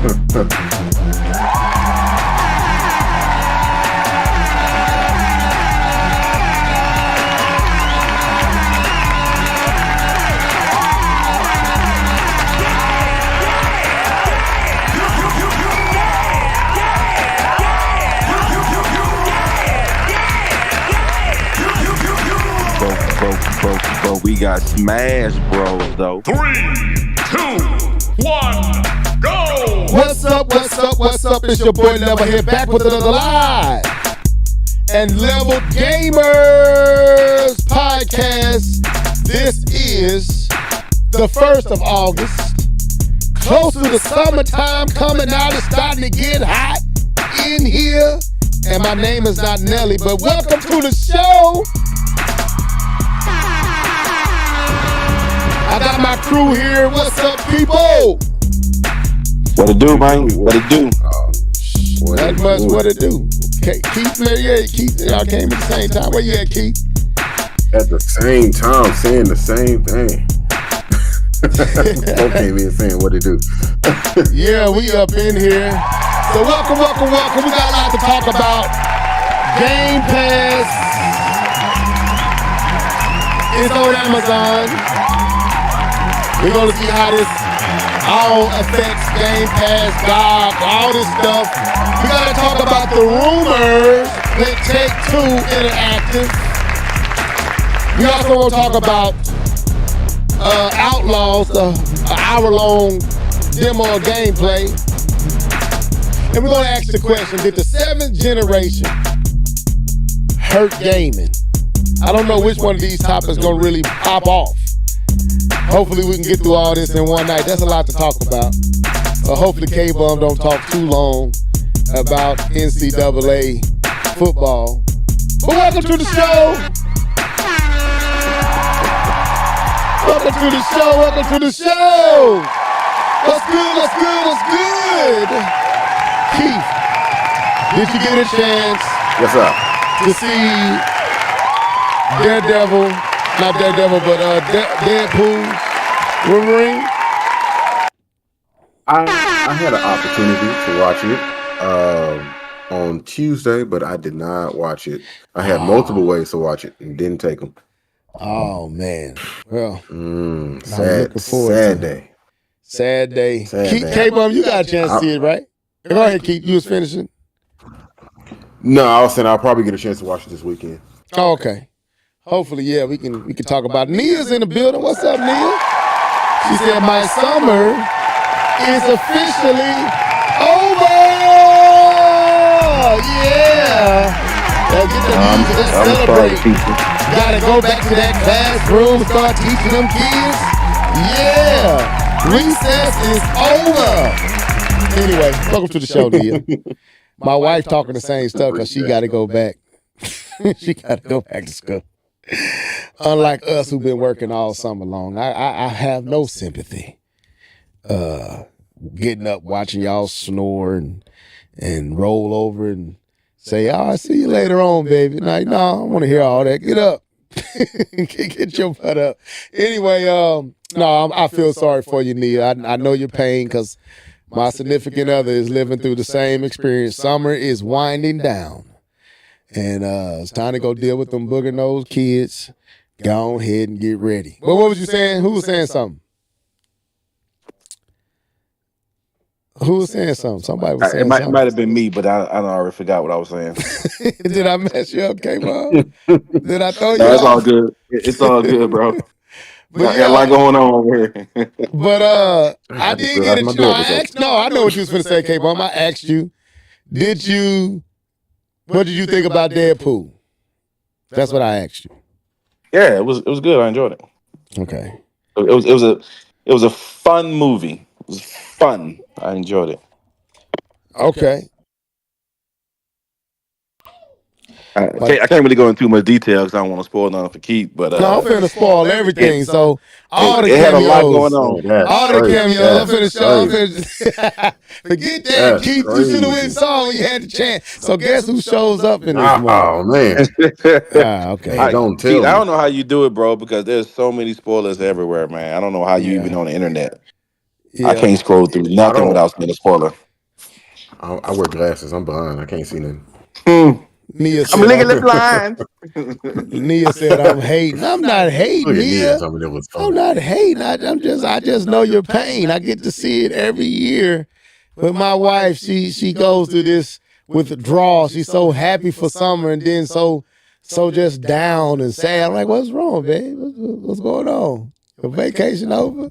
But we got Smash Bros though. 3, 2, 1, go! What's up? It's your boy Level here, back with another live and Level Gamers podcast. This is the 1st of August. Close to the summertime coming out. It's starting to get hot in here. And my name is not Nelly, but welcome to the show. I got my crew here. What's up, people? What it do, man? What it do? That much what it do. Keith, Keith, y'all came at the same time. Where you at, Keith? At the same time, saying the same thing. Both came in saying what it do. Yeah, we up in here. So welcome. We got a lot to talk about. Game Pass is on Amazon. We're going to see how this all affects Game Pass, GOG, all this stuff. We got to talk about the rumors that Take-Two Interactive. We also want to talk about Outlaws, an hour-long demo of gameplay. And we're going to ask the question, did the 7th generation hurt gaming? I don't know which one of these topics is going to really pop off. Hopefully we can get through all this in one night. That's a lot to talk about. Hopefully K-Bum don't talk too long about NCAA football. But welcome to the show. Welcome to the show. What's good? Keith, did you get a chance What's up? to see Deadpool Wolverine? I had an opportunity to watch it on Tuesday, but I did not watch it. I had multiple ways to watch it and didn't take them. Oh man, well, Sad day. Sad day. Sad Keith, day. K-Bum, you got a chance to see it, right? Go ahead, Keith. You was finishing. No, I was saying I'll probably get a chance to watch it this weekend. Oh, okay. Hopefully, yeah, we can talk about it. Nia's in the building. What's up, Nia? She said my summer is officially over. Yeah. Let's get the music. Let's celebrate. Gotta go back to that classroom, start teaching them kids. Yeah. Recess is over. Anyway, welcome to the show, Nia. My wife talking the same stuff because she got to go back. She got to go back to school. Unlike us who've been working all summer long, I have no sympathy. Getting up, watching y'all snore and roll over and say, "Oh, I see you later on, baby." Like, no, I don't want to hear all that. Get up, get your butt up. Anyway, no, I feel sorry for you, Nia. I know your pain because my significant other is living through the same experience. Summer is winding down. And it's time to go deal with them booger nose kids. Go ahead and get ready. But what was you saying? Who was saying something? Somebody was saying something. It might have been me, but I already forgot what I was saying. Did I mess you up, K-Bum? Did I throw you No, it's off? all good. It's all good, bro. But Got a lot going on over here. But I did get my it. door No, was I asked. No, I know what you was finna say, K-Bum. I asked you. What did you think about Deadpool? That's what I asked you. Yeah, it was good. I enjoyed it. Okay. It was a fun movie. It was fun. I enjoyed it. Okay. I can't really go into too much detail because I don't want to spoil nothing for Keith. But No, I'm finna spoil everything. So all the it had a lot cameos, going on. all the cameos. I'm finna show. I'm Crazy. finna forget that, That's Keith. You crazy. should have went and saw when you had the chance. So guess who shows up in this movie? Oh man, Okay. Hey, don't tell Keith, I me. don't know how you do it, bro, because there's so many spoilers everywhere, man. I don't know how you even on the internet. I Yeah. can't scroll through I nothing don't. without seeing a spoiler. I wear glasses. I'm blind. I can't see nothing. Nia I'm said, legally blind. Nia said, I'm hating. I'm not hating, Look at Nia. Nia. Tell me that was I'm funny. not hating. I just know your pain. I get to see it every year. But my wife, she goes through this withdrawal. She's so happy for summer and then so just down and sad. I'm like, what's wrong, babe? What's going on? Your vacation over?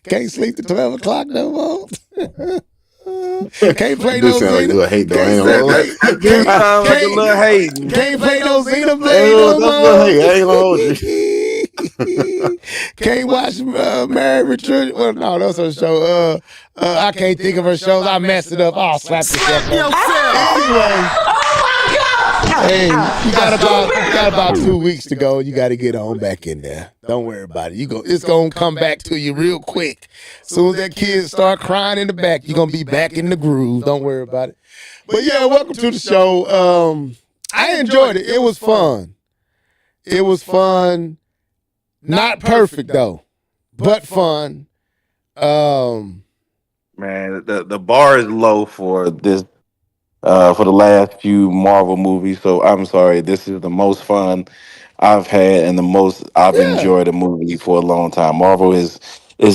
Can't sleep till 12 o'clock no more. Can't play You do no sound like a Xena. little hate though. I Can't ain't say- gonna lie. That do sound like a little hating. Can't play no Xenoblade Hey, no that's more. little hate. I ain't gonna hold you. Can't watch Married with Children. Well, no, that's her show. I can't think of her shows. I messed it up. Oh, slap yourself. Anyway. Hey, you got about 2 weeks to go. You got to get on back in there. Don't worry about it. It's gonna come back to you real quick. Soon as that kid start crying in the back, you're gonna be back in the groove. Don't worry about it. But yeah, welcome to the show. I enjoyed it. It was fun. It was fun. Not perfect though, but fun. Man, the bar is low for this for the last few Marvel movies. So I'm sorry, this is the most fun I've had and the most I've Yeah. enjoyed a movie for a long time. Marvel is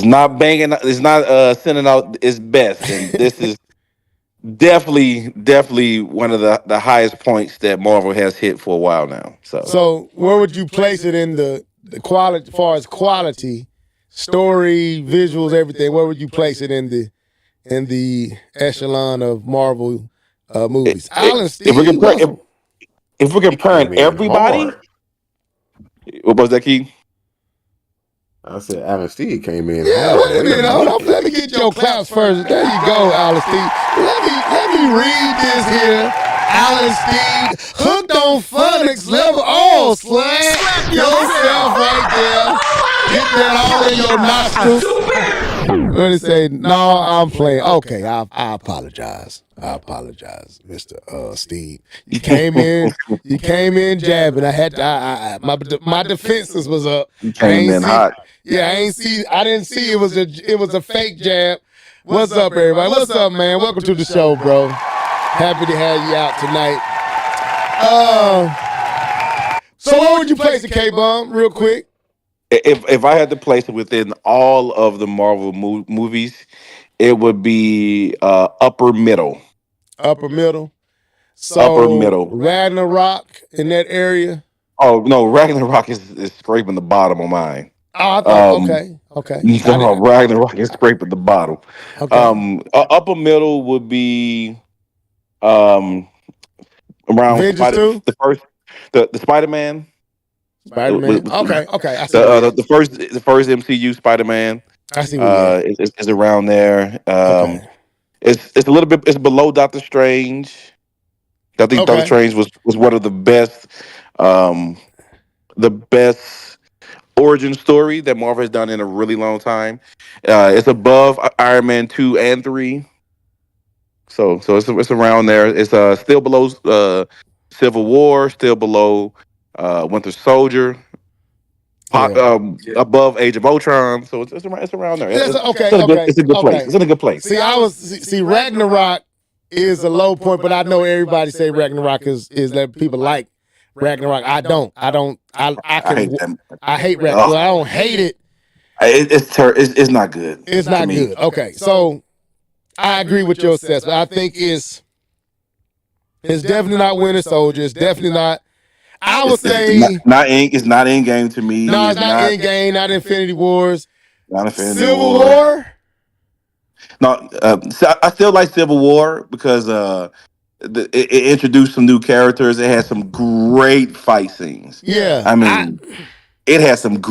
not banging, is not sending out its best, and this is definitely one of the highest points that Marvel has hit for a while now. So where would you place it in the quality, as far as quality, story, visuals, everything? Where would you place it in the echelon of Marvel movies? Alan Steve, if we're comparing Man, everybody, hard. what was that, Key? I said Alan Steve came in. yeah, hard. wait a minute. Hold on. Let me get your claps first. There you go, Alan Steve. Let me read this here. Alan Steve, hooked on phonics level. Oh, slap yourself right there. Get that all in your nostrils. What did he say? No, I'm playing. Okay, I apologize. Mr. Steve. You came in jabbing. I had to. My defenses was up. You came in hot. Yeah, I didn't see it was a fake jab. What's up, everybody? What's up, man? Welcome to the show, bro. Happy to have you out tonight. So where would you place it, K-Bum, real quick? If I had to place it within all of the Marvel movies, it would be upper middle. Upper middle. So Upper middle. Ragnarok in that area. Oh no, Ragnarok is scraping the bottom of mine. Oh, I thought, okay. No, Ragnarok is scraping the bottom. Okay. Upper middle would be around Avengers 2? the Spider-Man. Spider-Man. with- Okay. I see. The first MCU Spider-Man I see what is around there. Okay. It's a little bit. It's below Doctor Strange. I think Doctor Strange was one of the best origin story that Marvel has done in a really long time. It's above Iron Man 2 and 3. So it's around there. It's still below Civil War, still below Winter Soldier. Above Age of Ultron, so it's around there. It's a good place. It's in a good place. See, Ragnarok is a low point, but I know everybody say Ragnarok is that people like Ragnarok. I don't. I hate them. I hate Ragnarok. I don't hate it. It's not good. It's not good. Okay, so I agree with your assessment. I think it's definitely not Winter Soldier. It's definitely not. I would say it's not Endgame to me. No, it's not Endgame, not Infinity Wars. Not Infinity Civil War. War? No, I still like Civil War because it introduced some new characters. It had some great fight scenes. Yeah, I mean, it had some of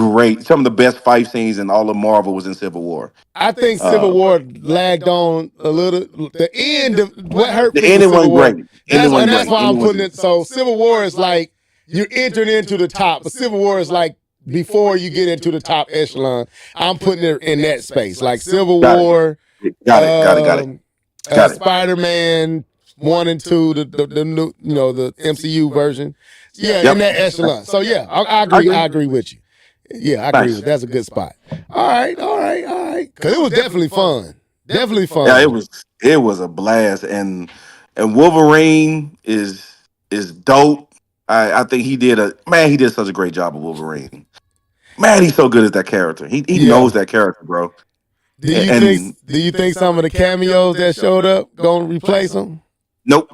the best fight scenes in all of Marvel was in Civil War. I think Civil War lagged on a little. The end of what hurt me. The ending Civil War. great. That's why I'm putting it. So Civil War is like you're entering into the top, but Civil War is like before you get into the top echelon. I'm putting it in that space, like Civil War. Got it. Spider-Man 1 and 2, the new, the MCU version. Yeah, Yep. in that echelon. So yeah, I agree with you. Yeah, I agree with. That's a good spot. All right. right, because it was definitely fun. Definitely Yeah, fun. it was a blast, and Wolverine is dope. I think he did such a great job of Wolverine. Man, he's so good at that character. He knows Yeah. that character, bro. Do you think? And Do you think some of the cameos that showed up gonna replace him? nope,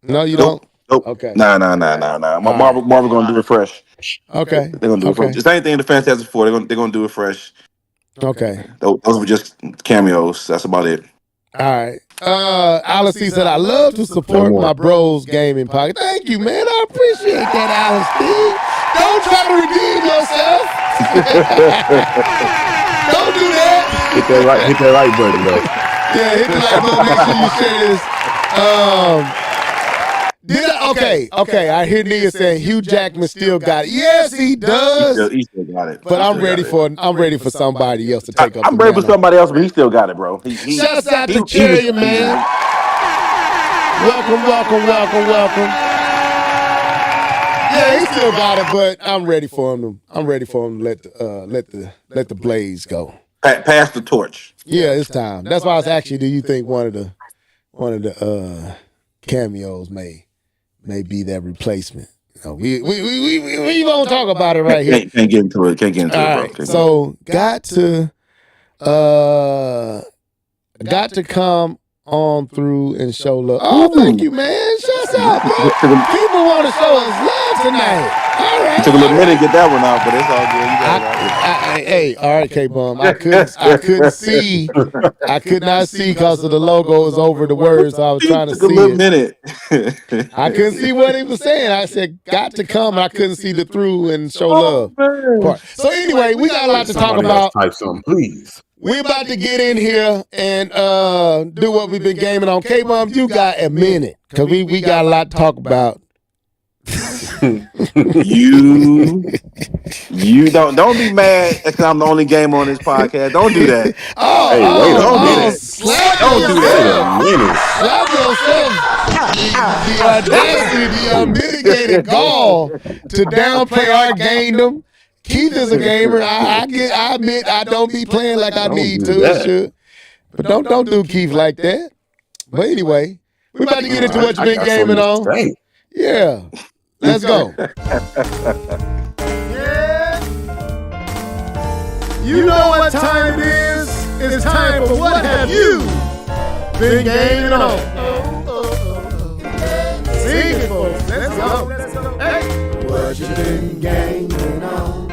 No, you don't. nope, nope. Okay. Nah. All right. Marvel gonna do it fresh. Okay. They're gonna do it fresh. Okay. The same thing in the Fantastic Four. They're gonna do it fresh. Okay. Those were just cameos. That's about it. All right. Alice C said, I love to support my bros gaming pocket. Thank you, man. I appreciate that, Alice C. Don't try to redeem yourself. Don't do that. Hit that right button, though. Yeah, hit the like button. Make sure you share this. Okay. I hear niggas saying Hugh Jackman still got it. Yes, he does. He still got it. But I'm ready for somebody else to take up. I'm ready for somebody else, but he still got it, bro. Shouts out to Cherry, man. Welcome. Yeah, he still got it, but I'm ready for him to let the blaze go. Pass the torch. Yeah, it's time. That's why I was asking, do you think one of the cameos may be that replacement? You know, we won't talk about it right here. Can't get into it. Can't get into All it, bro. right, so got to come on through and show love. Oh, thank you, man. Shut up, bro. People want to show us love tonight. All right. It took a little minute to get that one out, but it's all good. You got it out. Hey, all right, K-Bum. I couldn't see. I could not see because of the logo is over the words. So I was trying to It took see a little it. minute. I couldn't see what he was saying. I said, got to come. I couldn't see the through and show love part. So anyway, we got a lot to talk about. Type something, please. We're about to get in here and do what we've been gaming on. K-Bum, you got a minute because we got a lot to talk about. You don't be mad because I'm the only game on this podcast. Don't do that. Slap yourself. The audacity, the unmitigated gall to downplay our game. Keith is a gamer. I admit I don't be playing like I need to. But don't do Keith like that. But anyway, we're about to get into what you've been gaming on. Yeah. Let's go. Yeah. You know what time it is? It's time for What Have You Been Gaming On? Sing it, folks. Let's go. Hey. What you been gaming on?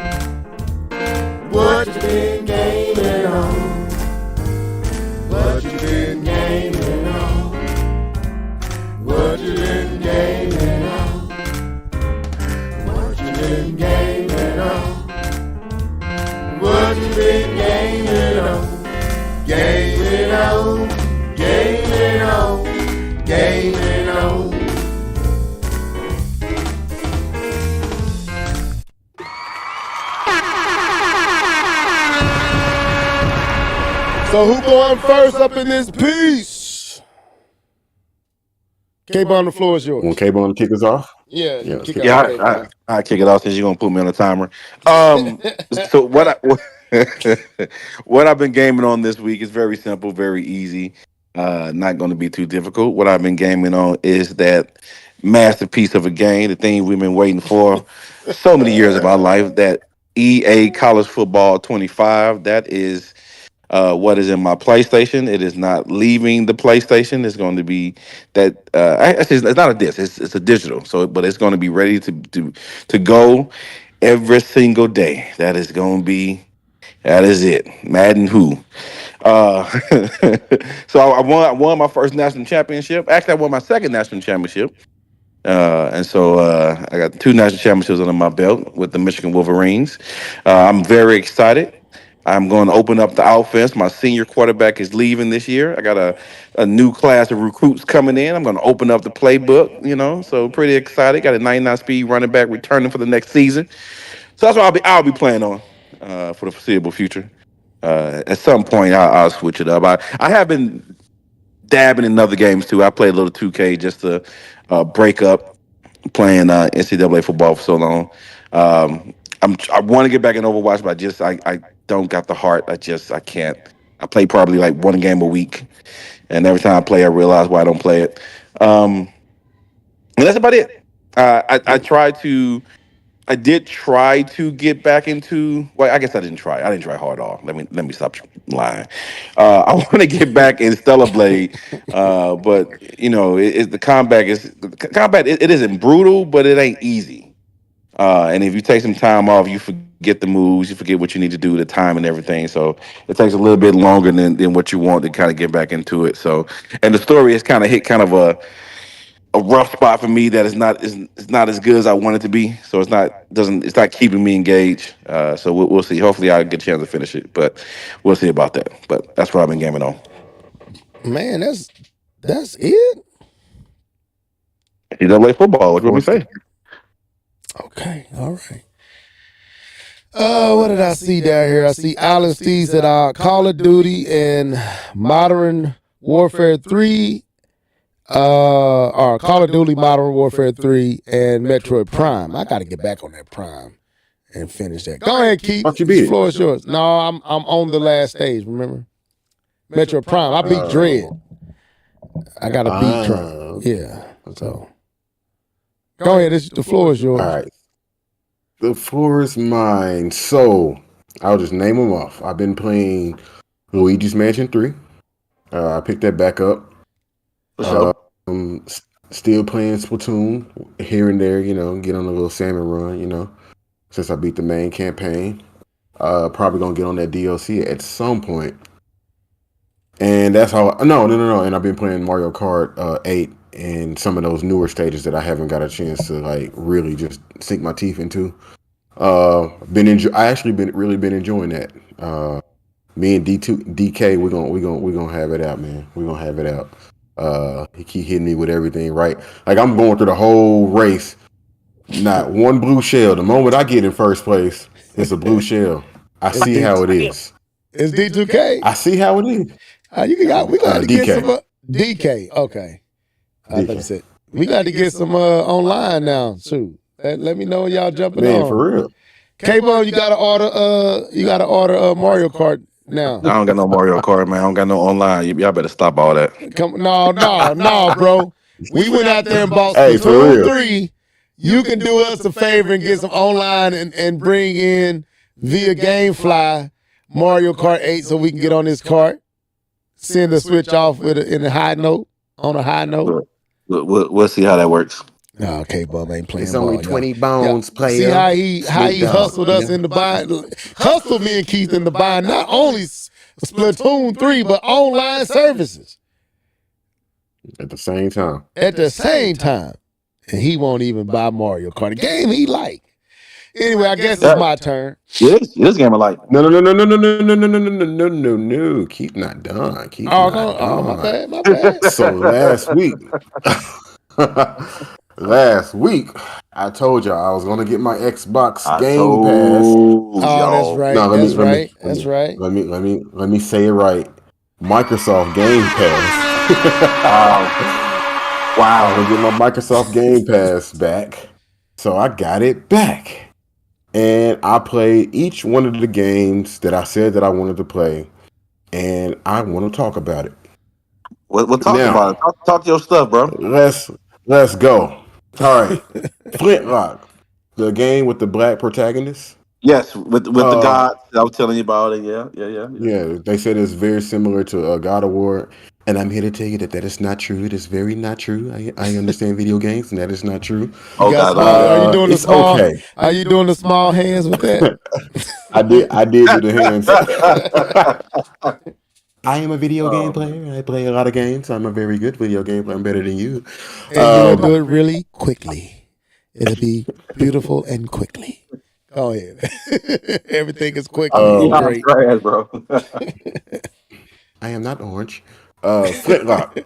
What you been gaming on? What you been gaming on? What you been gaming on? What you been gaming on? What you been gaming on? Gaming on, gaming on, gaming on. So who going first up in this piece? K-Bum, the floor is yours. Want K-Bum to kick us off? Yeah, I kick it off since you're gonna put me on a timer. So what I've been gaming on this week is very simple, very easy. Not going to be too difficult. What I've been gaming on is that masterpiece of a game, the thing we've been waiting for so many years of our life. That EA College Football 25. That is what is in my PlayStation. It is not leaving the PlayStation. It's going to be that. Actually, it's not a disc. It's a digital. So, but it's going to be ready to go every single day. That is going to be. That is it. Madden who? So I won my first national championship. Actually, I won my second national championship. And so I got 2 national championships under my belt with the Michigan Wolverines. I'm very excited. I'm going to open up the offense. My senior quarterback is leaving this year. I got a new class of recruits coming in. I'm going to open up the playbook, so pretty excited. Got a 99 speed running back returning for the next season. So that's what I'll be playing on for the foreseeable future. At some point, I'll switch it up. I have been dabbing in other games too. I played a little 2K just to break up playing NCAA football for so long. I want to get back in Overwatch, but I don't got the heart. I can't. I play probably like one game a week, and every time I play, I realize why I don't play it. And that's about it. I tried to. I did try to get back into. Well, I guess I didn't try. I didn't try hard at all. Let me stop lying. I want to get back in Stellar Blade, but the combat is combat. It isn't brutal, but it ain't easy. And if you take some time off, you forget the moves, you forget what you need to do, the time and everything. So it takes a little bit longer than what you want to kind of get back into it. So, and the story has kind of hit kind of a rough spot for me that is not as good as I want it to be. So it's not keeping me engaged. So we'll see. Hopefully I'll get a chance to finish it, but we'll see about that. But that's what I've been gaming on. Man, that's it. NCAA football. What do you want me to say? Okay, all right. What did I see down here? I see Alan Steve said Call of Duty and Modern Warfare 3, or Call of Duty Modern Warfare 3 and Metroid Prime. I gotta get back on that Prime and finish that. Go ahead, Keith. How'd you beat The it? floor is yours. No, I'm on the last stage, remember? Metroid Prime. I beat Dread. I gotta beat Trump. Yeah. So go ahead, the floor is yours. All right. The floor is mine. So I'll just name them off. I've been playing Luigi's Mansion 3. I picked that back up. For sure. Still playing Splatoon here and there, get on a little salmon run, since I beat the main campaign. Probably gonna get on that DLC at some point. And that's how no. And I've been playing Mario Kart 8 and some of those newer stages that I haven't got a chance to like really just sink my teeth into. I actually really been enjoying that. Me and DK, we're gonna have it out, man. We're gonna have it out. He keep hitting me with everything, right? Like I'm going through the whole race. Not one blue shell. The moment I get in first place, it's a blue shell. I see how it is. It's D2K. I see how it is. We got to get DK. some DK. Okay. I thought you DK. said we got to get some online now too. Let me know when y'all jumping Man, on. for real. K-Bone, you gotta order Mario Kart now. I don't got no Mario Kart, man. I don't got no online. Y'all better stop all that. No, bro. We went out there and bought Hey, for Splatoon real. 3. You can do us a favor and get some online and bring in via GameFly Mario Kart 8 so we can get on this cart. Send a switch off on a high note. We'll see how that works. No, K-Bub ain't playing It's only ball, 20 y'all. bones, player. See how he Snoop Dogg, hustled us in the bind, hustled me and Keith in the bind. Not only Splatoon 3, but online services At the same time. at the same time, and he won't even buy Mario Kart, a game he like. Anyway, I guess it's my turn. This game I like. No. Keep not done. Keep not done. My bad. So last week, I told y'all I was gonna get my Xbox Game Pass. That's right. No, That's right. Let me say it right. Microsoft Game Pass. Wow. I'm gonna get my Microsoft Game Pass back. So I got it back. And I played each one of the games that I said that I wanted to play. And I want to talk about it. We'll talk about it. Talk your stuff, bro. Let's go. All right. Flintlock. The game with the black protagonist. Yes, with the gods I was telling you about it. Yeah. They said it's very similar to God of War. And I'm here to tell you that is not true. It is very not true. I understand video games, and that is not true. Oh God! Are you doing the it's small? okay. Are you doing the small hands with that? I did do the hands. I am a video game player. I play a lot of games. I'm a very good video game player. I'm better than you. And you'll do it really quickly. It'll be beautiful and quickly. Go ahead. Everything is quick. Great, bro. I am not orange. Flintlock.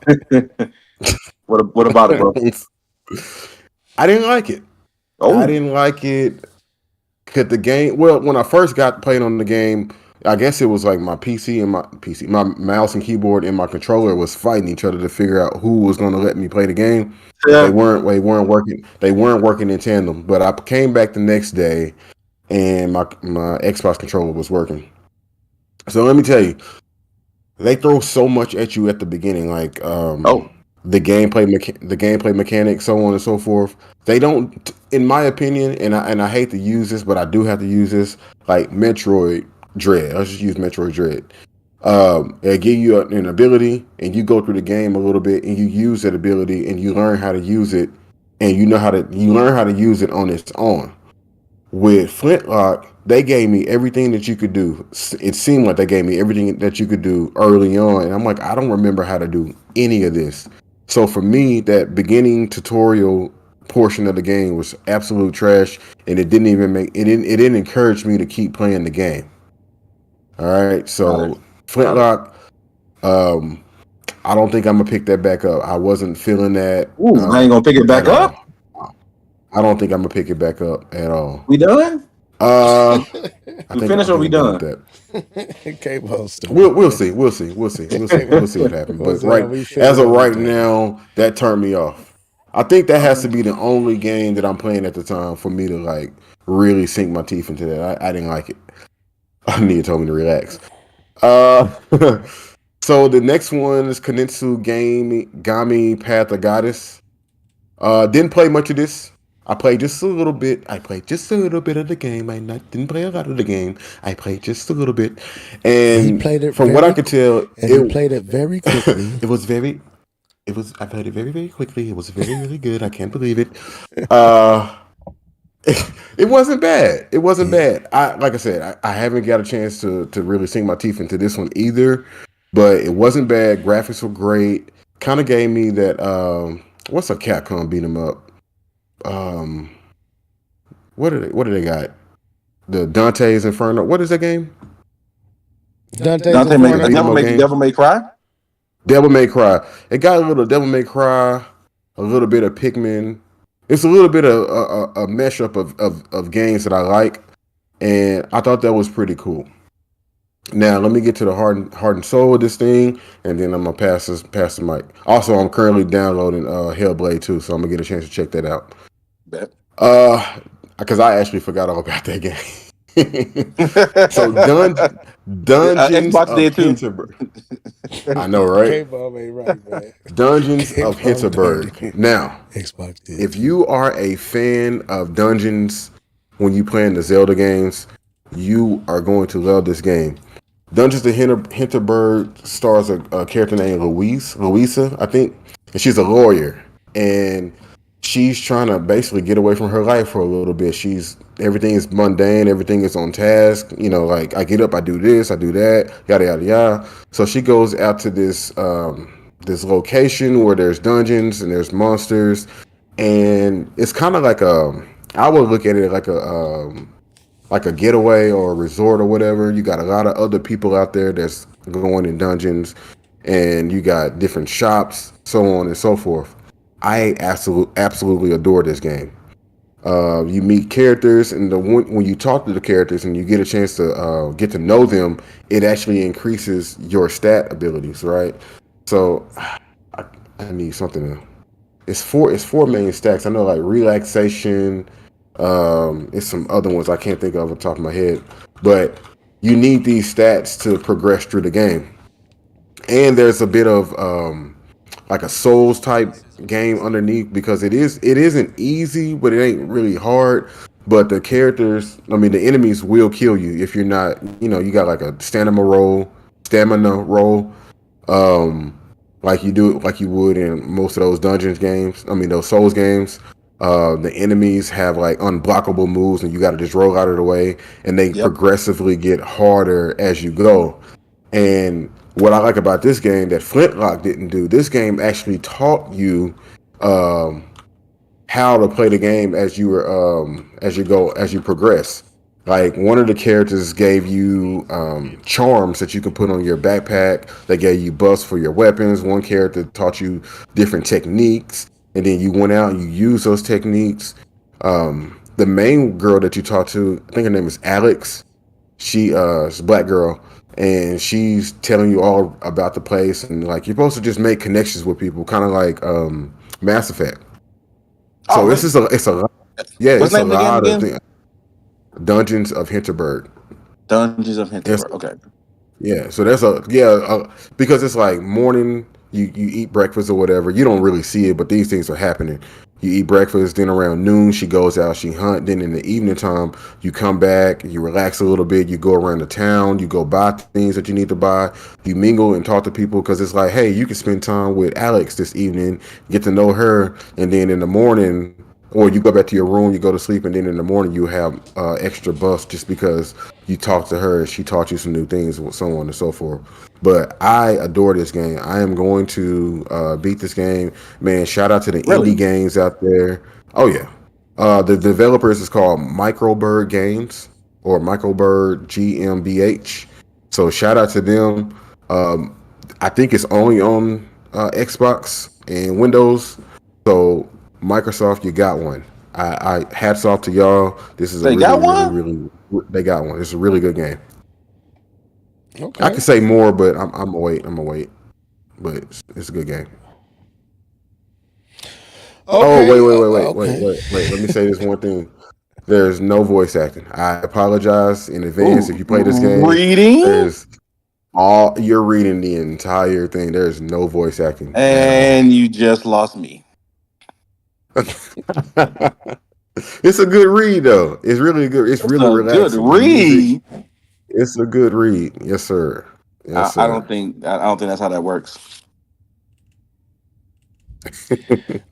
What about it, bro? I didn't like it. Oh. I didn't like it. Cause the game. Well, when I first got playing on the game, I guess it was like my my mouse and keyboard and my controller was fighting each other to figure out who was going to let me play the game. Yeah. They weren't working. They weren't working in tandem. But I came back the next day, and my Xbox controller was working. So let me tell you, they throw so much at you at the beginning, like Oh, the gameplay mechanics, so on and so forth. They don't, in my opinion, and I hate to use this, but I do have to use this. Like Metroid Dread, let's just use Metroid Dread. They give you an ability, and you go through the game a little bit, and you use that ability, and you learn how to use it, and you learn how to use it on its own. With Flintlock, they gave me everything that you could do. It seemed like they gave me everything that you could do early on, and I'm like, I don't remember how to do any of this. So for me, that beginning tutorial portion of the game was absolute trash, and it didn't even make it. It didn't encourage me to keep playing the game. All right, got it. so Flintlock, um, I don't think I'm gonna pick that back up. I wasn't feeling that Ooh, I ain't gonna pick it back at up. all. I don't think I'm gonna pick it back up at all. We done? I We think finished or we I'm done done? with that. K-Bo stupid. We'll see what happens. But as of right now, that turned me off. I think that has to be the only game that I'm playing at the time for me to like really sink my teeth into that. I didn't like it. Nia told me to relax. So the next one is Konitsu Gami Path of Goddess. Didn't play much of this. I played just a little bit. I played just a little bit of the game. Didn't play a lot of the game. I played just a little bit. And He played it from what I could tell, he played it very quickly. I played it very, very quickly. It was very, really good. I can't believe it. It wasn't bad. It wasn't bad. Like I said, I haven't got a chance to really sink my teeth into this one either. But it wasn't bad. Graphics were great. Kind of gave me that. What's a Capcom beat 'em up? What do they got? The Dante's Inferno. What is that game? Dante Dante Inferno. make Devil May Cry. Devil May Cry. It got a little Devil May Cry, a little bit of Pikmin. It's a little bit of a mashup of games that I like, and I thought that was pretty cool. Now let me get to the heart and soul of this thing, and then I'm gonna pass the mic. Also, I'm currently downloading Hellblade 2, so I'm gonna get a chance to check that out. Bet. Because I actually forgot all about that game. So Dungeons Xbox of did too. Hinterberg. I know, right? K-Bo ain't right, man. Dungeons of K-Bo Hinterberg. did. Now, Xbox did. if you are a fan of Dungeons when you playing the Zelda games, you are going to love this game. Dungeons of Hinterberg stars a character named Louisa, I think, and she's a lawyer, and she's trying to basically get away from her life for a little bit. Everything is mundane, everything is on task. You know, like I get up, I do this, I do that, yada yada yada. So she goes out to this location where there's dungeons and there's monsters, and it's kind of like I would look at it like a getaway or a resort or whatever. You got a lot of other people out there that's going in dungeons, and you got different shops, so on and so forth. I absolutely adore this game. You meet characters, and when you talk to the characters and you get a chance to get to know them, it actually increases your stat abilities, right? So I need something to. It's four main stacks. I know, like relaxation. It's some other ones I can't think of off the top of my head, but you need these stats to progress through the game. And there's a bit of like a Souls type game underneath, because it isn't easy, but it ain't really hard. But the the enemies will kill you if you're not, you got like a stamina roll, like you would in most of those dungeons games. Those Souls games. The enemies have like unblockable moves, and you got to just roll out of the way, and they progressively get harder as you go. And what I like about this game that Flintlock didn't do, this game actually taught you how to play the game as you progress. Like one of the characters gave you charms that you can put on your backpack. They gave you buffs for your weapons. One character taught you different techniques, and then you went out and you used those techniques. The main girl that you talked to, I think her name is Alex. She is a black girl, and she's telling you all about the place, and like you're supposed to just make connections with people, kind of like Mass Effect. So it's a lot. Yeah, What's it's a the name lot of the of game things. Dungeons of Hinterberg. Dungeons of Hinterberg. Okay. Yeah, so that's because it's like morning. You eat breakfast or whatever. You don't really see it, but these things are happening. You eat breakfast, then around noon she goes out, she hunt. Then in the evening time, you come back, you relax a little bit, you go around the town, you go buy things that you need to buy, you mingle and talk to people because it's like, hey, you can spend time with Alex this evening, get to know her, and then in the morning, or you go back to your room, you go to sleep, and then in the morning you have extra buffs just because you talked to her, she taught you some new things, so on and so forth. But I adore this game. I am going to beat this game, man. Shout out to the indie Really? games out there. Oh yeah, the developers is called Microbird Games or Microbird GmbH. So shout out to them. I think it's only on Xbox and Windows. So Microsoft, you got one. I hats off to y'all. This is a They really, got really, one? really. They got one. It's a really good game. I Okay. could say more, but I'm gonna wait. I'm gonna wait. But it's a good game. Oh Okay. wait. Okay. Let me say this one thing. There's no voice acting. I apologize in advance if Ooh, you play this game. reading, There's all you're reading the entire thing. There's no voice acting at all. and you just lost me. It's a good read though. It's really good. It's It's really a good relaxing. The music. read. It's a good read. Yes, sir. Yes, I sir. don't think that's how that works.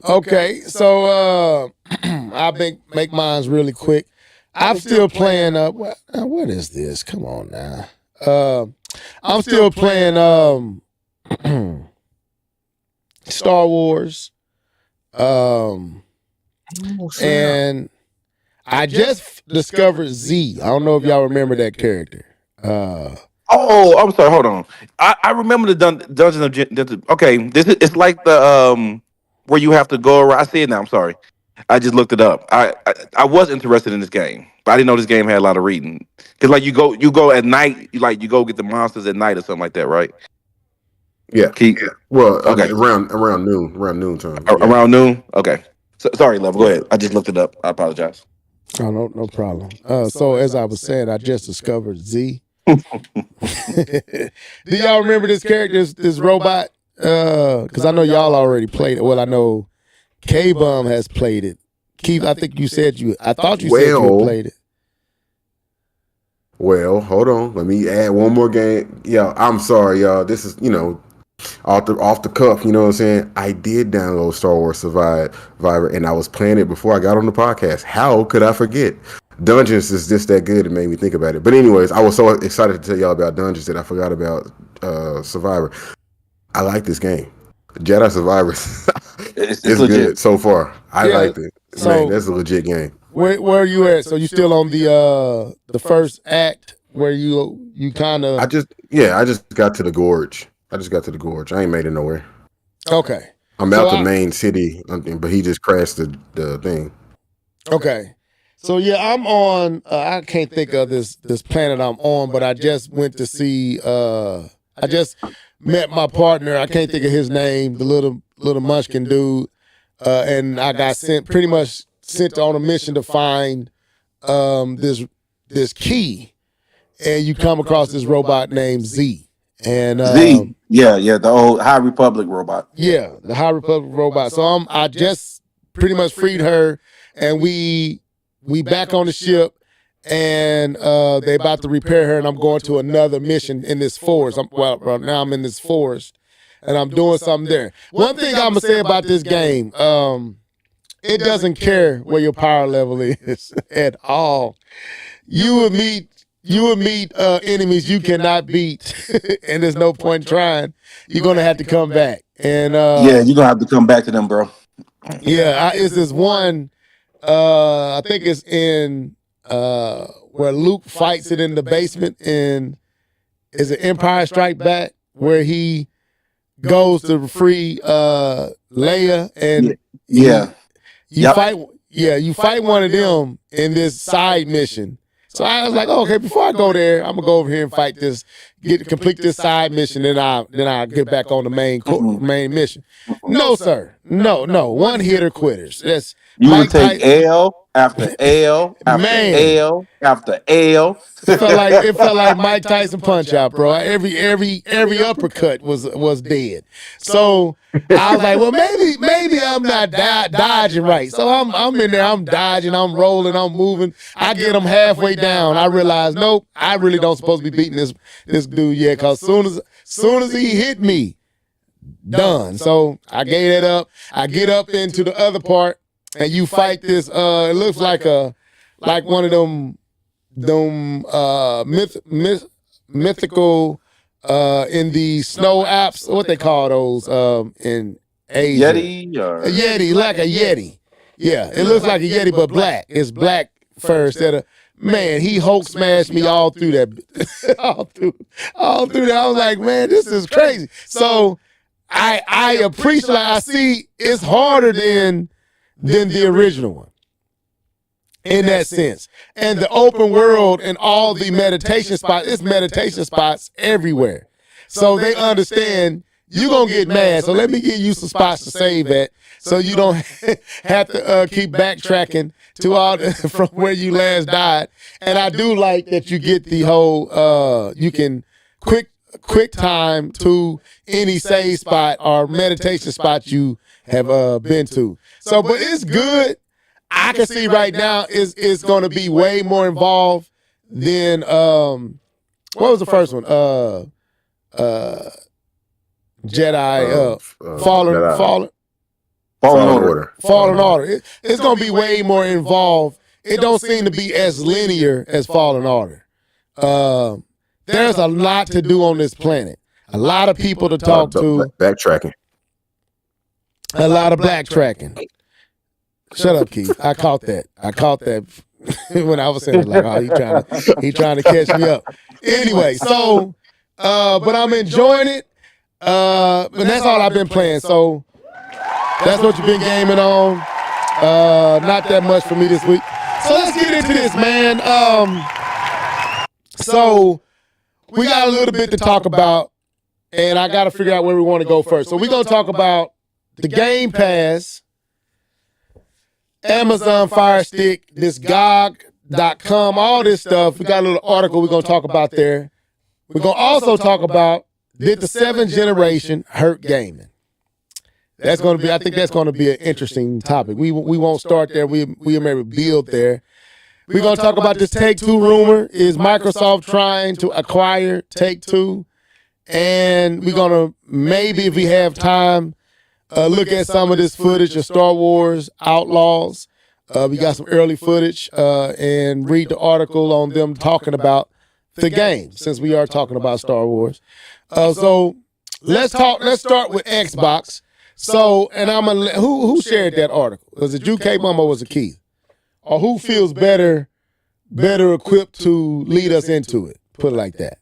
Okay. So I'll make mine's really quick. I'm still playing what is this? Come on now. I'm still playing Star Wars. And I just discovered Z. I don't know if y'all remember that character. Oh, I'm sorry. Hold on. I remember the Dungeons of okay. This is it's like the where you have to go around. I see it now. I'm sorry. I just looked it up. I was interested in this game, but I didn't know this game had a lot of reading. Cause like you go at night. You go get the monsters at night or something like that, right? Yeah. Keep Well, okay around noon time. Yeah. around noon. Okay. So, sorry, Level. Go Yeah. ahead. I just looked it up. I apologize. Oh, no problem. So as I was saying, I just discovered Z. Do y'all remember this character, this robot? Because I know y'all already played it. Well, I know K-Bum has played it. Keith, I think you said I thought you said you had played it. Well, hold on. Let me add one more game. Yeah, I'm sorry, y'all. This is off the cuff. You know what I'm saying? I did download Star Wars Survivor, and I was playing it before I got on the podcast. How could I forget? Dungeons is just that good. It made me think about it. But anyways, I was so excited to tell y'all about Dungeons that I forgot about Survivor. I like this game. Jedi Survivor. It's It's legit. good so far. I Yeah, liked it. so- Man, that's a legit game. Where are you at? So you still on the first act where you kind of I just got to the gorge. I ain't made it nowhere. okay. I'm So out the main city, but he just crashed the thing. Okay. So yeah, I'm on. I can't think of this planet I'm on, but I just went to see. I just met my partner. I can't think of his name. The little munchkin dude, and I got pretty much sent on a mission to find this key, and you come across this robot named Z, and Z. Yeah, the old High Republic robot. yeah, the High Republic robot. So I just pretty much freed her, and we back on the ship, and they about to repair her, and I'm going to another mission in this forest. Well, now I'm in this forest, and I'm doing something there. One thing I'm gonna say about this game, it doesn't care where your power level is at all. You would meet enemies you cannot beat, and there's no point trying. You're gonna have to come back, and Yeah, you're gonna have to come back to them, bro. it's this one. I think it's in where Luke fights it in the basement. In is it Empire Strike Back where he goes to free Leia and Yeah. you fight. Yeah, you fight one of them in this side mission. So I was like, okay, before I go there, I'm gonna go over here and fight this, complete this side mission, then I get back on the main mission. No, sir, no, one hitter quitters. That's You Mike would take Tyson. L. after L after Man, L after L. it felt like Mike Tyson punch out, bro. Every uppercut was dead. So I was like, well, maybe I'm not dodging right. So I'm in there, I'm dodging, I'm rolling, I'm moving. I get him halfway down. I realize, nope, I really don't supposed to be beating this dude yet. Cause soon as he hit me, done. So I gave that up. I get up into the other part, and you fight this. It looks like one of them mythical in the snow apps. What they call those in Asia? Yeti or A Yeti, like a Yeti. Yeah, it looks like a Yeti, but black. It's black fur instead of. Man, he Hulk smashed me all through that, all through that. I was like, man, this is crazy. So I appreciate. I see it's harder than the original one in that sense. And the open world and all the meditation spots, it's meditation spots everywhere. So they understand you're going to get mad. So let me give you some spots to save at so you don't have to keep backtracking to all from where you last died. And I do like that you get the whole, you can quick time to any save spot or meditation spot you have been to. So, but it's good. I can see right now it's going to be way more involved than what was the first one? Jedi Jedi. Fallen Order. It's going to be way more involved. It don't seem to be as linear as Fallen Order. There's a lot to do on this planet. A lot of people to talk to. Backtracking. A lot of backtracking. Shut up, Keith. I caught that when I was saying like, oh, he trying to catch me up. Anyway, so but I'm enjoying it. And that's all I've been playing. So that's what you've been gaming on. Not that much for me this week. So let's get into this, man. So we got a little bit to talk about, and I got to figure out where we want to go first. So we're going to talk about the Game Pass, Amazon Fire Stick, this GOG.com, all this stuff. We got a little article we're going to talk about there. We're going to also talk about, did the 7th generation hurt gaming? That's going to be, I think that's going to be an interesting topic. We won't start there. We maybe build there. We're going to talk about this Take-Two rumor. Is Microsoft trying to acquire Take-Two? And we're going to, maybe if we have time, look at some of this footage of Star Wars Outlaws. We got some early footage and read the article on them talking about the game, since we are talking about Star Wars. So let's start with Xbox. So, and I'm gonna who shared that article? Was it you, K Mama, or was it Keith? Or who feels better equipped to lead us into it? Put it like that.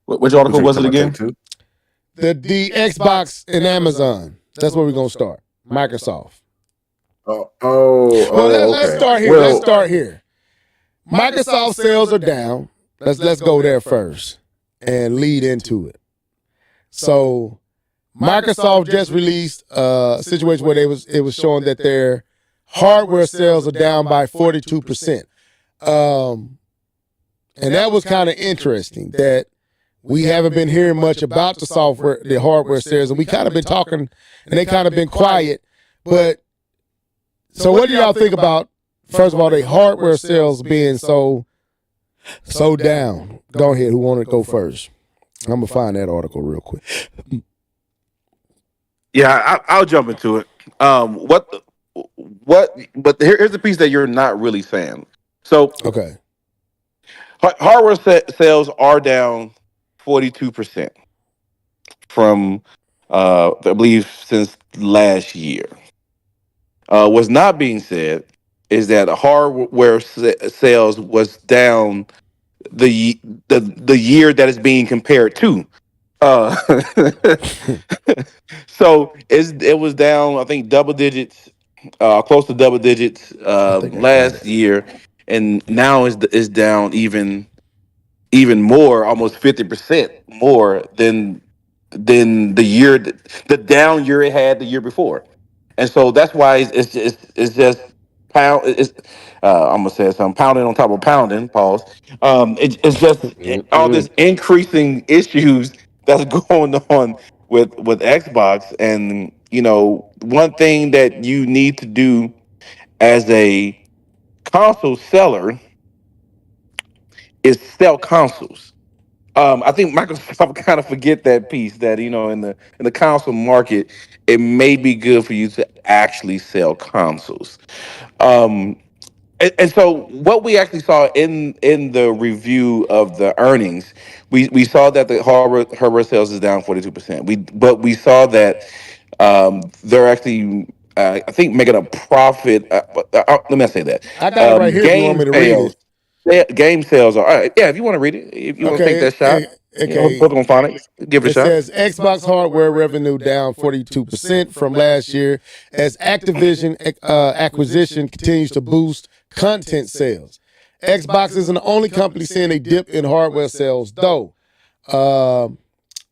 which article was it again? The Xbox and Amazon. That's where we're gonna start. Microsoft. Let's start here. Let's start here. Microsoft sales are down. Let's go there first and lead into it. So Microsoft just released a situation where it was showing that their hardware sales are down by 42%. And that was kind of interesting that we haven't been hearing much about the hardware sales, and we kind of been talking, and they kind of been quiet. But so what do y'all think about, first of all, the hardware sales being so down? Go ahead. Who want to go first? I'm gonna find that article real quick. Yeah, I'll jump into it. What? But here's the piece that you're not really saying. So, Okay. hardware sales are down 42% from, I believe, since last year. What's not being said is that hardware sales was down the year that it's being compared to. Uh, so it was down, I think, double digits, close to double digits last year, and now is down even more, almost 50% more than the down year it had the year before, and so that's why it's just pound. It's I'm gonna say something pounding on top of pounding. Pause. It's just all this increasing issues that's going on with Xbox, and one thing that you need to do as a console seller is sell consoles. I think Microsoft kind of forget that piece that in the console market, it may be good for you to actually sell consoles. Um, and so what we actually saw in the review of the earnings, we saw that the hardware sales is down 42%. We saw that they're actually I think making a profit. Let me not say that. I got it right here if you want me to read it. Game sales are all right. Yeah, if you want to read it, if you want to take Okay, that shot, okay. book on Phonics, give it a It shot. says Xbox hardware revenue down 42% from last year as Activision acquisition continues to boost content sales. Xbox isn't the only company seeing a dip in hardware sales, though.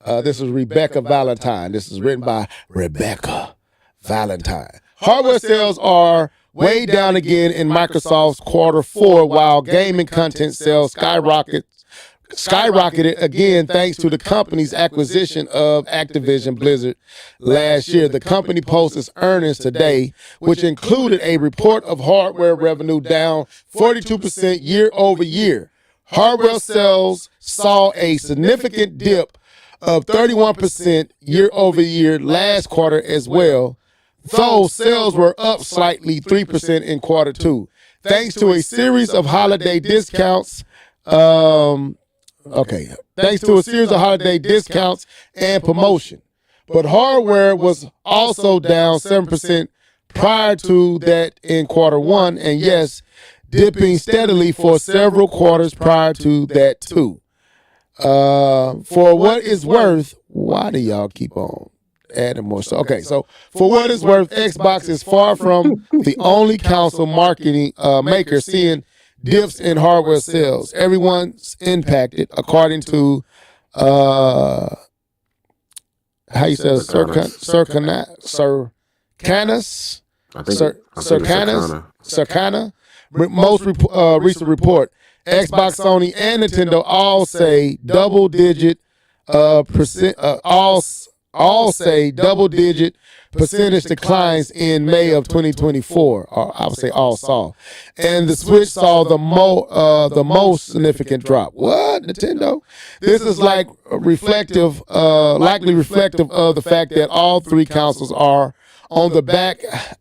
This is Rebecca Valentine. This is written by Rebecca Valentine. Hardware sales are way down again in Microsoft's quarter 4, while gaming content sales skyrocketed again thanks to the company's acquisition of Activision Blizzard last year. The company posts its earnings today, which included a report of hardware revenue down 42% year over year. Hardware sales saw a significant dip of 31% year over year last quarter as well, though sales were up slightly 3% in Q2, thanks to a series of holiday discounts. Thanks to a series of holiday discounts and promotion. But hardware was also down 7% prior to that in Q1, and yes, dipping steadily for several quarters prior to that too. For what it's worth, why do y'all keep on adding more stuff? Okay, so for what it's worth, Xbox is far from the only console marketing maker seeing dips in hardware sales. Everyone's impacted, according to how you say Circana. Most recent report. Xbox, Sony, and Nintendo all say double-digit percentage declines in May of 2024. Or I would say all saw, and the Switch saw the most significant drop. What, Nintendo? This is likely reflective of the fact that all three consoles are on the back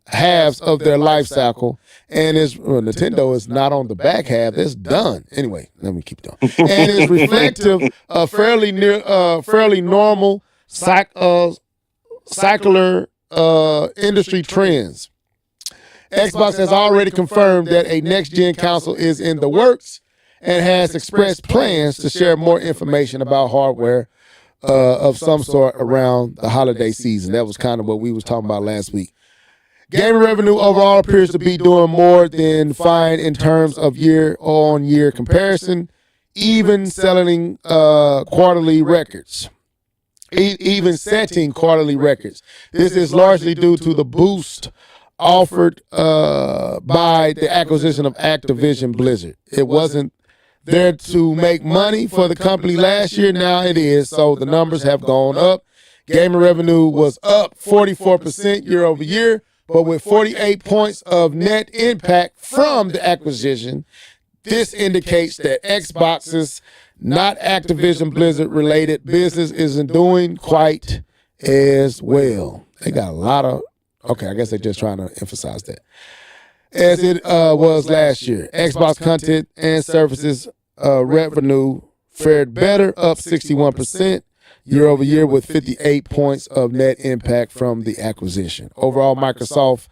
halves of their life cycle, and Nintendo is not on the back half; it's done. Anyway, let me keep going. And it's reflective of fairly normal cycler industry trends. Xbox has already confirmed that a next-gen console is in the works and has expressed plans to share more information about hardware of some sort around the holiday season. That was kind of what we was talking about last week. Gaming revenue overall appears to be doing more than fine in terms of year-on-year comparison, even setting quarterly records. This is largely due to the boost offered by the acquisition of Activision Blizzard. It wasn't there to make money for the company last year. Now it is, so the numbers have gone up. Gaming revenue was up 44% year over year, but with 48 points of net impact from the acquisition. This indicates that Xbox's not Activision Blizzard related business isn't doing quite as well. They got a lot of, I guess they're just trying to emphasize that, as it was last year. Xbox content and services revenue fared better, up 61% year over year with 58 points of net impact from the acquisition. Overall, Microsoft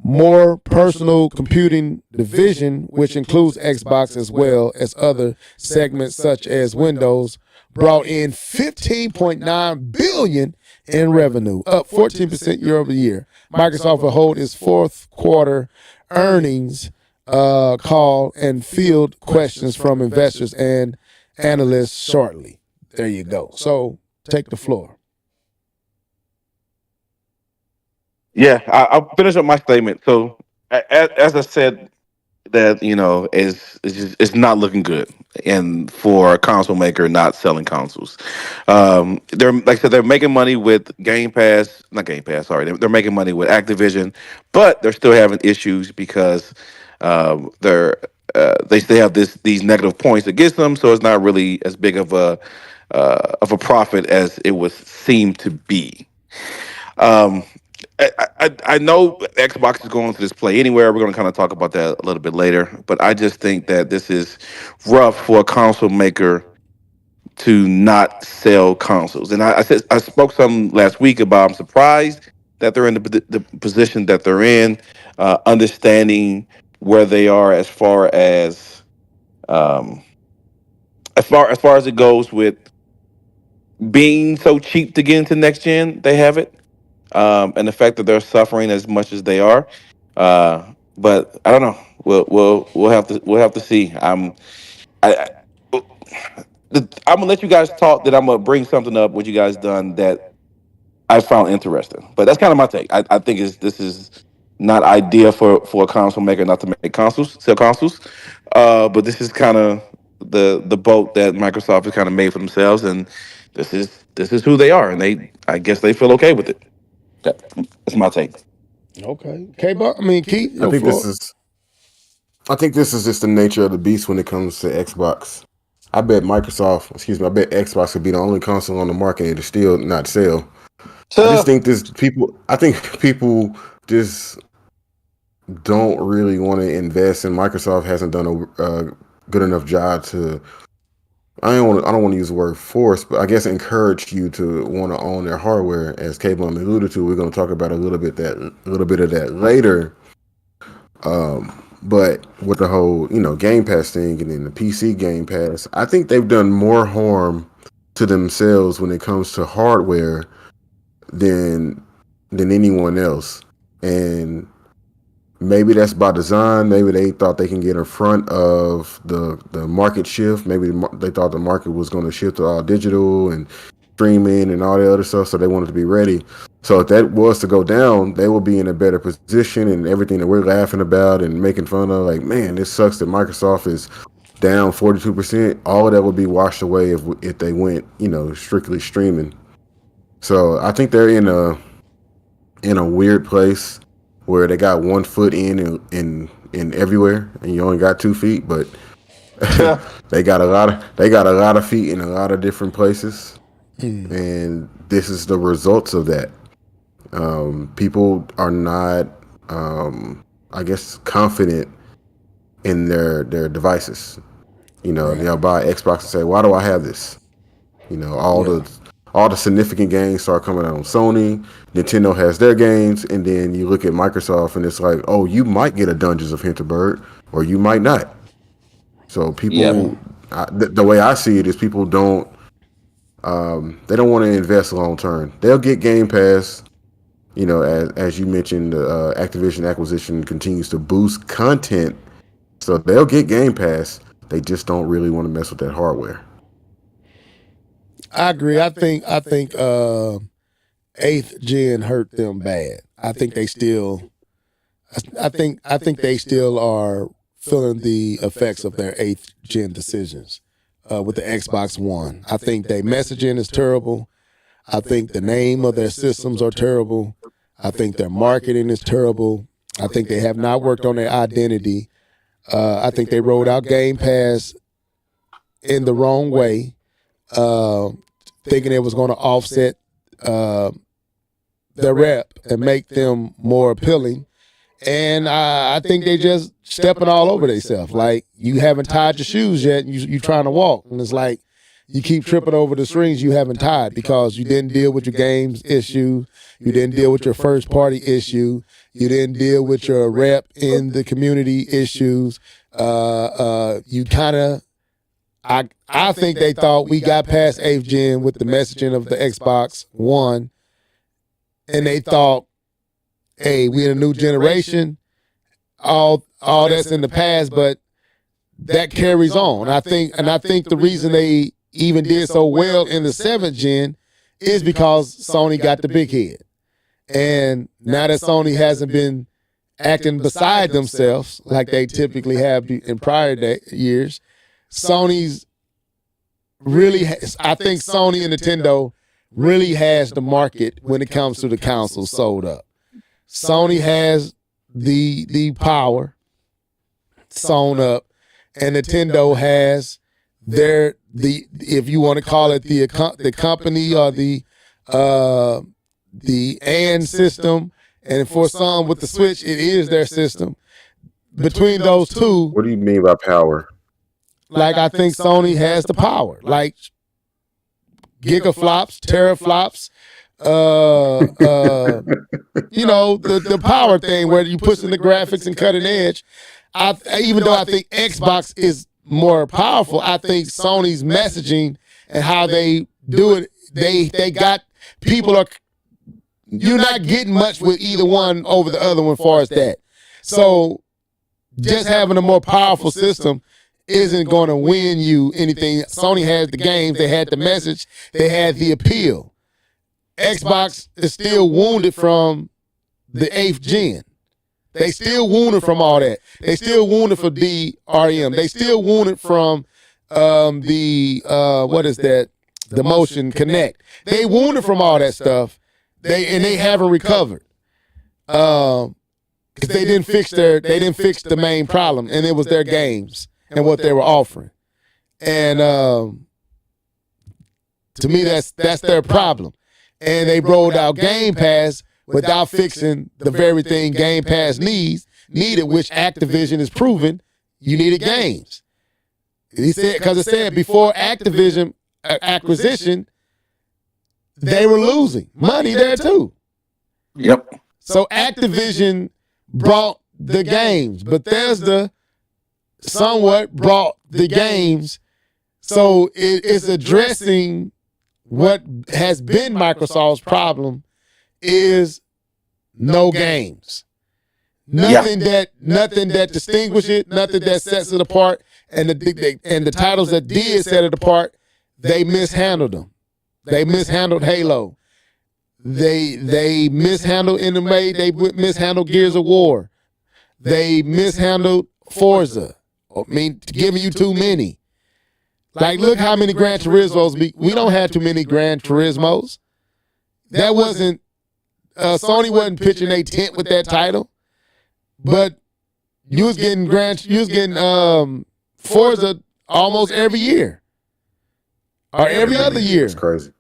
more personal computing division, which includes Xbox as well as other segments such as Windows, brought in $15.9 billion in revenue, up 14% year over year. Microsoft will hold its fourth quarter earnings call and field questions from investors and analysts shortly. There you go. So take the floor. Yeah, I'll finish up my statement. So as I said, that is not looking good, and for a console maker not selling consoles, they're like I said, they're making money with Game Pass, not Game Pass, sorry, they're making money with Activision, but they're still having issues because they still have these negative points against them, so it's not really as big of a profit as it would seem to be. Um, I know Xbox is going to this Play Anywhere. We're going to kind of talk about that a little bit later, but I just think that this is rough for a console maker to not sell consoles. And I spoke some last week about I'm surprised that they're in the position that they're in, understanding where they are um, as far as it goes with being so cheap to get into next gen. They have it, and the fact that they're suffering as much as they are. But I don't know. We'll have to see. I, I I'm gonna let you guys talk. Then I'm gonna bring something up what you guys done that I found interesting. But that's kind of my take. I think this is not ideal for a console maker not to make consoles, sell consoles. But this is kind of the boat that Microsoft has kind of made for themselves, and this is who they are, and they I guess they feel okay with it. That's my take. Okay. K-Buck, I mean, Keith, I your think floor. I think this is just the nature of the beast when it comes to Xbox. I bet I bet Xbox could be the only console on the market to still not sell. So I think people just don't really want to invest, and Microsoft hasn't done a good enough job to. I don't want to use the word force, but I guess encourage you to want to own their hardware. As Cable alluded to, we're going to talk about a little bit of that later. But with the whole, Game Pass thing and then the PC Game Pass, I think they've done more harm to themselves when it comes to hardware than anyone else. And maybe that's by design. Maybe they thought they can get in front of the market shift. Maybe they thought the market was going to shift to all digital and streaming and all the other stuff, so they wanted to be ready. So if that was to go down, they will be in a better position, and everything that we're laughing about and making fun of, like, man, this sucks that Microsoft is down 42%. All of that would be washed away if they went, strictly streaming. So I think they're in a weird place where they got one foot in everywhere, and you only got 2 feet, but they got a lot of feet in a lot of different places, and this is the results of that. People are not, I guess, confident in their devices. They'll buy Xbox and say, "Why do I have this?" All the significant games start coming out on Sony. Nintendo has their games, and then you look at Microsoft, and it's like, "Oh, you might get a Dungeons of Hinterberg, or you might not." So yeah, people, the way I see it is, people don't, they don't want to invest long term. They'll get Game Pass. As you mentioned, the Activision acquisition continues to boost content, so they'll get Game Pass. They just don't really want to mess with that hardware. I agree. I think eighth gen hurt them bad. I think they still are feeling the effects of their eighth gen decisions with the Xbox One. I think their messaging is terrible. I think the name of their systems are terrible. I think their marketing is terrible. I think they have not worked on their identity. I think they rolled out Game Pass in the wrong way, thinking it was going to offset their rep and make them more appealing. And I think they just stepping all over themselves. Like, you haven't tied your shoes yet, and you trying to walk. And it's like you keep tripping over the strings you haven't tied because you didn't deal with your games issue. You didn't deal with your first party issue. You didn't deal with your rep in the community issues. You kind of, I think they thought we got past 8th gen with the messaging of the Xbox One, and they thought, hey, we in a new generation. All that's in the past, but that carries on. I think the reason they even did so well in the 7th gen is because Sony got the big head. And now that Sony hasn't been acting beside themselves like they typically have in prior years. Sony's really, I think Sony and Nintendo really has the market when it comes to the consoles sold up. Sony has the power sewn up, and Nintendo has if you want to call it the company or the and system, and for some with the Switch, it is their system. Between those two, What do you mean by power? like I think Sony has the power, like gigaflops, teraflops, the power thing where you push in the graphics and cutting edge. Even though I think Xbox is more powerful, I think Sony's messaging and how they do it, they got people are. You're not getting much with either one over the other one as far as that. So just having a more powerful system isn't going to win you anything. Sony has the games, they had the message, they had the appeal. Xbox is still wounded from the 8th gen. They still wounded from all that. They still wounded for DRM. They still wounded from the Motion Connect. They wounded from all that stuff. They haven't recovered. Because they didn't fix the main problem, and it was their games and what they were offering. And to me, that's their problem. And they rolled out Game Pass without fixing the very thing Game Pass needed, which Activision has proven you needed games. He said, because it said before Activision acquisition, they were losing money there too. Yep. So Activision brought the games. Bethesda somewhat brought the games. So it's addressing what has been Microsoft's problem is no games. Nothing that distinguishes it, nothing that sets it apart, and the titles that did set it apart, they mishandled them. They mishandled Halo. They mishandled Anime. They mishandled Gears of War. They mishandled Forza. I mean, giving you too many. Like, look how many Gran Turismos. We don't have too many Gran Turismos. That wasn't, Sony wasn't pitching a tent with that title. But you was getting Forza almost every year. Or every other year. It's crazy.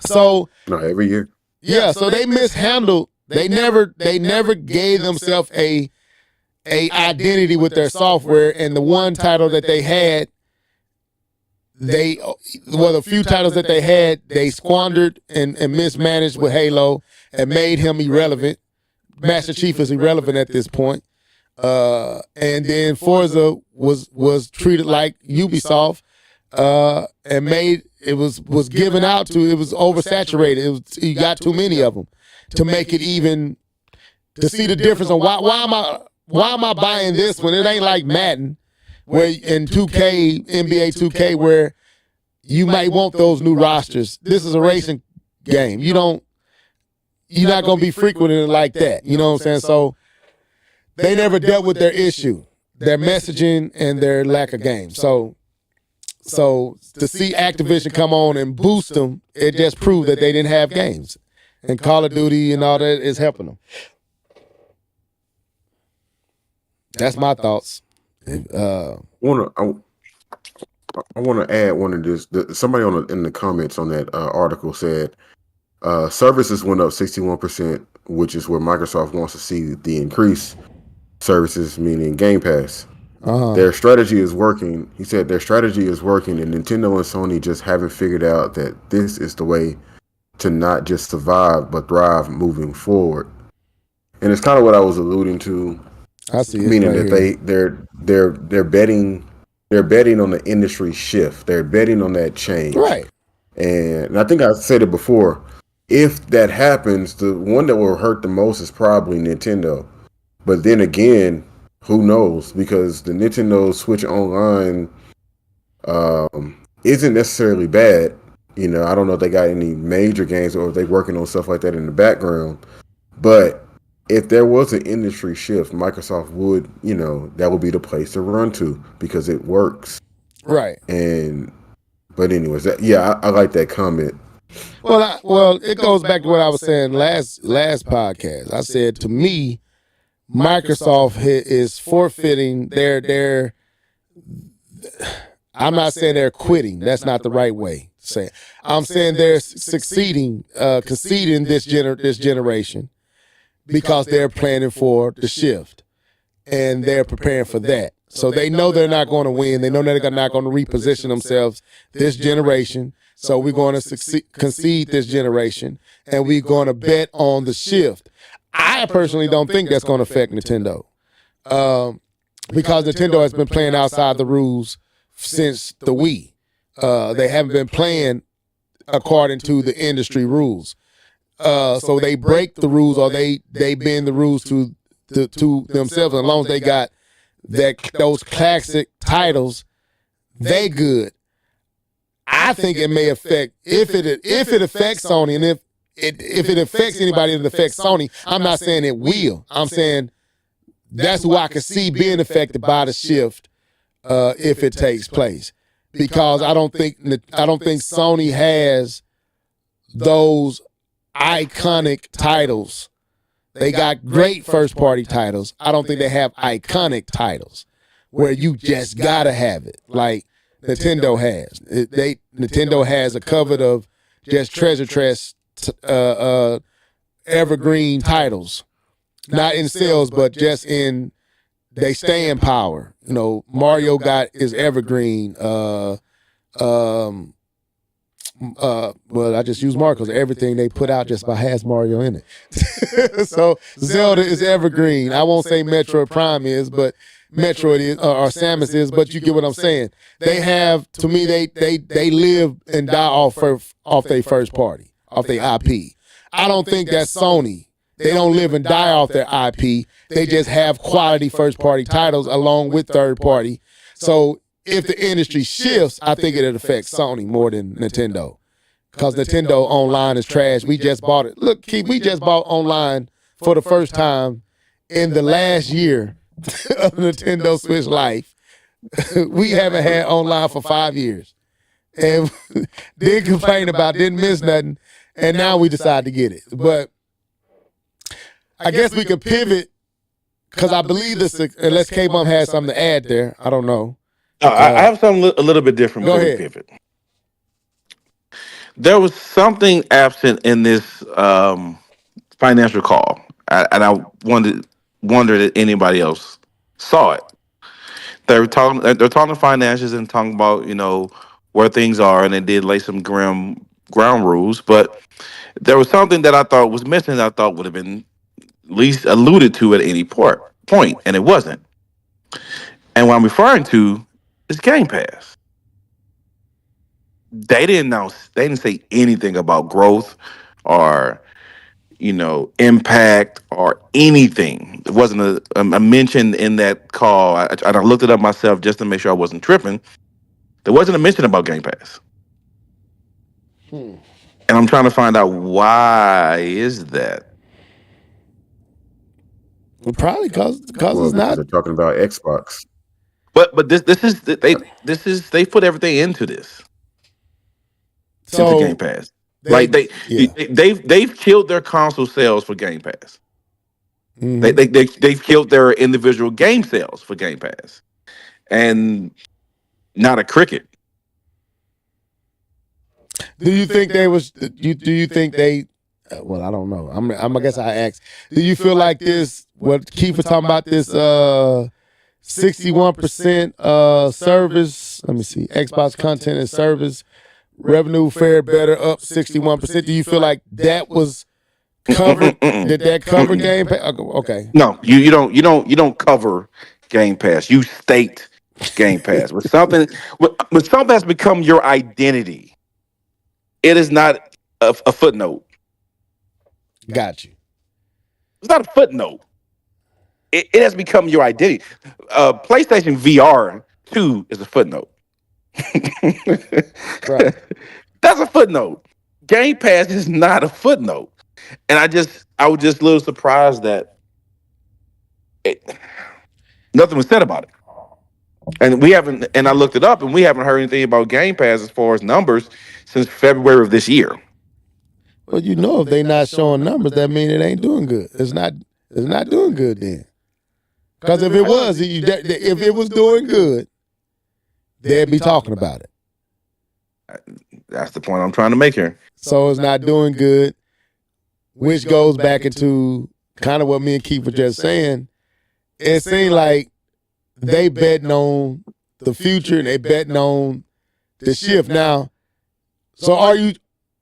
So no, every year. Yeah, so they mishandled. They never gave themselves a identity with their software, and the one title that they had, the few titles that they had, they squandered and mismanaged with Halo and made him irrelevant. Master Chief is irrelevant at this point. And then Forza was treated like Ubisoft, and made it was given out to, it was oversaturated. You got too many of them to make it even to see the difference on why am I buying this when it ain't like Madden, where in 2K, NBA 2K, where you might want those new rosters. This is a racing game. You're not gonna be frequenting it like that. You know what I'm saying? So they never dealt with their issue, their messaging and their lack of games. So to see Activision come on and boost them, it just proved that they didn't have games. And Call of Duty and all that is helping them. That's my thoughts. I want to add one of this. Somebody in the comments on that article said services went up 61%, which is where Microsoft wants to see the increase. Services meaning Game Pass. Their strategy is working. He said their strategy is working, and Nintendo and Sony just haven't figured out that this is the way to not just survive but thrive moving forward. And it's kind of what I was alluding to. I see. Meaning that they're betting on the industry shift. They're betting on that change. Right. And I think I said it before. If that happens, the one that will hurt the most is probably Nintendo. But then again, who knows? Because the Nintendo Switch Online isn't necessarily bad. You know, I don't know if they got any major games or if they're working on stuff like that in the background. But if there was an industry shift, Microsoft would, that would be the place to run to because it works. Right. And but anyways, I like that comment. Well, it goes back to what I was saying last podcast. I said to me, Microsoft is forfeiting their. I'm not saying they're quitting. That's not the right way to say it. I'm saying they're succeeding, conceding this generation because they're planning for the shift and they're preparing for that. So they know they're not going to win. They know they're not going to reposition themselves this generation. So we're going to concede this generation and we're going to bet on the shift. I personally don't think that's going to affect Nintendo because Nintendo has been playing outside the rules since the Wii. They haven't been playing according to the industry rules. So they break the rules or they bend the rules to themselves. As long as they got those classic titles, they good. I think it may affect if it affects Sony and if it affects anybody that affects Sony. I'm not saying it will. I'm saying that's who I can see being affected by the shift if it takes place, because I don't think Sony has those iconic titles. They got great first party titles. I don't think they have iconic titles where you just gotta have it like Nintendo has. Nintendo has a covet of just treasure chest evergreen titles, not in sales, but just in they stay in power. Mario got his evergreen. Well, I just use Mario because everything they put out just about has Mario in it. So Zelda is evergreen. I won't say Metroid Prime is, but Metroid is or Samus is. But you get what I'm saying. They have, to me, they live and die off their first party, off their IP. I don't think that's Sony. They don't live and die off their IP. They just have quality first party titles along with third party. So if the industry shifts, I think it affects Sony more than Nintendo. Because Nintendo online is trash. We just bought it. Look, Keith, we just bought online for the first time in the last year of Nintendo Switch life. We haven't had online for 5 years. And didn't complain about, didn't miss nothing. And now we decide to get it. But I guess we could pivot because I believe this, unless K-Bump has something to add there. I don't know. I have something a little bit different before we pivot. There was something absent in this financial call, and I wondered if anybody else saw it. They're talking finances and talking about where things are, and they did lay some ground rules. But there was something that I thought was missing. That I thought would have been at least alluded to at any point, and it wasn't. And what I'm referring to is Game Pass. They didn't say anything about growth or impact or anything. It wasn't a mention in that call. I looked it up myself just to make sure I wasn't tripping. There wasn't a mention about Game Pass. And I'm trying to find out why is that. Well, probably because it's not. They're talking about Xbox. But this is they put everything into this. So into Game Pass. They've killed their console sales for Game Pass. Mm-hmm. They've killed their individual game sales for Game Pass, and not a cricket. Do you think they was? Do you think they? Well, I don't know. I guess I asked. Do you feel like this? What Keith was talking about this? 61% service. Let me see. Xbox content and service revenue fared better, up 61%. Do you feel like that was covered? Did that cover Game Pass? Okay. No, you don't cover Game Pass. You state Game Pass. When something has become your identity, it is not a footnote. Got you. It's not a footnote. It has become your identity. PlayStation VR 2 is a footnote. Right. That's a footnote. Game Pass is not a footnote. And I was just a little surprised that nothing was said about it. And we haven't. And I looked it up, and we haven't heard anything about Game Pass as far as numbers since February of this year. Well, if they not showing numbers, that mean it ain't doing good. It's not doing good then. Because if it was, if it was doing good, they'd be talking about it. That's the point I'm trying to make here. So it's not doing good, which goes back into kind of what me and Keith were just saying. It seemed like they betting on the future and they betting on the shift now. So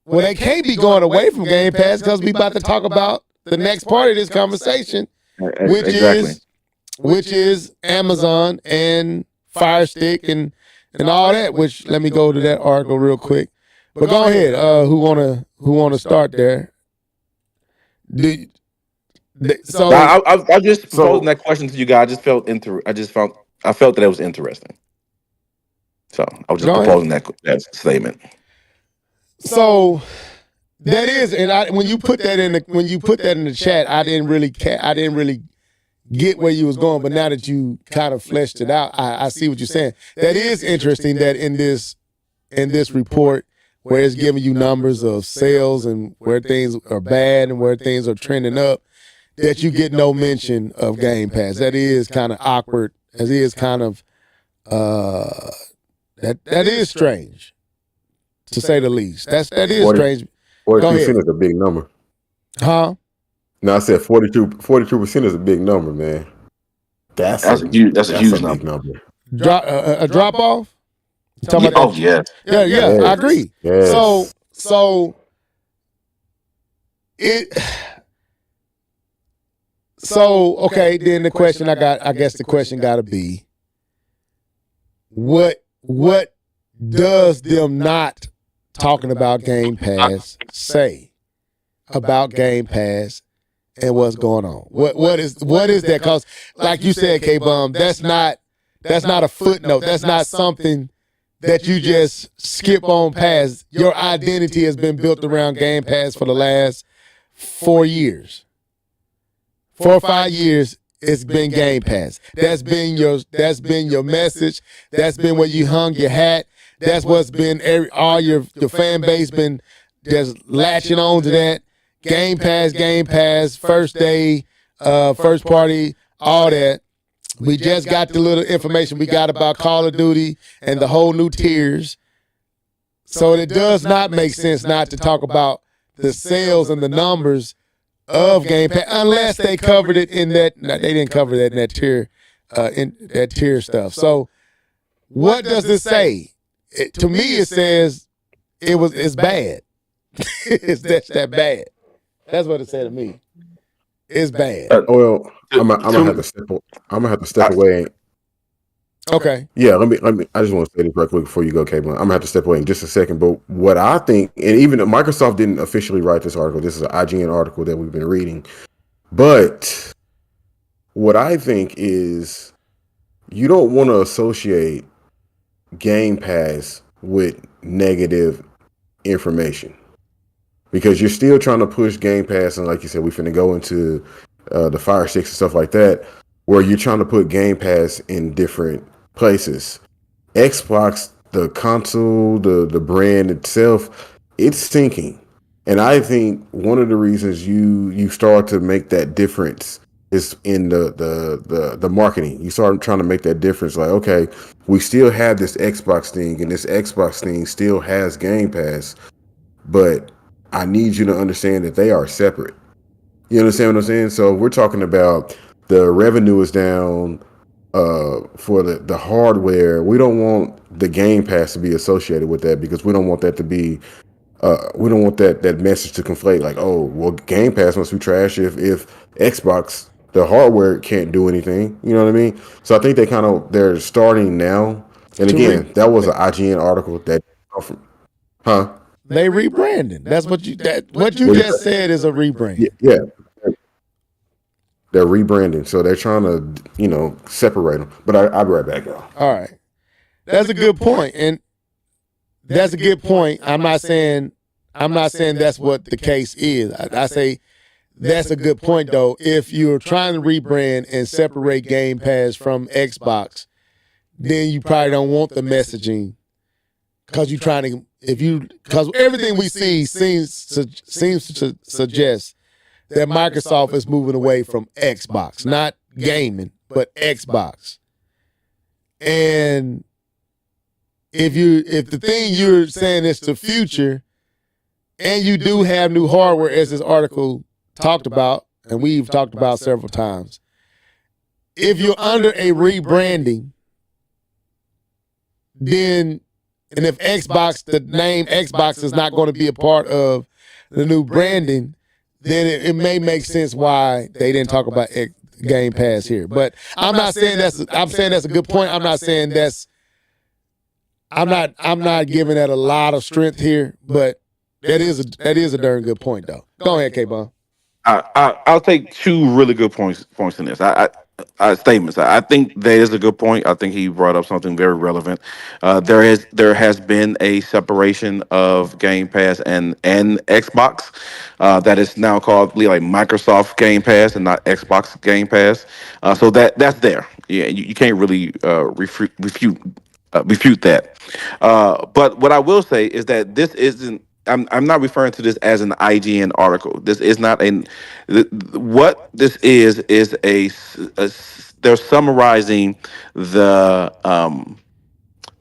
well, they can't be going away from Game Pass because we about to talk about the next part of this conversation, which is Amazon and Fire Stick and all that. Which let me go to that article real quick. But go ahead. Who wanna start there? So I just posing that question to you guys. I felt that it was interesting. So I was just proposing that statement. So that is, and when you put that in the chat, I didn't really get where you was going. But now that you kind of fleshed it out, I see what you're saying. That is interesting. That in this report, where it's giving you numbers of sales and where things are bad and where things are trending up, that you get no mention of Game Pass. That is kind of awkward. That is kind of that is strange, to say the least. That is strange. 42% is a big number. Huh? No, I said 42% is a big number, man. That's a huge number. A drop off? Yeah. Yeah, I agree. Yes. So okay, then the question I guess the question gotta be, what does them not talking about Game Pass say about Game Pass and what's going on? What is that? Because like you said, K-Bum, that's not a footnote. That's not something that you just skip on past. Your identity has been built around Game Pass for the last 4 years. 4 or 5 years, it's been Game Pass. That's been your message. That's been where you hung your hat. That's what's been all your fan base been just latching on to that. Game Pass, first day, first party, all that. We just got the little information we got about Call of Duty and the whole new tiers. So it does not make sense not to talk about the sales and the numbers of Game Pass unless they covered it in that. No, they didn't cover that in that tier stuff. So what does this say? To me, it says it's bad. It's that bad. That's what it said to me. It's bad. Well, I'm gonna have to step away. Okay. Yeah, let me. I just want to say this real quick before you go, Caitlin. I'm gonna have to step away in just a second. But what I think, and even Microsoft didn't officially write this article. This is an IGN article that we've been reading. But what I think is, you don't want to associate Game Pass with negative information, because you're still trying to push Game Pass, and like you said, we finna go into the Fire Sticks and stuff like that, where you're trying to put Game Pass in different places. Xbox, the console, the brand itself, it's sinking. And I think one of the reasons you start to make that difference is in the marketing. You start trying to make that difference. Like, okay, we still have this Xbox thing, and this Xbox thing still has Game Pass, but I need you to understand that they are separate. You understand what I'm saying? So we're talking about the revenue is down for the hardware. We don't want the Game Pass to be associated with that, because we don't want that to be we don't want that message to conflate, like, oh, well, Game Pass must be trash if Xbox, the hardware, can't do anything. You know what I mean? So I think they're starting now. And again, that was an IGN article that, They rebranding. That's what you just said is a rebrand. Yeah. They're rebranding, so they're trying to, separate them. But I'll be right back, y'all. All right, that's a good point, and that's a good point. I'm not saying that's what the case is. I say that's a good point, though. If you're trying to rebrand and separate Game Pass from Xbox, then you probably don't want the messaging because you're trying to. Because everything we see seems to suggest that Microsoft is moving away from Xbox, not gaming, but Xbox. And if the thing you're saying is the future, and you do have new hardware, as this article talked about, and we've talked about several times, if you're under a rebranding, then, and if Xbox, the name Xbox is not going to be a part of the new branding, then it may make sense why they didn't talk about Game Pass here. But I'm not saying I'm saying that's a good point. I'm not saying I'm not giving that a lot of strength here, but that is a darn good point, though. Go ahead, K-Bon. I'll take two really good points in this. Statements. I think that is a good point. I think he brought up something very relevant. There has been a separation of Game Pass and Xbox. That is now called like Microsoft Game Pass and not Xbox Game Pass. So that's there. Yeah, you can't really refute that. But what I will say is that this isn't. I'm not referring to this as an IGN article. This is not what this is they're summarizing the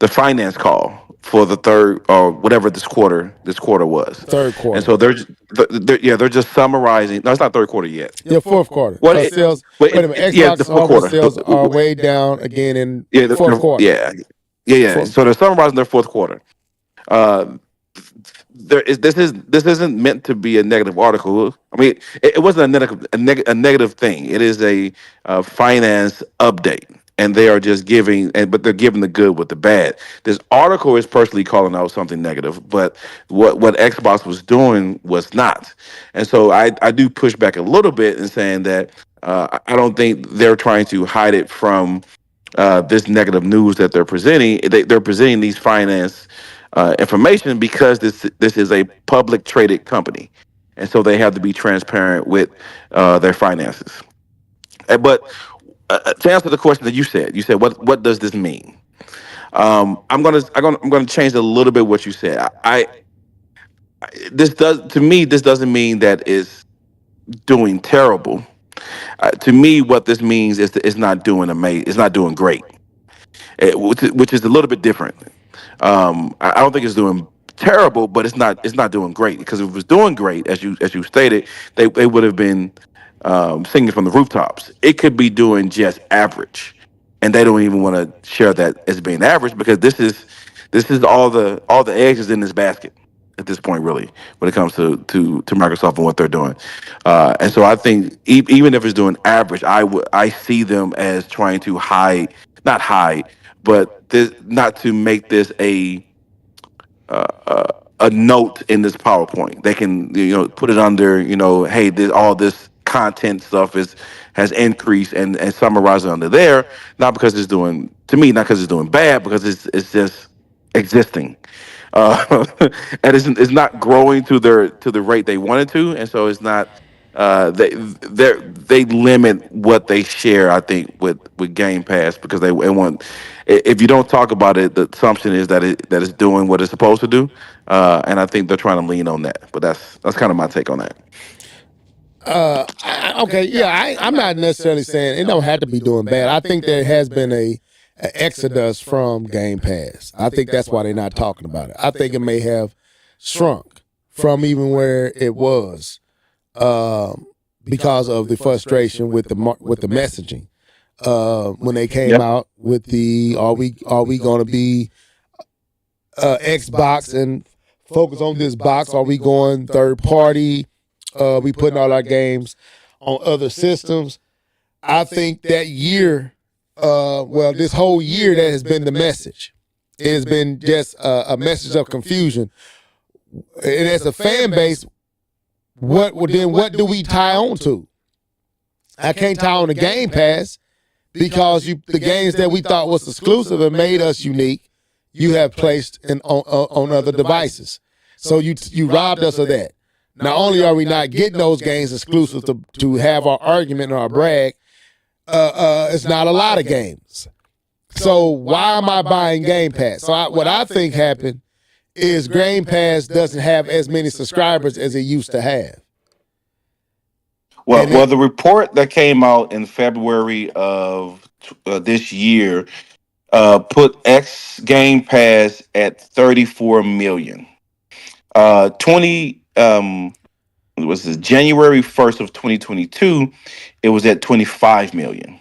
finance call for the third or whatever this quarter was. Third quarter. And so they're just summarizing. No, it's not third quarter yet. Yeah, fourth quarter. What sales? Wait a minute. Xbox hardware sales are way down again in fourth quarter. Yeah. So they're summarizing their fourth quarter. This isn't meant to be a negative article. I mean, it wasn't a negative thing. It is a finance update, and they are just but they're giving the good with the bad. This article is personally calling out something negative, but what Xbox was doing was not. And so I do push back a little bit in saying that I don't think they're trying to hide it from this negative news that they're presenting. They're presenting these finance information because this is a public traded company, and so they have to be transparent with their finances. But to answer the question that you said what does this mean? I'm gonna change a little bit what you said. This doesn't mean that it's doing terrible. To me, what this means is that it's not doing amazing. It's not doing great, which is a little bit different. I don't think it's doing terrible, but it's not doing great, because if it was doing great, as you stated, they would have been singing from the rooftops. It could be doing just average, and they don't even want to share that as being average, because this is all the eggs is in this basket at this point, really, when it comes to Microsoft and what they're doing. And so I think even if it's doing average, I see them as trying to not hide, but not to make this a note in this PowerPoint. They can put it under hey, all this content stuff has increased and summarize it under there. Not because it's doing bad, because it's just existing. And it's not growing to the rate they wanted to, and so it's not. They limit what they share, I think, with Game Pass, because they want. If you don't talk about it, the assumption is that it's doing what it's supposed to do, and I think they're trying to lean on that. But that's kind of my take on that. Okay, yeah, I'm not necessarily saying it don't have to be doing bad. I think there has been a exodus from Game Pass. I think that's why they're not talking about it. I think it may have shrunk from even where it was, because of the frustration with the messaging. When they came out with the are we going to be Xbox and focus on this box? Are we going third party? We putting all our games on other systems. I think that year, this whole year, that has been the message. It has been just a message of confusion. And as a fan base, what do we tie on to? I can't tie on the Game Pass, because the games that we thought was exclusive and made us unique, you have placed on other devices. So you robbed us of that. not only are we not getting those games exclusive to have our argument and our brag, it's not a lot of games. So why am I buying Game Pass? So what I think happened is Game Pass doesn't have as many subscribers as it used to have. Well, the report that came out in February of this year put X Game Pass at 34 million. 20 was this January 1st of 2022, it was at 25 million.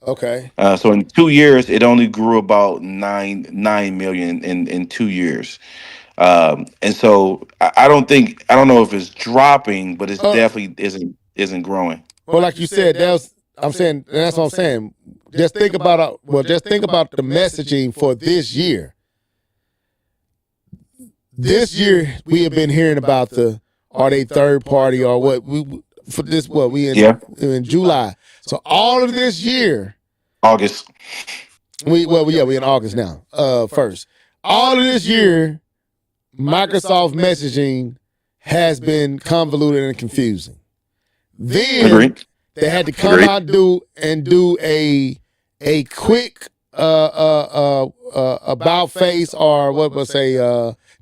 Okay. So in 2 years, it only grew about 9 million in 2 years. And so I don't know if it's dropping, but it's definitely isn't growing. Well, like you said, that's what I'm saying. Just think about the messaging for this year. This year we have been hearing about are they third party or what we in July. So all of this year, August. we in August now. First, all of this year, Microsoft messaging has been convoluted and confusing. Then they had to come out and do a quick about face or what was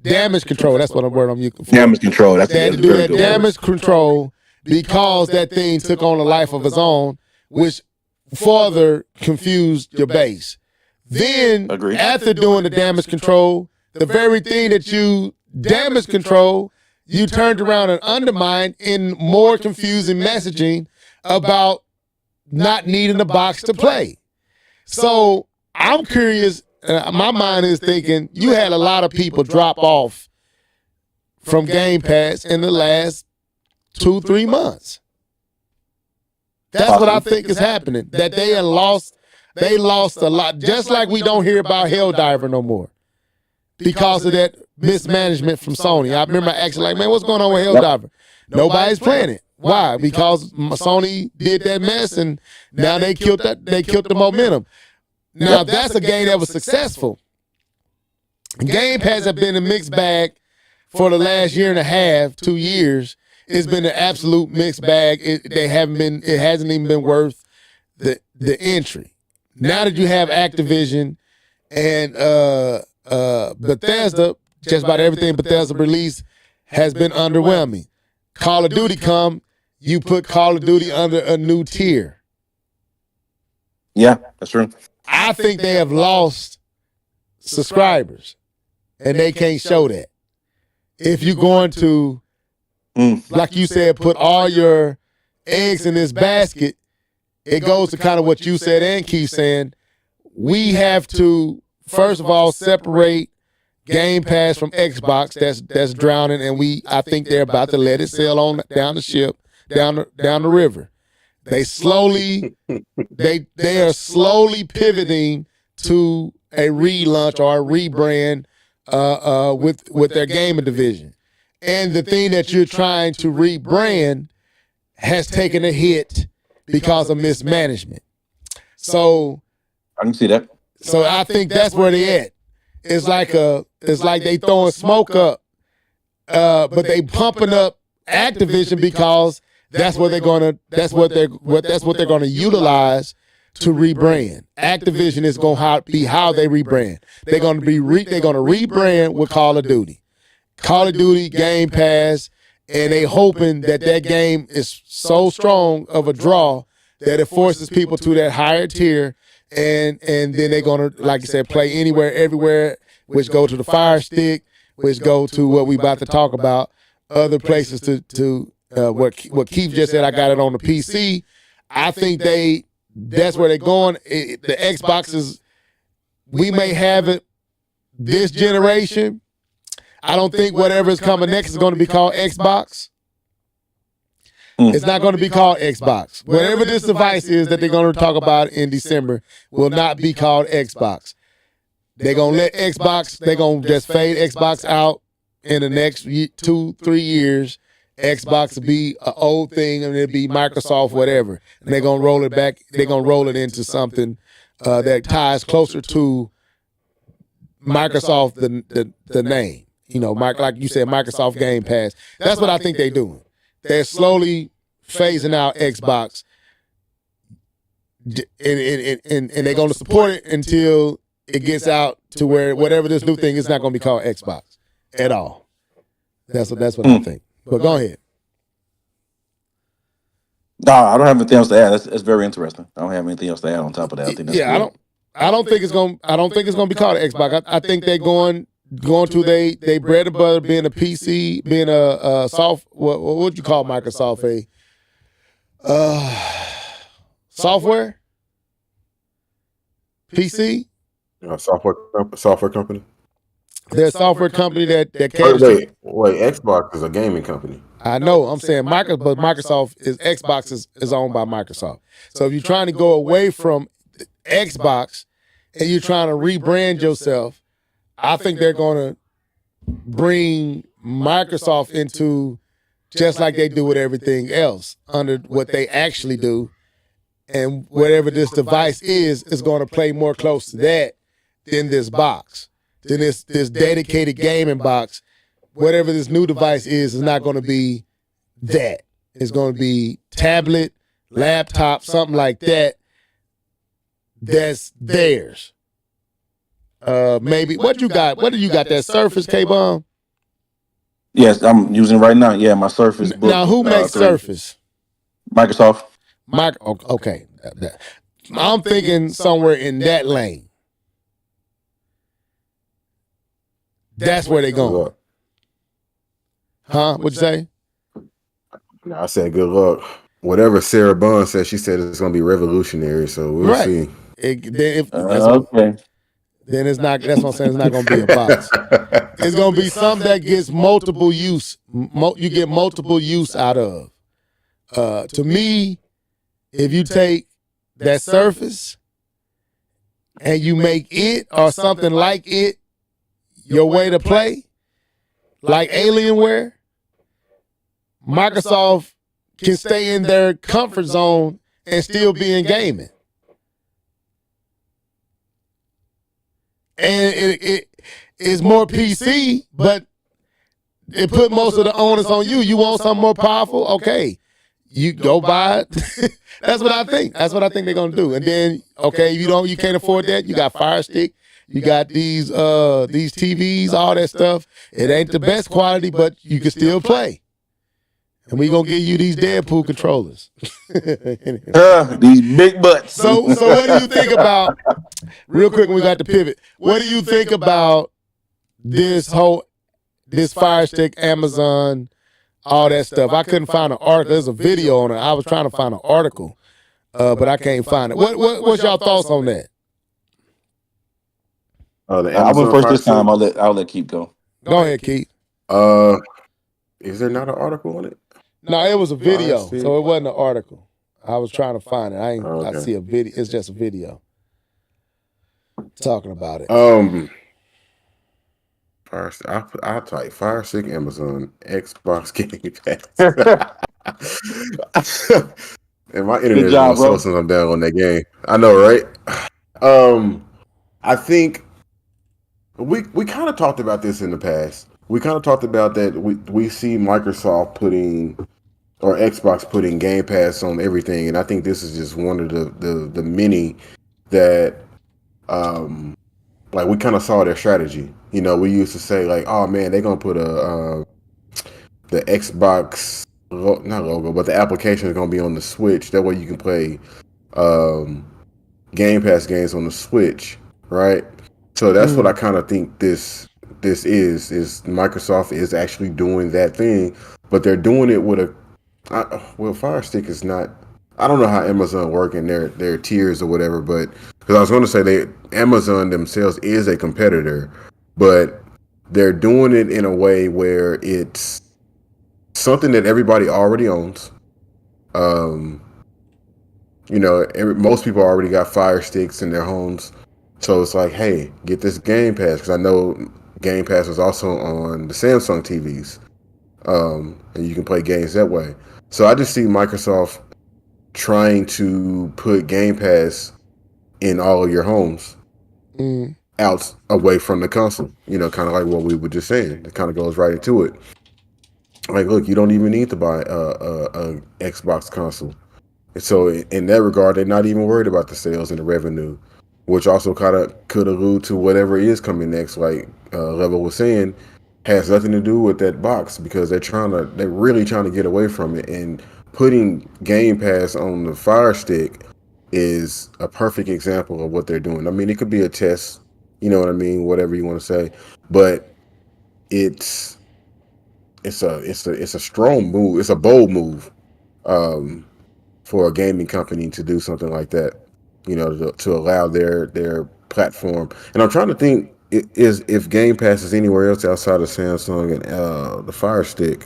damage control. That's what word I'm using for. Damage control. They had to do that damage control because that thing took on a life of its own, which further confused your base. Then after doing the damage control, the very thing that you damage control, you turned around and undermined in more confusing messaging about not needing a box to play. So I'm curious, my mind is thinking you had a lot of people drop off from Game Pass in the last 2-3 months. That's what I think is happening. That they lost a lot, just like we don't hear about Helldiver no more because of that mismanagement from Sony. I remember asking, like, man, what's going on with Helldiver? Nobody's playing it. Why? Because Sony did that mess, and now they killed the momentum. Now that's a game that was successful. Game Pass have been a mixed bag for the last year and a half, 2 years. It's been an absolute mixed bag. It hasn't even been worth the entry. Now that you have Activision and Bethesda, just about everything Bethesda released has been underwhelming. Call of Duty come, you put Call of Duty under a new tier. Yeah, that's true. I think they have lost subscribers, and they can't show that. If you're going to, like you said, put all your eggs in this basket, it goes to kind of what you said and Keith saying. We have to, first of all, separate Game Pass from Xbox. That's drowning, and I think they're about to let it sail on down the ship, down the river. They are slowly pivoting to a relaunch or a rebrand with their gaming division. And the thing that you're trying to rebrand has taken a hit because of mismanagement. So I can see that. So I think that's where they at. It's like they throwing smoke up, but they pumping up Activision because that's what they're gonna utilize to rebrand. Activision is gonna be how they rebrand. They're gonna rebrand with Call of Duty, Game Pass, and they hoping that game is so strong of a draw that it forces people to that higher tier, and then they're gonna, like I said, play anywhere, everywhere, which go to the Fire Stick, which go to what we about to talk about, other places to what Keith just said. I got it on the PC. I think that's where they're going. The Xbox is, we may have it this generation. I don't think whatever is coming next is going to be called Xbox. It's not going to be called Xbox. Whatever this device is that they're going to talk about in December will not be called Xbox. They're going to let Xbox, they're going to just fade Xbox out in the next 2-3 years. Xbox will be an old thing, and it'll be Microsoft, whatever. And they're going to roll it back. They're going to roll it into something that ties closer to Microsoft, the name. like you said, Microsoft Game Pass. That's what I think they're doing. They're slowly phasing out Xbox, and they're going to support it until it gets out to where whatever this new thing is not going to be called Xbox at all. That's what I think. But go ahead. No, I don't have anything else to add. That's very interesting. I don't have anything else to add on top of that. I think that's good. I don't think it's going to be called Xbox. I think they're going to they bread and butter being a PC, being a soft. What would you call Microsoft? Software PC. Software company. They're a software company that caters. Wait. Xbox is a gaming company. I know. I'm saying Microsoft is Xbox is owned by Microsoft. So if you're trying to go away from Xbox and you're trying to rebrand yourself, I think they're going to bring Microsoft into just like they do with everything else under what they actually do. And whatever this device is going to play more close to that than this box, than this dedicated gaming box. Whatever this new device is not going to be that. It's going to be tablet, laptop, something like that. That's theirs. Maybe what do you got? That Surface, K-Bomb? Yes, I'm using it right now. Yeah, my Surface Book. Now, who makes Surface? Microsoft. Okay. I'm thinking somewhere in that lane. That's where they're going. Huh? What'd you say? I said good luck. Whatever Sarah Bond said, she said it's going to be revolutionary. So we'll see. Okay. Then it's not. That's what I'm saying. It's not going to be a box. It's going to be something that gets multiple use. You get multiple use out of. To me, if you take that Surface and you make it or something like it your way to play, like Alienware, Microsoft can stay in their comfort zone and still be in gaming. And it is more PC, but it put most of the onus on you. You want something more powerful? Okay. You go buy it. That's what I think. That's what I think they're gonna do. And then, okay, you can't afford that. You got Fire Stick. You got these TVs, all that stuff. It ain't the best quality, but you can still play. And we gonna give you these Deadpool controllers. These big butts. So what do you think about? Real quick, we got to pivot. What do you think about this Fire Stick, Amazon? All that stuff. I couldn't find an article. There's a video on it. I was trying to find an article, but I can't find it. What's y'all thoughts on that? I went first this time. I'll let Keith go. Go ahead, Keith. Is there not an article on it? No, it was a video, so it wasn't an article. I was trying to find it. I see a video. It's just a video talking about it. I'll type Fire Stick, Amazon, Xbox Game Pass. And my internet is going slow since I'm down on that game. I know, right? I think we kind of talked about this in the past. We kind of talked about that we see Microsoft or Xbox putting Game Pass on everything, and I think this is just one of the many that like we kind of saw their strategy. You know, we used to say like, oh man, they're gonna put the Xbox not logo, but the application is gonna be on the Switch. That way you can play Game Pass games on the Switch, right? So that's what I kind of think this is Microsoft is actually doing that thing, but they're doing it with Fire Stick is not. I don't know how Amazon work in their tiers or whatever, but because I was going to say Amazon themselves is a competitor, but they're doing it in a way where it's something that everybody already owns. Most people already got Fire Sticks in their homes, so it's like, hey, get this Game Pass, because I know Game Pass is also on the Samsung TVs, and you can play games that way. So I just see Microsoft trying to put Game Pass in all of your homes. out away from the console. Kind of like what we were just saying. It kind of goes right into it. Like, look, you don't even need to buy a Xbox console. And so in that regard, they're not even worried about the sales and the revenue, which also kind of could allude to whatever is coming next. Like Level was saying, has nothing to do with that box because they're really trying to get away from it. And putting Game Pass on the Fire Stick is a perfect example of what they're doing. I mean, it could be a test, you know what I mean, whatever you want to say, but it's a strong move. It's a bold move for a gaming company to do something like that. To allow their platform. And I'm trying to think if Game Pass is anywhere else outside of Samsung and the Fire Stick.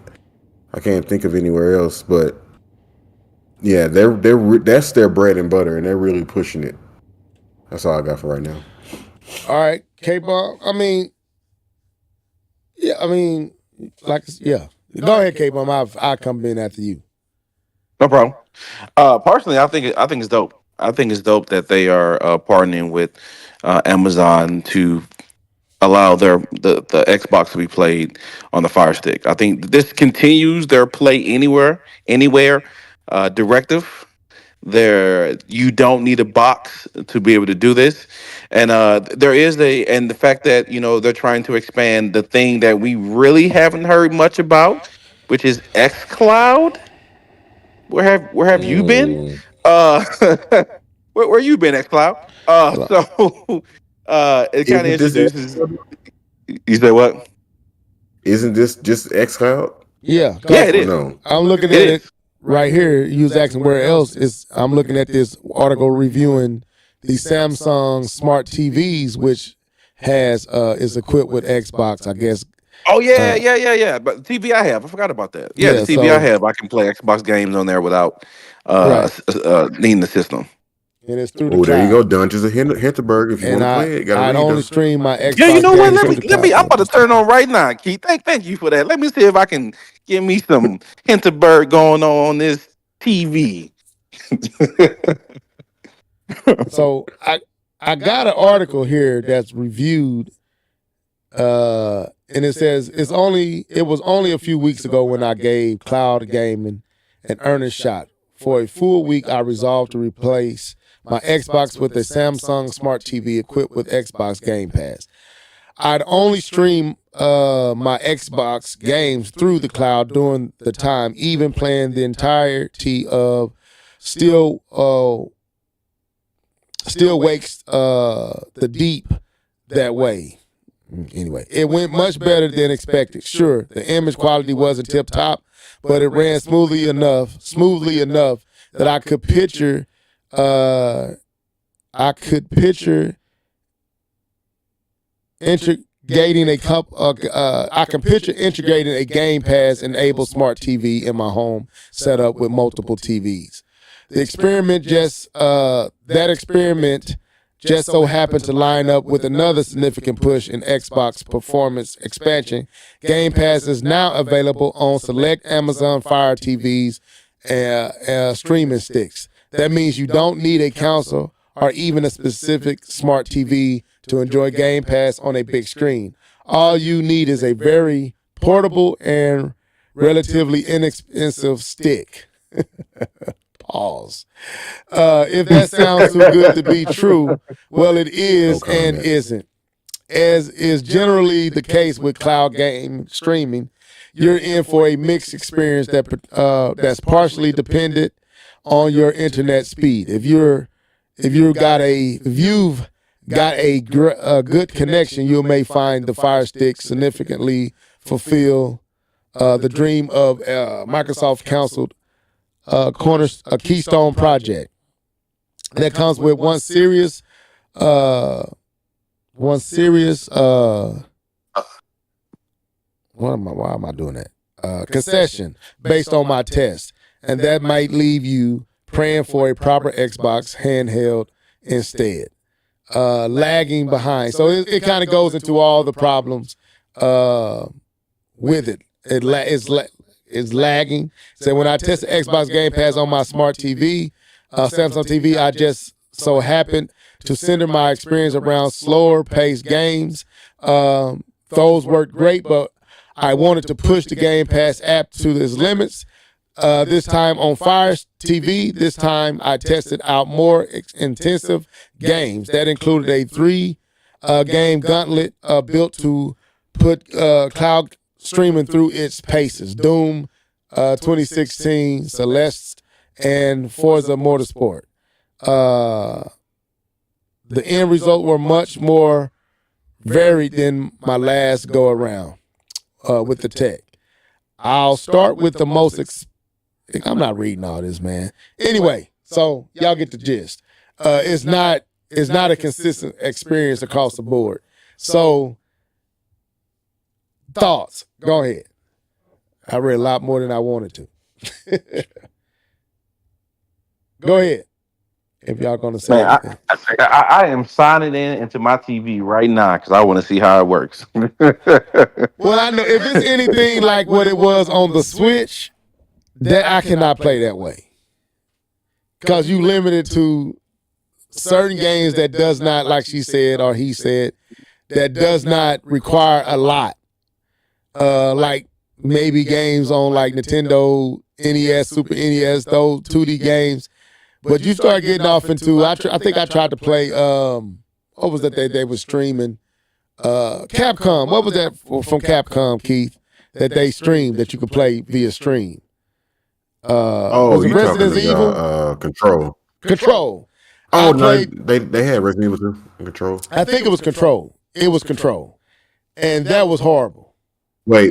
I can't think of anywhere else, but yeah, that's their bread and butter, and they're really pushing it. That's all I got for right now. All right, K-Bomb. I mean, yeah. Go ahead, K-Bomb. I'll come in after you. No problem. Personally, I think it's dope. I think it's dope that they are partnering with Amazon to allow the Xbox to be played on the Fire Stick. I think this continues their play anywhere directive. You don't need a box to be able to do this, and the fact that they're trying to expand the thing that we really haven't heard much about, which is XCloud. Where have you been? Uh, where you been, XCloud? So it kind of Isn't this introduces. You say what? Isn't this just xCloud? Yeah, Yeah, it is. No. I'm looking It at is. it right here. You was asking where else is. I'm looking at this article reviewing the Samsung smart TVs, which is equipped with Xbox. I guess. Oh yeah. But the TV I have, I forgot about that. Yeah, Yeah, the TV I so have, I can play Xbox games on there without Right. needing the system. and it's through the Oh, there you cloud. go. Dungeons of Hinterberg. If you And want to play it, gotta I'd read only them. stream my Xbox Yeah, you know what? games Let through me the let me. I'm platform. about to turn on right now, Keith. Thank you for that. Let me see if I can get me some Hinterberg going on this TV. So I got an article here that's reviewed, and it says it was only a few weeks ago when I gave cloud gaming an earnest shot. For a full week, I resolved to replace my Xbox with a Samsung Smart TV equipped with Xbox Game Pass. I'd only stream my Xbox games through the cloud during the time, even playing the entirety of Still Wakes the Deep that way. Anyway, it went much better than expected. Sure, the image quality wasn't tip top, but it ran smoothly enough that I could picture integrating I can picture integrating a Game Pass enabled smart TV in my home setup with multiple TVs. The experiment just so happened to line up with another significant push in Xbox performance expansion. Game Pass is now available on select Amazon Fire TVs and streaming sticks. That means you don't need a console or even a specific smart TV to enjoy Game Pass on a big screen. All you need is a very portable and relatively inexpensive stick. Pause. If that sounds too good to be true, well, it is and isn't. As is generally the case with cloud game streaming, you're in for a mixed experience that's partially dependent on your internet speed. If you've got a good connection, you may find the Fire Stick significantly fulfill the dream of Microsoft counseled a Keystone project that comes with one serious why am I doing that? Concession based on my test, and that might leave you praying for a proper Xbox handheld instead. Lagging behind, so it kind of goes into all the problems with it. It's lagging. So when I tested Xbox Game Pass on my smart TV, Samsung TV, I just so happened to center my experience around slower paced games. Those worked great, but I wanted to push the Game Pass app to its limits. This time on Fire TV, this time I tested out more intensive games. That included a 3-game gauntlet built to put cloud streaming through its paces. Doom 2016, Celeste, and Forza Motorsport. The end result were much more varied than my last go around with the tech. I'll start with the most. I'm not reading all this, man. Anyway, so y'all get the gist. It's not a consistent experience across the board. So, thoughts? Go ahead. I read a lot more than I wanted to. Go ahead. If y'all gonna say Man, anything. I am signing into my TV right now because I want to see how it works. Well, I know if it's anything like what it was on the Switch, that I cannot play that way. Because you limited to certain games that does not, like she said or he said, that does not require a lot. Like maybe games on like Nintendo, NES, Super NES, those 2D games. But you start getting off into, I think I tried to play, what was that they were streaming? Capcom. What was that from Capcom, Keith, that they streamed that you could play via stream? Was it you Resident talking Evil? Control. Control. Oh, I no, played, they had Resident Evil 2 Control. I think it was Control. It was Control. And that was horrible. Wait,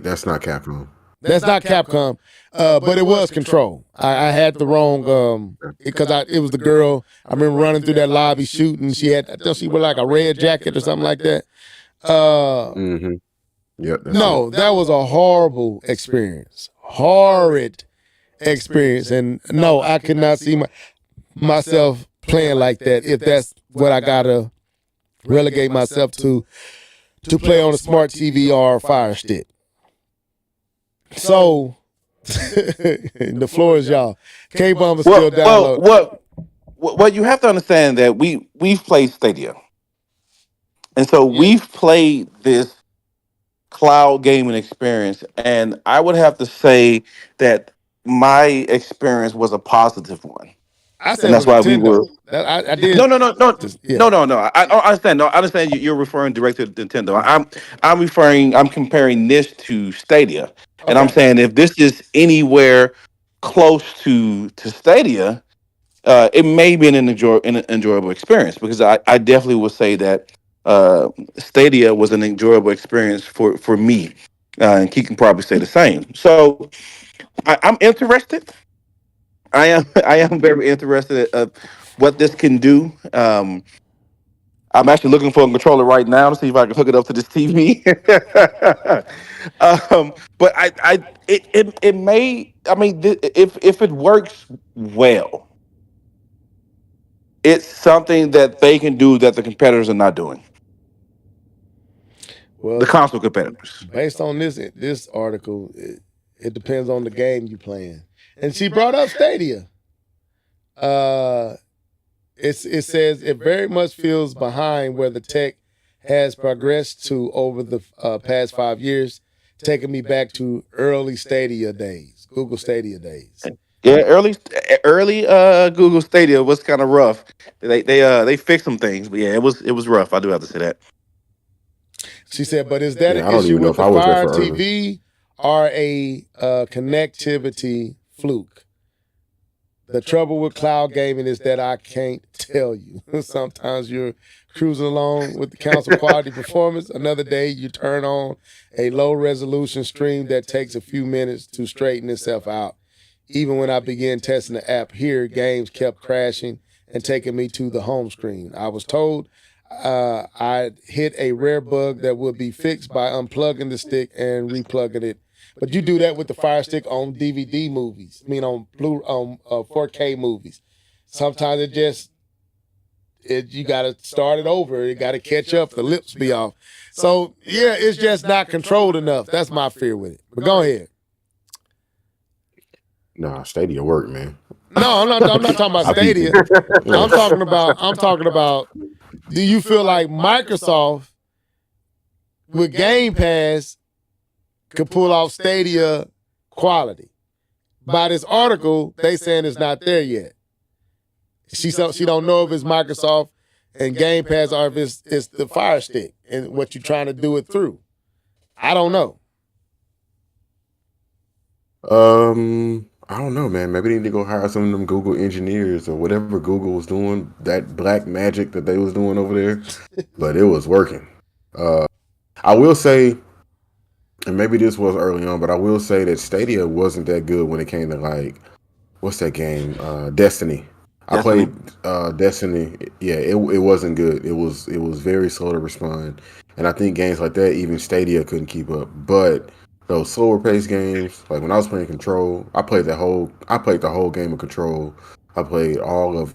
that's not Capcom. That's not Capcom, but it was Control. I had the wrong, because it was the girl. I remember running through that lobby shooting. She wore like a red jacket or something like that. Yep. No, that was a horrible experience. Horrid experience. And no, I could not see myself playing like that if that's what I got to relegate myself to play on a smart TV or a Fire Stick. So, the floor is y'all. K-Bum is still downloading. What you have to understand that we've played Stadia, and so we've played this cloud gaming experience, and I would have to say that my experience was a positive one. I said And that's why we were. I did. No. Yeah. No. I understand. No, I understand you're referring directly to Nintendo. I'm comparing this to Stadia, and I'm Okay. saying if this is anywhere close to Stadia, it may be an enjoyable experience because I definitely would say that Stadia was an enjoyable experience for me, and Keith can probably say the same. So I'm interested. I am very interested of what this can do. I'm actually looking for a controller right now to see if I can hook it up to this TV. But it may. I mean, if it works well, it's something that they can do that the competitors are not doing. Well, The console competitors. based on this article, it depends on the game you playing. And she brought up Stadia. It says it very much feels behind where the tech has progressed to over the past 5 years, taking me back to early Stadia days, Google Stadia days. Yeah, early Google Stadia was kind of rough. They fixed some things, but yeah, it was rough. I do have to say that. She said, but is that Yeah, I an don't issue even know with if the I was there Fire for early. TV or a connectivity fluke? The trouble with cloud gaming is that I can't tell you. Sometimes you're cruising along with the council quality performance. Another day you turn on a low resolution stream that takes a few minutes to straighten itself out. Even when I began testing the app here, games kept crashing and taking me to the home screen. I was told I'd hit a rare bug that would be fixed by unplugging the stick and replugging it. But you do that with the Fire Stick on DVD movies. I mean, on 4K movies. Sometimes you got to start it over. You got to catch up. The lips be off. So yeah, it's just not controlled enough. That's my fear with it. But go ahead. Nah, Stadia work, man. No, I'm not talking about I peeped Stadia. it. Yeah. I'm talking about. Do you feel like Microsoft with Game Pass could pull off Stadia quality? By this article, they saying it's not there yet. She don't know if it's Microsoft and Game Pass or if it's the Fire Stick and what you're trying to do it through. I don't know. I don't know, man. Maybe they need to go hire some of them Google engineers or whatever Google was doing, that black magic that they was doing over there. But it was working. I will say, and maybe this was early on, but I will say that Stadia wasn't that good when it came to like, what's that game? Destiny. I played Destiny. Yeah, it wasn't good. It was very slow to respond, and I think games like that, even Stadia couldn't keep up. But those slower paced games, like when I was playing Control, I played the whole game of Control. I played all of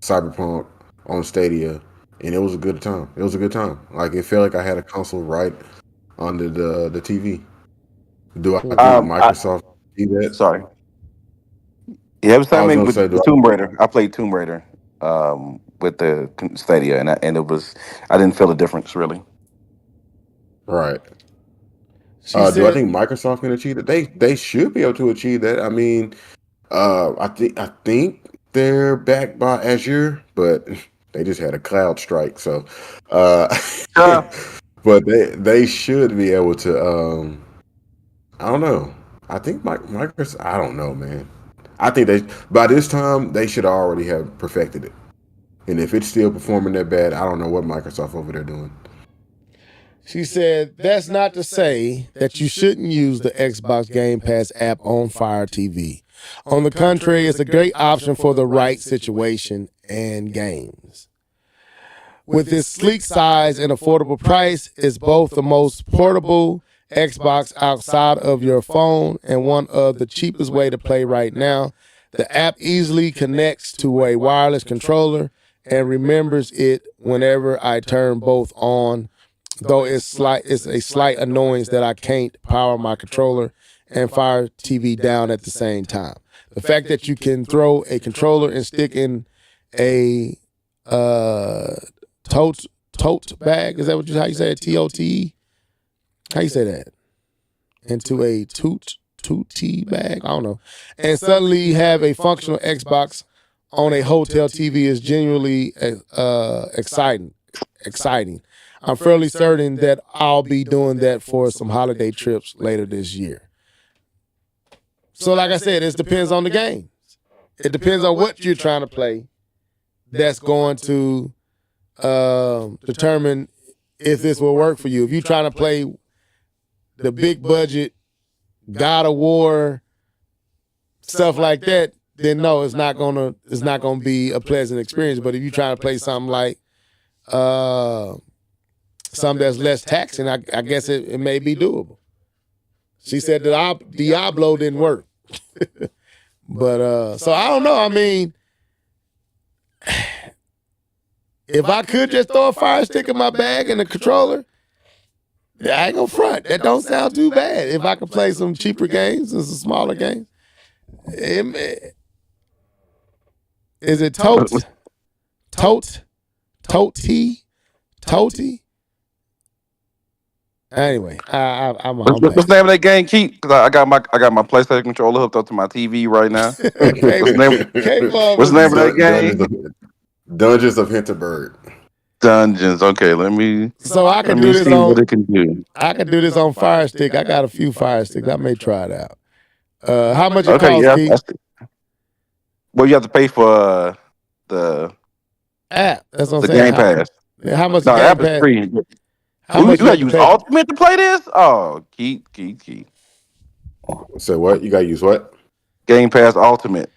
Cyberpunk on Stadia, and it was a good time. It was a good time. Like it felt like I had a console right under the TV. Do I think Microsoft do that? Sorry. Yeah, it was I was time gonna with say, do Tomb Raider. I played Tomb Raider with the Stadia, and it was I didn't feel a difference really. right. She Do I said, think Microsoft can achieve that? They should be able to achieve that. I mean, I think they're backed by Azure, but they just had a cloud strike. So, but they should be able to. I don't know. I think Microsoft. I don't know, man. I think they by this time they should already have perfected it. And if it's still performing that bad, I don't know what Microsoft over there doing. she said, that's not to say that you shouldn't use the Xbox Game Pass app on Fire TV. On the contrary, it's a great option for the right situation and games. With its sleek size and affordable price, it's both the most portable Xbox outside of your phone and one of the cheapest way to play right now. The app easily connects to a wireless controller and remembers it whenever I turn both on, though it's a slight annoyance that I can't power my controller and Fire TV down at the same time. The fact that you can throw a controller and stick in a tote bag, is that how you say it? TOTE? How you say that? Into a toot bag? I don't know. And suddenly have a functional Xbox on a hotel TV is genuinely exciting. I'm fairly certain that I'll be doing that for some holiday trips later this year. So like I said, it depends on the games. It depends on what you're trying to play. That's going to determine if this will work for you. If you're trying to play the big budget God of War stuff like that, then no, it's not gonna be a pleasant experience. But if you're trying to play something like something that's less taxing, I guess it may be doable. She said that Diablo didn't work. But so I don't know. I mean, if I could just throw a Fire Stick in my bag and a controller, I ain't gonna front. That don't sound too bad. If I could play some cheaper games and some smaller games. Is it Tote? Anyway, I'm What's the name of that game, Keith? Because I got my PlayStation controller hooked up to my TV right now. Okay, What's the name of that game? Dungeons of Hinterberg. Dungeons. Okay, let me. So I can do this on. What it can do. I can do this on Fire Stick. I got a few Fire Sticks. I may try it out. How much it costs, Keith? Well, you have to pay for the app. That's what I'm the saying. Game Pass. How much? No, app is free. How much you gotta use Ultimate to play this? Oh, Keith. So what? You gotta use what? Game Pass Ultimate.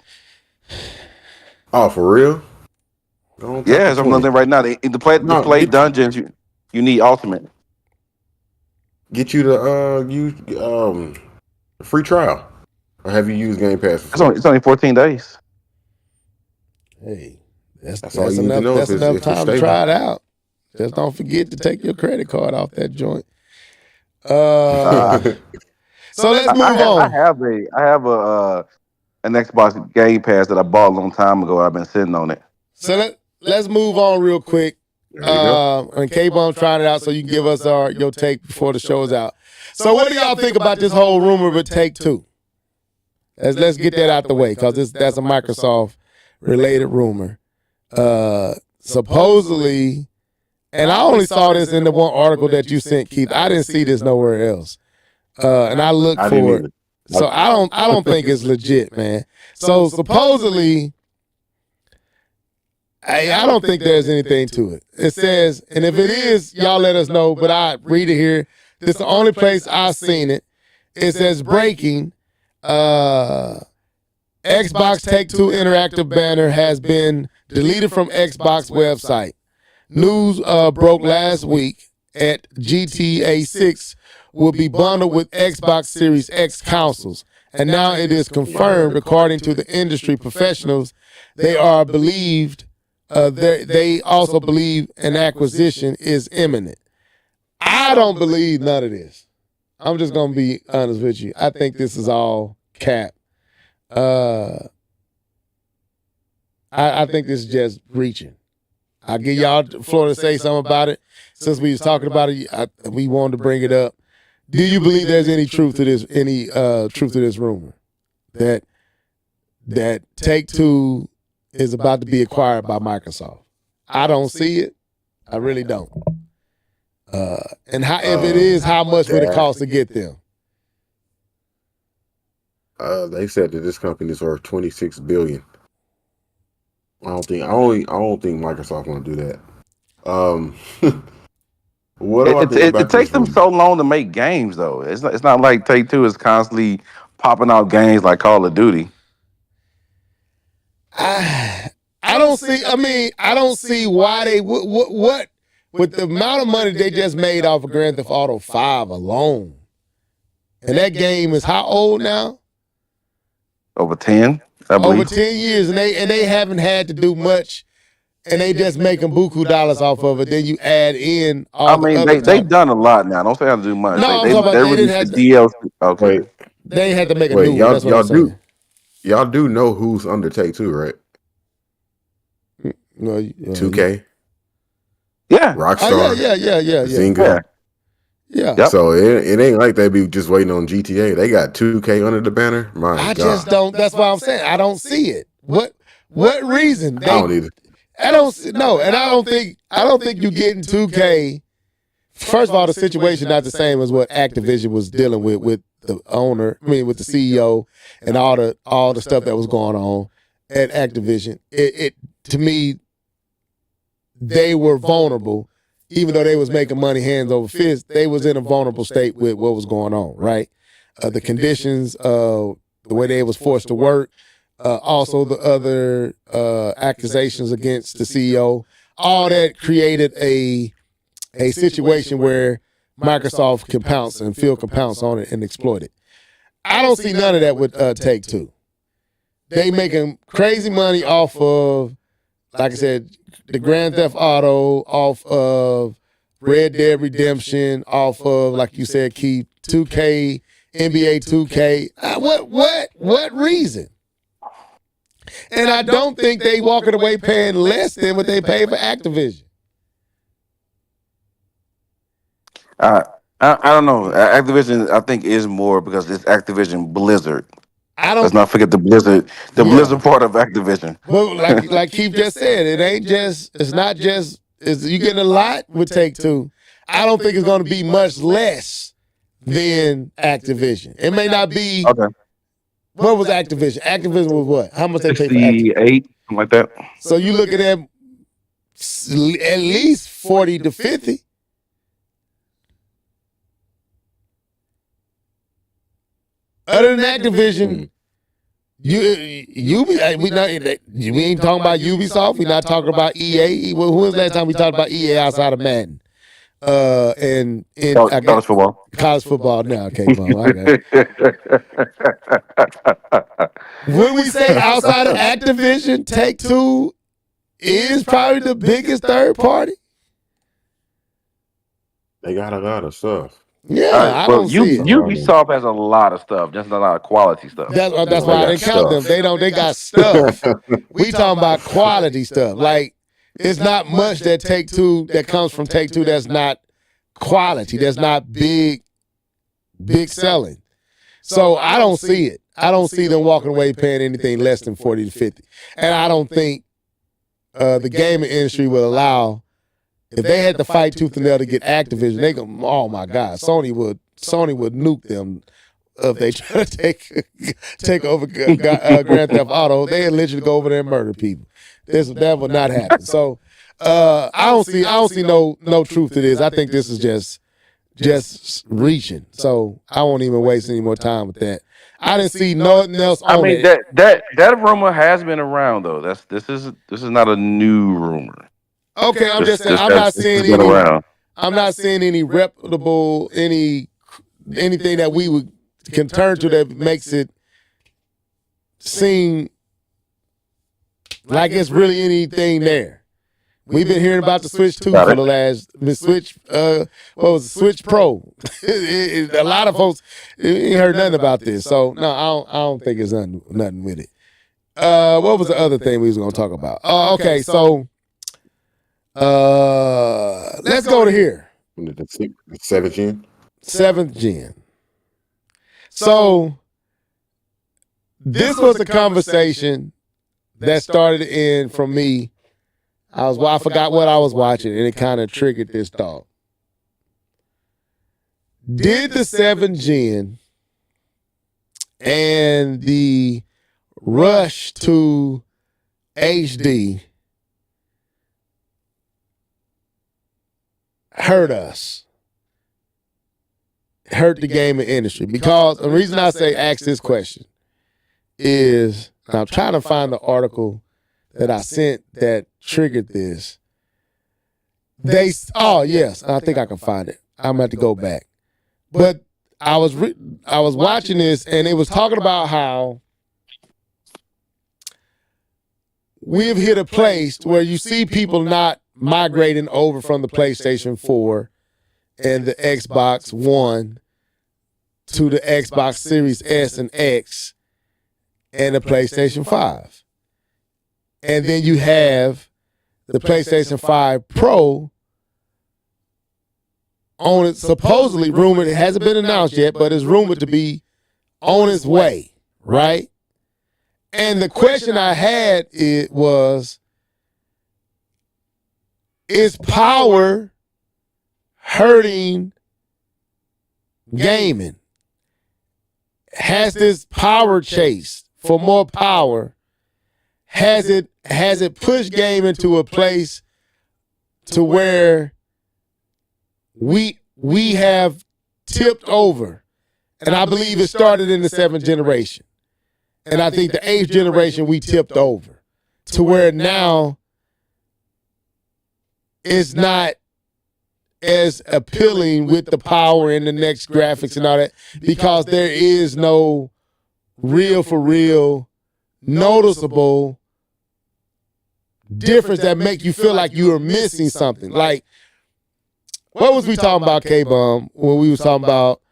Oh, for real? Yeah, it's nothing right now. To play Dungeons, you need Ultimate. Get you the free trial. Or have you used Game Pass before? It's only 14 days. Hey, that's all you need to know. That's enough time to try it out. Just don't forget to take your credit card off that joint. So let's move on. I have an Xbox Game Pass that I bought a long time ago. I've been sitting on it. So let's move on real quick. There you go. And K-Bone trying it out so you can give us your take before the show is out. So what do y'all think about this whole rumor with Take-Two? Let's get that out the way because that's a Microsoft related rumor. Supposedly, and I only saw this in the one article that you sent, Keith. I didn't see this nowhere else. And I looked I didn't for it. either. So I don't think it's legit, man. So supposedly, I don't think there's anything to it. It says, and if it is, y'all let us know. But I read it here. This is the only place I've seen it. It says breaking. Xbox Take-Two interactive banner has been deleted from Xbox website. News broke last week at GTA 6 will be bundled with Xbox Series X consoles. And now it is confirmed, according to the industry professionals, they are believed. They also believe an acquisition is imminent. I don't believe none of this. I'm just gonna be honest with you. I think this is all cap. I think this is just reaching. I'll give y'all the floor to say something about it. Since we was talking about it, we wanted to bring it up. Do you believe there's any truth to this? Any truth to this rumor that Take-Two is about to be acquired by Microsoft? I don't see it. I really don't. And how, if it is, how much would it cost to get them? They said that this company is worth $26 billion. I don't think Microsoft want to do that. What It takes them so long to make games, though. It's not like Take-Two is constantly popping out games like Call of Duty. I don't see. I mean, I don't see why they what with the amount of money they just made off of Grand Theft Auto 5 alone, and that game is how old now? Over 10, I believe. Over 10 years, and they haven't had to do much, and they just making buku dollars off of it. Then you add in all. I mean, they've done a lot now. Don't say I have to do much. No, they I'm talking about they didn't have DLC. Okay, Wait, they had to make a wait, new one. That's what I'm saying. y'all do know who's under Take-Two, right? No, 2K, yeah. Rockstar, Oh, yeah. Zynga. Yeah. Yep. So it ain't like they be just waiting on GTA. They got 2K under the banner. My I God, just don't. That's why I'm saying I don't see it. What reason? I don't either. I don't see, no, and I don't think you getting 2K. First of all, the situation not the same as what Activision was dealing with the owner. I mean, with the CEO and all the stuff that was going on at Activision. It to me, they were vulnerable, even though they was making money hands over fist. They was in a vulnerable state with what was going on, right? The conditions, the way they was forced to work. Also, the other accusations against the CEO, all that created a situation where Microsoft can pounce and Phil can pounce on it and exploit it. I don't see none of that with Take-Two. They making crazy money off of, like I said, the Grand Theft Auto, off of Red Dead Redemption, off of, like you said, Keith, 2K, NBA 2K. What reason? And I don't think they walking away paying less than what they pay for Activision. I don't know. Activision, I think, is more because it's Activision Blizzard. Let's not forget the Blizzard, Blizzard part of Activision. But like Keith just said, it's not just you getting a lot with Take-Two. I don't think it's going to be much less than Activision. It may not be. Okay. What was Activision? Activision was what? How much they pay for Activision? 68, something like that. So you looking at least 40 to 50. Other than Activision, we ain't talking about Ubisoft. We not talking about EA. Well, who was the last time we talked about EA outside of Madden? And College football. College football now. Okay, well, okay. When we say outside of Activision, Take-Two is probably the biggest third party. They got a lot of stuff. Yeah, I Well, don't see it. Ubisoft has a lot of stuff, just a lot of quality stuff. That's why I didn't count them. They got stuff. We talking about quality stuff. Like it's not much that Take-Two that comes from Take-Two that's not quality. That's not big selling. So I don't see it. I don't see them walking away paying anything less than 40 to 50. And I don't think the gaming industry will allow, if they had to fight tooth and nail to get Activision, they go, oh my God, Sony would nuke them if they try to take over Grand Theft Auto. They literally go over there and murder people. That would not happen. So I don't see no truth to this. I think this is just reaching. So I won't even waste any more time with that. I didn't see nothing else on it. That rumor has been around though. This is not a new rumor. Okay, I'm just saying I'm not seeing any reputable anything that we can turn to that makes it seem like it's really anything there. We've been hearing about the Switch 2 for the last Switch. What was it, Switch Pro? A lot of folks ain't heard nothing about this. So no, I don't think it's nothing with it. What was the other thing we was gonna talk about? Okay, so let's go to here. The 7th gen. 7th gen. So this was a conversation that started in from me. I forgot what I was watching, and it kind of triggered this thought. Did the 7th gen and the rush to HD hurt us? Hurt the gaming industry? Because the reason I say ask this question is I'm trying to find the article that I sent that triggered this. Yes, I think I can find it. I'm gonna have to go back. But I was watching this, and it was talking about how we've hit a place where you see people not migrating over from the PlayStation 4 and the Xbox One to the Xbox Series S and X and the PlayStation 5. And then you have the PlayStation 5 Pro on it, supposedly rumored, it hasn't been announced yet, but it's rumored to be on its way, right? And the question I had was, is power hurting gaming? Has this power chase for more power, has it pushed gaming to a place to where we have tipped over? And I believe it started in the 7th generation. And I think the 8th generation we tipped over to where now it's not as appealing with the power and the next graphics and all that, because there is no real noticeable difference that make you feel like you are missing something. Like, what was we talking about, K-Bum, when we was talking about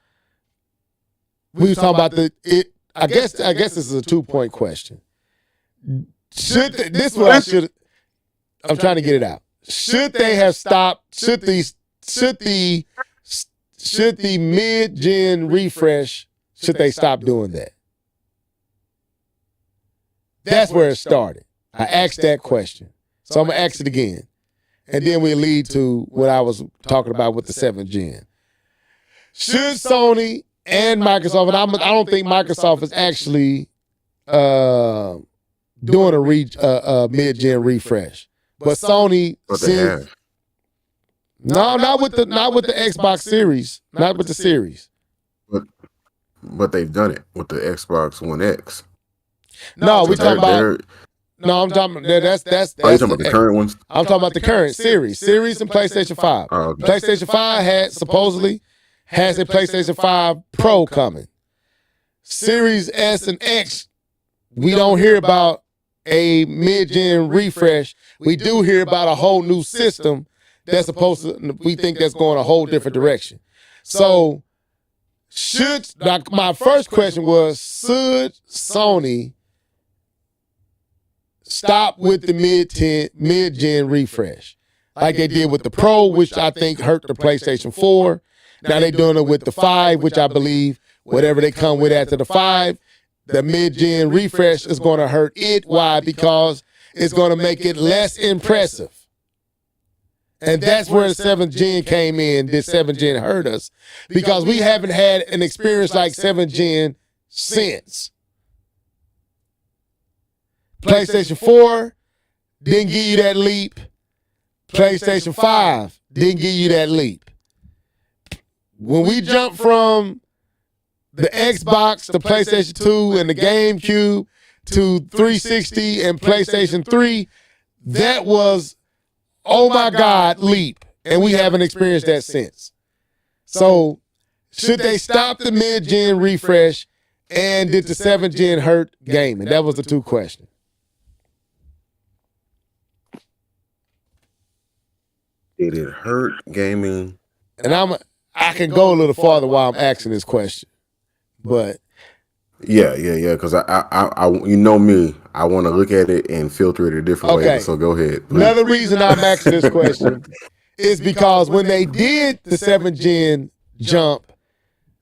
I guess this is a 2-point question. I'm trying to get it out. Should they have stopped, should the mid-gen refresh, should they stop doing that? That's where it started. I asked that question. So I'm going to ask it again. And then we lead to what I was talking about with the 7th gen. Should Sony and Microsoft, and I don't think Microsoft is actually doing a mid-gen refresh, but Sony said, no, not with the Xbox Series, not with the Series. But they've done it with the Xbox One X. No, we talking about. No, I'm talking. That's. Oh, you talking about the current ones? I'm talking about the current Series and PlayStation 5. Oh, okay. PlayStation 5 supposedly has a PlayStation 5 Pro coming. Series S and X, we don't hear about a mid-gen refresh. We do hear about a whole new system that's supposed to. We think that's going a whole different direction. So my first question was, should Sony stop with the mid-gen refresh like they did with the Pro, which I think hurt the PlayStation 4. Now they're doing it with the 5, which I believe whatever they come with after the 5, the mid-gen refresh is going to hurt it. Why? Because it's going to make it less impressive. And that's where the 7th gen came in. Did 7th gen hurt us? Because we haven't had an experience like 7th gen since. PlayStation 4 didn't give you that leap. PlayStation 5 didn't give you that leap. When we jumped from the Xbox to PlayStation 2 and the GameCube to 360 and PlayStation 3, that was, oh my God, leap. And we haven't experienced that since. So should they stop the mid-gen refresh, and did the 7th gen hurt gaming? That was the two questions. Did it hurt gaming? And I can go a little farther while I'm asking this question, but Yeah. Because I, you know me, I want to look at it and filter it a different way. So go ahead. Please. Another reason I'm asking this question is because when they did the 7th gen jump,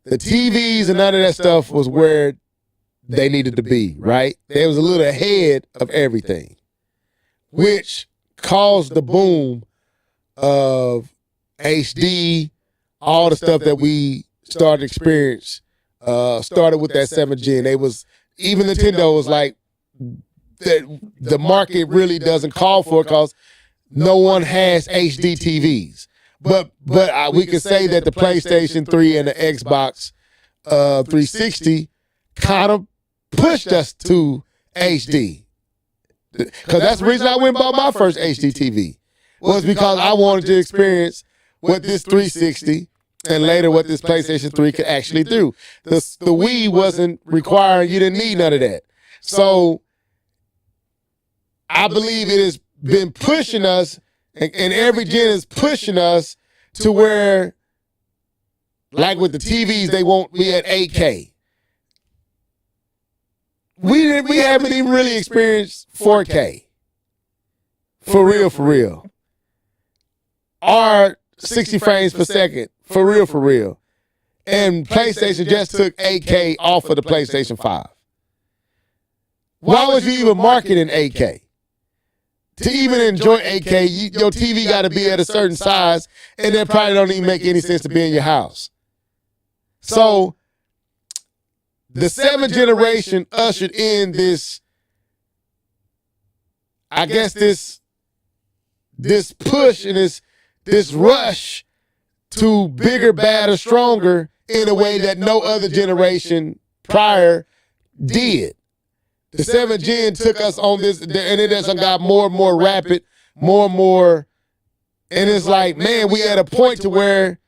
the TVs and none of that stuff was where they needed to be, right? They was a little ahead of everything, which caused the boom of HD, all the stuff that we started to experience started with that 7th gen. They was, even Nintendo was like, the market really doesn't call for it because no one has HD TVs. But we could say that the PlayStation 3 and the Xbox 360 kind of pushed us to HD. Because that's the reason I went and bought my first HD TV. Was because I wanted to experience what this 360 and later what this PlayStation 3 could actually do. The Wii wasn't requiring, you didn't need none of that. So I believe it has been pushing us, and every gen is pushing us to where, like with the TVs, we had 8K. We haven't even really experienced 4K. For real. Or 60 frames per second. For real. And PlayStation just took 8K off of the PlayStation 5. Why would you even market in 8K? To even enjoy 8K, your TV got to be at a certain size, and that probably don't even make any sense to be in your house. So the 7th generation ushered in this, I guess this push and this rush to bigger, badder, stronger in a way that no other generation prior did. The 7th gen took us on this, and it has got more and more rapid, more and more, and it's like, man, we at a point to where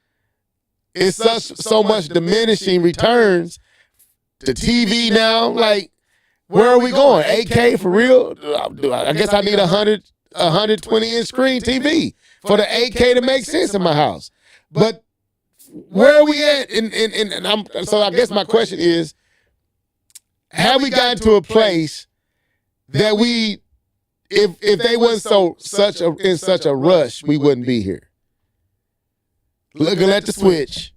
it's so much diminishing returns. The TV now, like, where are we going? 8K for real? I guess I need 120-inch screen TV for the 8K to make sense in my house. But where are we at? So I guess my question is, have we gotten to a place that if they wasn't in such a rush, we wouldn't be here? Looking at the Switch,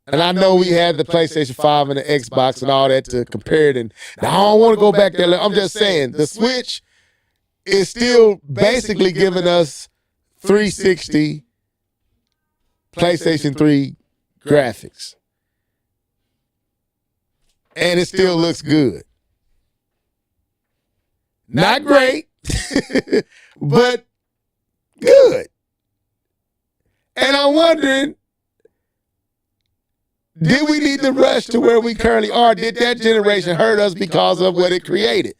and I know we had the PlayStation 5 and the Xbox and all that to compare it, and I don't want to go back there. I'm just saying, the Switch is still basically giving us 360 PlayStation 3 graphics. And it still looks good. Not great, but good. And I'm wondering, did we need to rush to where we currently are? Did that generation hurt us because of what it created?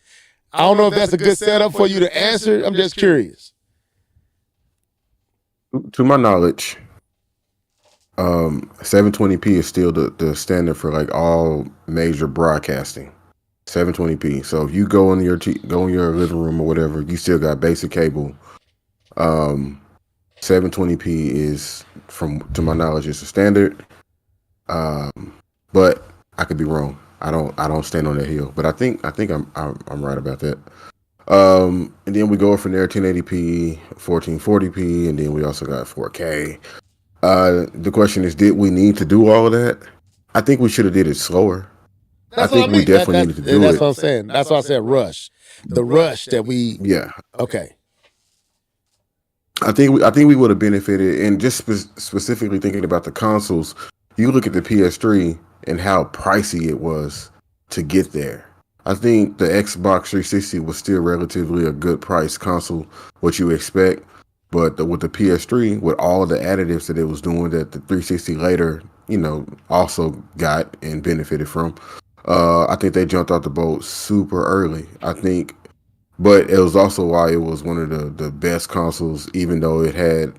I don't know if that's a good setup for you to answer. I'm just curious. To my knowledge, 720p is still the standard for like all major broadcasting. 720p. So if you go in your living room or whatever, you still got basic cable. 720p is, to my knowledge, is the standard. But I could be wrong. I don't stand on that hill. But I think I'm right about that. And then we go from there 1080p, 1440p, and then we also got 4K. The question is, did we need to do all of that? I think we should have did it slower. That's I think what I mean. we definitely needed to do that's it. what I'm saying. That's why I said rush. The rush that we. Yeah, Okay. I think we would have benefited, and just specifically thinking about the consoles. You look at the PS3 and how pricey it was to get there. I think the Xbox 360 was still relatively a good price console, what you expect. But with the PS3, with all the additives that it was doing, that the 360 later, also got and benefited from, I think they jumped out the boat super early. I think, but it was also why it was one of the best consoles, even though it had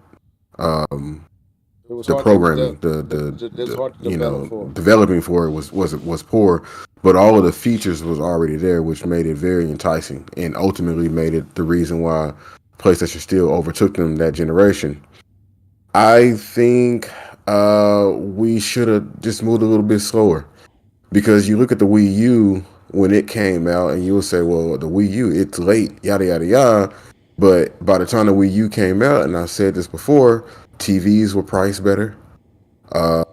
the programming, developing for it was poor, but all of the features was already there, which made it very enticing, and ultimately made it the reason why PlayStation still overtook them that generation. I think we should have just moved a little bit slower, because you look at the Wii U when it came out, and you will say, well, the Wii U, it's late, yada yada yada. But by the time the Wii U came out, and I've said this before, TVs were priced better. What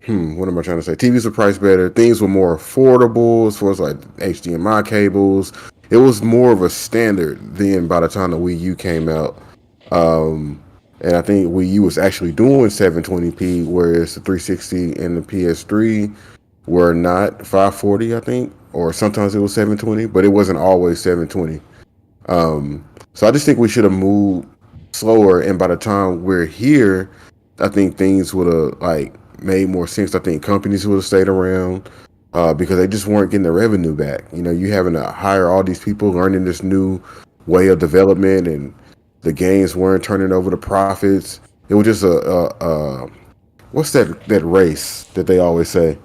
am I trying to say? TVs were priced better. Things were more affordable as far as like HDMI cables. It was more of a standard then by the time the Wii U came out. And I think Wii U was actually doing 720p, whereas the 360 and the PS3 were not 540, I think, or sometimes it was 720, but it wasn't always 720. So I just think we should have moved slower, and by the time we're here, I think things would have made more sense. I think companies would have stayed around because they just weren't getting the revenue back. You having to hire all these people, learning this new way of development, and the games weren't turning over the profits. It was just a what's that race that they always say?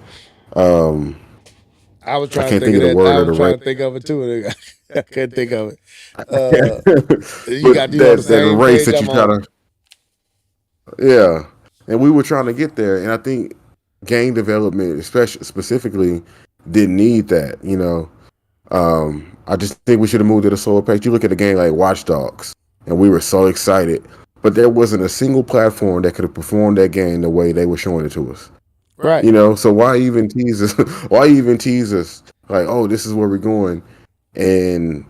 I was trying to think of the word. I was trying to think of it too. I couldn't think of it. You got that race that you try to. Yeah, and we were trying to get there, and I think game development, specifically, didn't need that. I just think we should have moved at a slower pace. You look at a game like Watch Dogs, and we were so excited, but there wasn't a single platform that could have performed that game the way they were showing it to us. Right. So why even tease us? Why even tease us? Like, oh, this is where we're going, and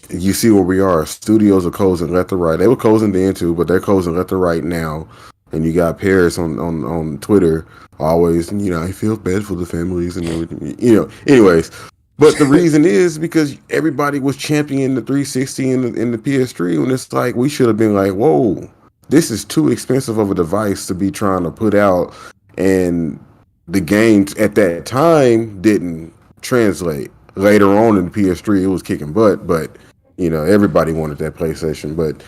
you see where we are. Studios are closing left to right. They were closing then too, but they're closing left to right now. And you got Paris on Twitter always, I feel bad for the families and everything, anyways. But the reason is because everybody was championing the 360 and the PS3, when it's like, we should have been like, whoa, this is too expensive of a device to be trying to put out. And the games at that time didn't translate. Later on in the PS3, it was kicking butt, but everybody wanted that PlayStation. But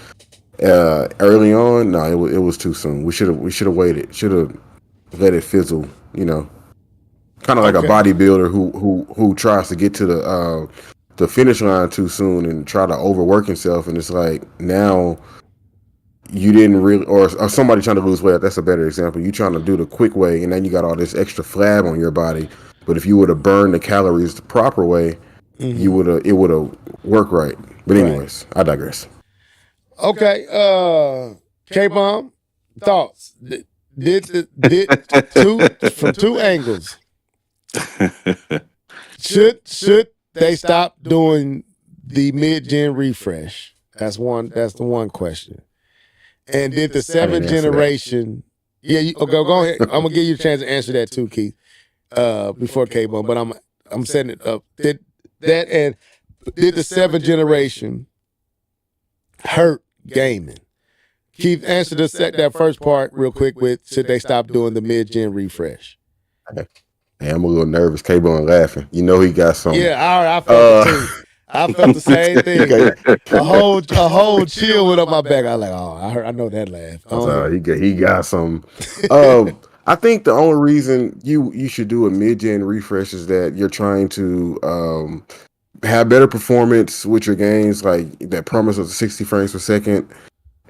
early on, no, it was too soon. We should have waited. Should have let it fizzle. Kind of like a bodybuilder who tries to get to the finish line too soon and try to overwork himself, and it's like, now you didn't really, or somebody trying to lose weight. That's a better example. You trying to do the quick way, and then you got all this extra flab on your body. But if you would have burned the calories the proper way, it would have worked right. But anyways, I digress. Okay, K-Bomb, thoughts? Did from two angles. Should they stop doing the mid-gen refresh? That's the one question. And did the 7th generation? Yeah, go ahead. I'm gonna give you a chance to answer that too, Keith. Before K-Bomb, but I'm setting it up. Did the 7th generation hurt gaming? Keith, answer that first part real quick with, should they stop doing the mid-gen refresh? Hey, I'm a little nervous. K-Bone laughing. He got something. Yeah, I felt it too. I felt the same thing. A whole chill went up my back. I was like, I know that laugh. He got something. I think the only reason you should do a mid-gen refresh is that you're trying to have better performance with your games, like that promise of 60 frames per second.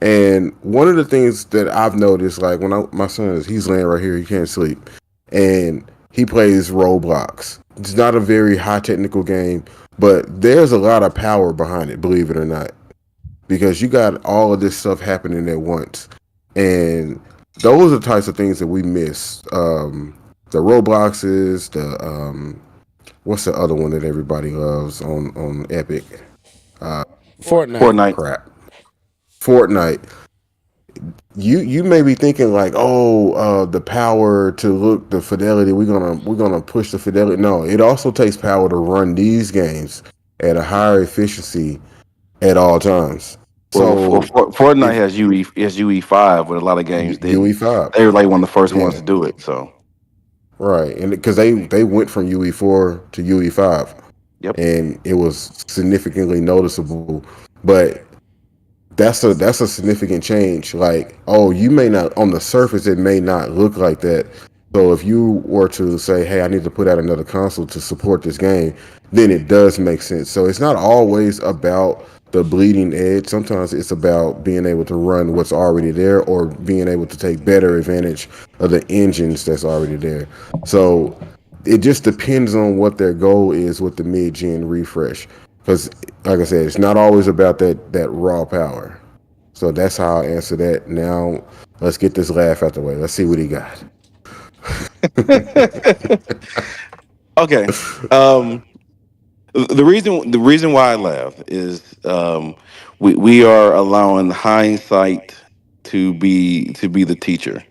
And one of the things that I've noticed, like my son he's laying right here, he can't sleep, and he plays Roblox. It's not a very high technical game, but there's a lot of power behind it, believe it or not, because you got all of this stuff happening at once, and those are the types of things that we miss. The Robloxes, the what's the other one that everybody loves on Epic? Fortnite. Fortnite. Crap, Fortnite. You may be thinking like, oh, the power to look the fidelity. We're gonna push the fidelity. No, it also takes power to run these games at a higher efficiency at all times. Well, So Fortnite if has UE5, but a lot of games didn't. UE5, They were like one of the first ones yeah, to do it. So, right, and because they went from UE4 to UE5, yep. and it was significantly noticeable, but that's a significant change. Like, oh, you may not on the surface it may not look like that. So if you were to say, hey, I need to put out another console to support this game, then it does make sense. So it's not always about the bleeding edge. Sometimes it's about being able to run what's already there or being able to take better advantage of the engines that's already there. So it just depends on what their goal is with the mid-gen refresh. Because, like I said, it's not always about that raw power. So that's how I answer that. Now, let's get this laugh out the way. Let's see what he got. Okay. Um, the reason why I laugh is we are allowing hindsight to be the teacher.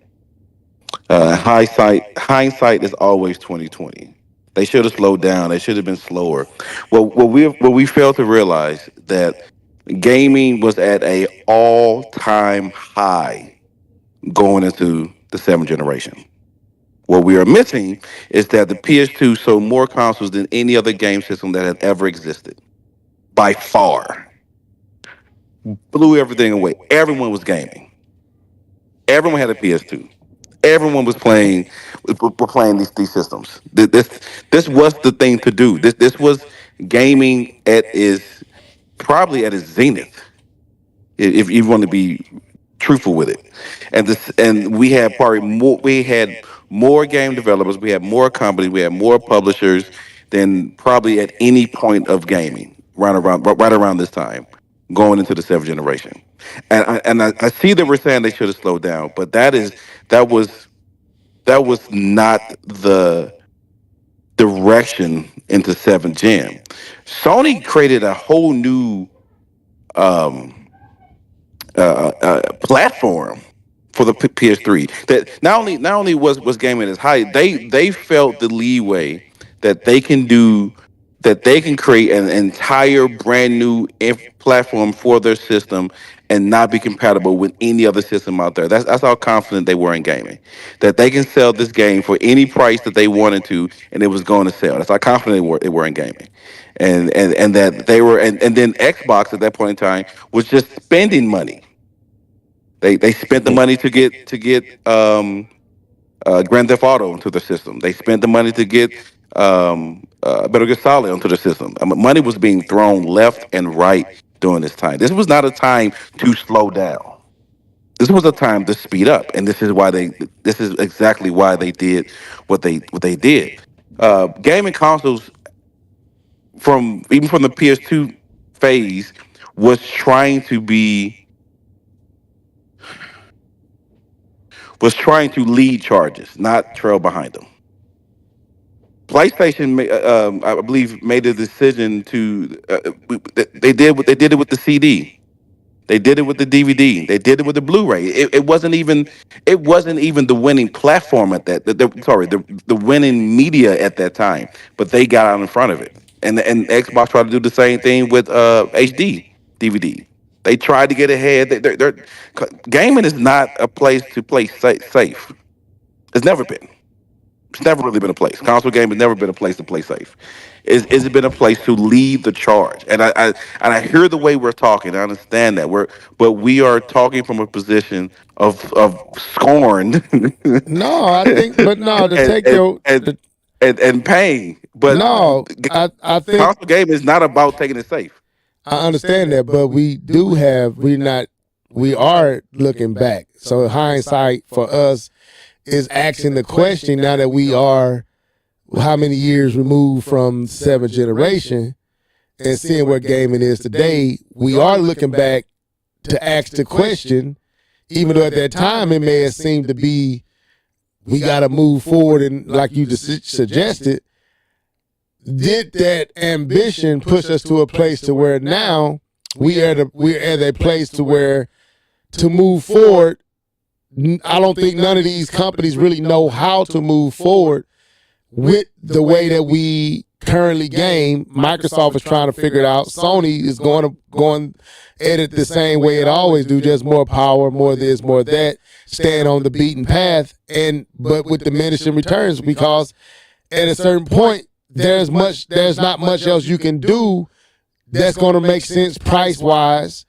Hindsight is always 2020. They should have slowed down. They should have been slower. Well, what we failed to realize that gaming was at a all time high going into the seventh generation. What we are missing is that the PS2 sold more consoles than any other game system that had ever existed. By far. Blew everything away. Everyone was gaming. Everyone had a PS2. Everyone was playing were playing these systems. This was the thing to do. This was gaming at is probably at its zenith, if you want to be truthful with it. And we had more game developers, we had more companies, we had more publishers than probably at any point of gaming right around this time, going into the seventh generation. And I see that we're saying they should have slowed down, but that was that was not the direction into seventh gen. Sony created a whole new um, platform for the PS3 that not only was gaming as high, they felt the leeway that they can do that they can create an entire brand new platform for their system and not be compatible with any other system out there. That's how confident they were in gaming, that they can sell this game for any price that they wanted to, and it was going to sell. That's how confident they were in gaming, and that they were, and then Xbox at that point in time was just spending money. They spent the money to get Grand Theft Auto into the system. They spent the money to get Better Get Solid onto the system. I mean, money was being thrown left and right during this time. This was not a time to slow down. This was a time to speed up, and this is why they. This is exactly why they did what they did. Gaming consoles from even from the PS2 phase was trying to lead charges, not trail behind them. PlayStation, I believe, made a decision to. They did it with the CD. They did it with the DVD. They did it with the Blu-ray. It wasn't even the winning platform at that. Sorry, the winning media at that time. But they got out in front of it, and Xbox tried to do the same thing with HD DVD. They tried to get ahead. Gaming is not a place to play safe. It's never been. It's never really been a place. Console game has never been a place to play safe. Is it been a place to lead the charge? And I hear the way we're talking. I understand that but we are talking from a position of scorn No, I think, but no, to and take and your, and the, and pain. But no, I think console game is not about taking it safe. I understand that, but we do have, we're not we are looking back. So hindsight for us is asking the question now that we are how many years removed from seventh generation and seeing where gaming is today, we are looking back to ask the question, even though at that time it may have seemed to be we got to move forward and like you just suggested, did that ambition push us to a place to where now we're at a place to where to move forward, I don't think none of these companies really know how to move forward with the way that we currently game. Microsoft is trying to figure it out. Sony is going at it the same way it always do, just more power, more this, more that, staying on the beaten path, but with diminishing returns because at a certain point there's not much else you can do that's going to make sense price wise.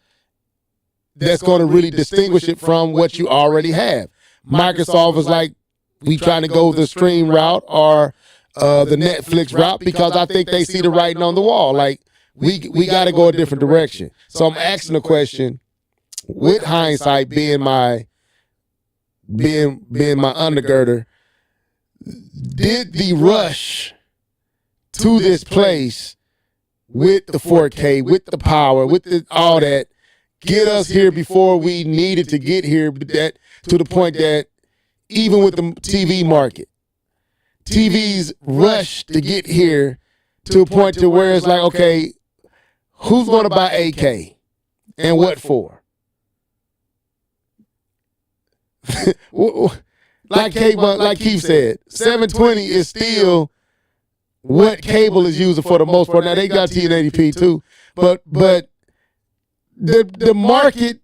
That's going to really distinguish it from what you already have. Microsoft is like, we trying to go the stream route or the Netflix route because I think they see the writing on the wall. Like we got to go a different direction. So I'm asking the question, with hindsight being my undergirder, did the rush to this place with the 4K, with the power, with all that, get us here before we needed to get here? That to the point that even with the TV market, TVs rush to get here to a point to where it's like, okay, who's going to buy 8K and what for? like Keith said, 720 is still what cable is using for the most part. Now they got 1080p too, but the market,